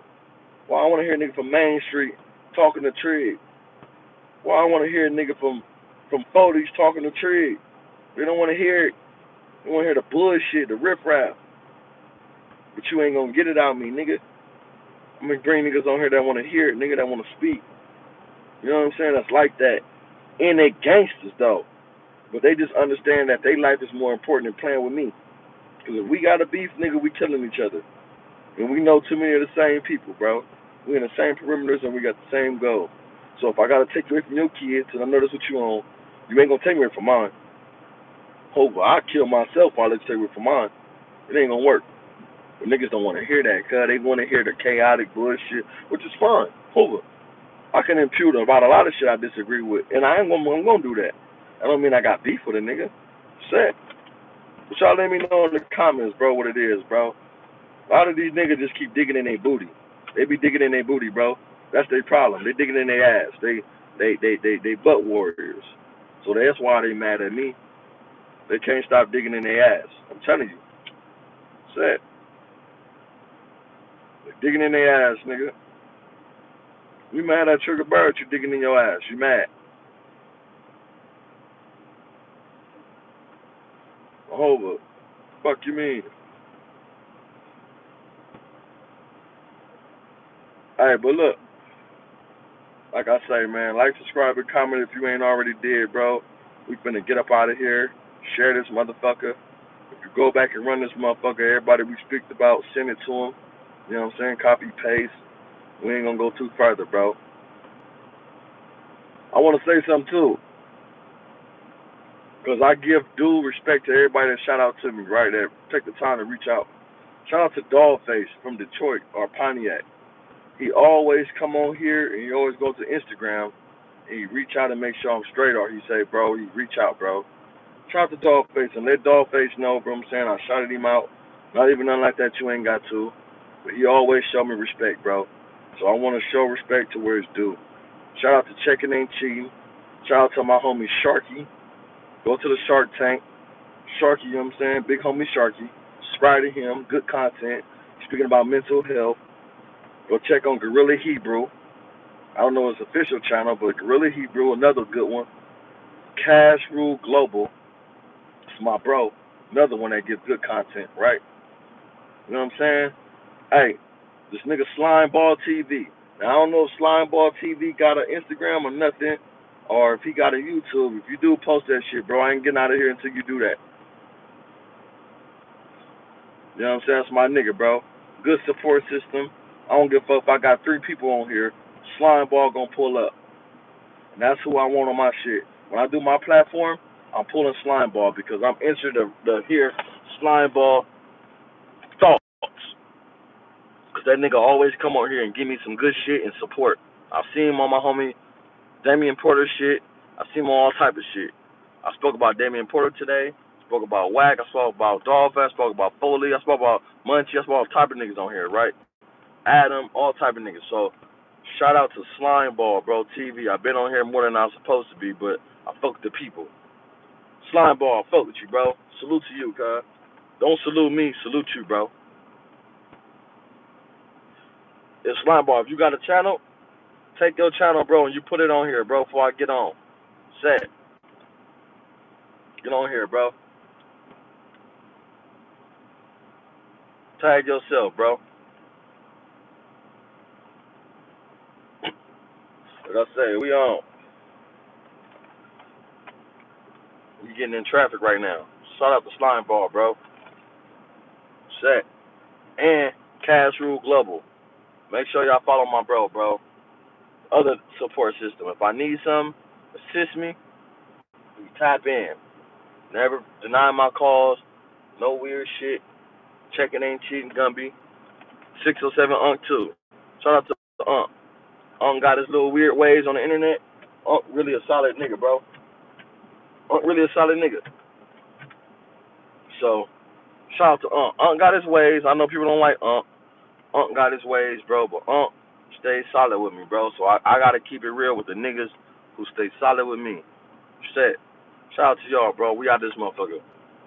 Why I want to hear a nigga from Main Street talking to Trig? Why I want to hear a nigga from 40s talking to Trig? They don't want to hear it. They want to hear the bullshit, the riffraff. But you ain't gonna get it out of me, nigga. I'm gonna bring niggas on here that want to hear it, nigga, that want to speak. You know what I'm saying? That's like that. And they gangsters, though. But they just understand that their life is more important than playing with me. Because if we got a beef, nigga, we killing each other. And we know too many of the same people, bro. We in the same perimeters and we got the same goal. So if I got to take you away from your kids and I know that's what you own, you ain't going to take me away from mine. Hope I kill myself while I let you take me away from mine. It ain't going to work. But niggas don't want to hear that, cuz they want to hear the chaotic bullshit, which is fine. Hoover. I can impute about a lot of shit I disagree with, and I'm gonna do that. I don't mean I got beef with a nigga. Set. But y'all let me know in the comments, bro, what it is, bro. A lot of these niggas just keep digging in their booty. They be digging in their booty, bro. That's their problem. They digging in their ass. They butt warriors. So that's why they mad at me. They can't stop digging in their ass. I'm telling you. Set. They digging in their ass, nigga. You mad at Triggerbird, you digging in your ass. You mad. Over. Fuck you mean? Hey, but look, like I say, man, like, subscribe, and comment if you ain't already did, bro. We finna get up out of here. Share this motherfucker. If you go back and run this motherfucker, everybody we speak about, send it to them. You know what I'm saying? Copy, paste. We ain't gonna go too further, bro. I wanna say something too. Because I give due respect to everybody that shout out to me, right? That take the time to reach out. Shout out to Dollface from Detroit or Pontiac. He always come on here and he always goes to Instagram and he reach out and make sure I'm straight, or he say, bro, he reach out, bro. Shout out to Dollface and let Dollface know, bro. I'm saying I shouted him out. Not even nothing like that you ain't got to. But he always show me respect, bro. So I want to show respect to where it's due. Shout out to Checking Ain't Cheating. Shout out to my homie Sharky. Go to the Shark Tank. Sharky, you know what I'm saying? Big homie Sharky. Subscribe to him. Good content. Speaking about mental health. Go check on Gorilla Hebrew. I don't know his official channel, but Gorilla Hebrew, another good one. Cash Rule Global. It's my bro. Another one that gives good content, right? You know what I'm saying? Hey, this nigga Slimeball TV. Now, I don't know if Slimeball TV got an Instagram or nothing, or if he got a YouTube. If you do post that shit, bro, I ain't getting out of here until you do that. You know what I'm saying? That's my nigga, bro. Good support system. I don't give a fuck if I got 3 people on here. Slimeball gonna pull up. And that's who I want on my shit. When I do my platform, I'm pulling Slimeball because I'm interested to hear Slimeball thoughts. Because that nigga always come on here and give me some good shit and support. I've seen him on my homie Damian Porter shit. I've seen him on all type of shit. I spoke about Damian Porter today. Spoke about Wack. I spoke about Dolphin. I spoke about Foley. I spoke about Munchie. I spoke about all type of niggas on here, right? Adam, all type of niggas. So, shout out to Slimeball, bro, TV. I've been on here more than I was supposed to be, but I fuck with the people. Slime ball, fuck with you, bro. Salute to you, cuz. Don't salute me, salute you, bro. It's Slime ball. If you got a channel, take your channel, bro, and you put it on here, bro, before I get on. Set. Get on here, bro. Tag yourself, bro. Like I say, we on. We getting in traffic right now. Shout out to Slime Ball, bro. Set. And Cash Rule Global. Make sure y'all follow my bro. Other support system. If I need something, assist me, you tap in. Never deny my calls. No weird shit. Checking ain't cheating, Gumby. 607 Unc 2. Shout out to Unc. Unc got his little weird ways on the internet. Unc really a solid nigga, bro. Unc really a solid nigga. So, shout out to Unc. Unc got his ways. I know people don't like Unc. Unc got his ways, bro, but Unc stays solid with me, bro. So I gotta keep it real with the niggas who stay solid with me. Shit. Shout out to y'all, bro. We out this motherfucker.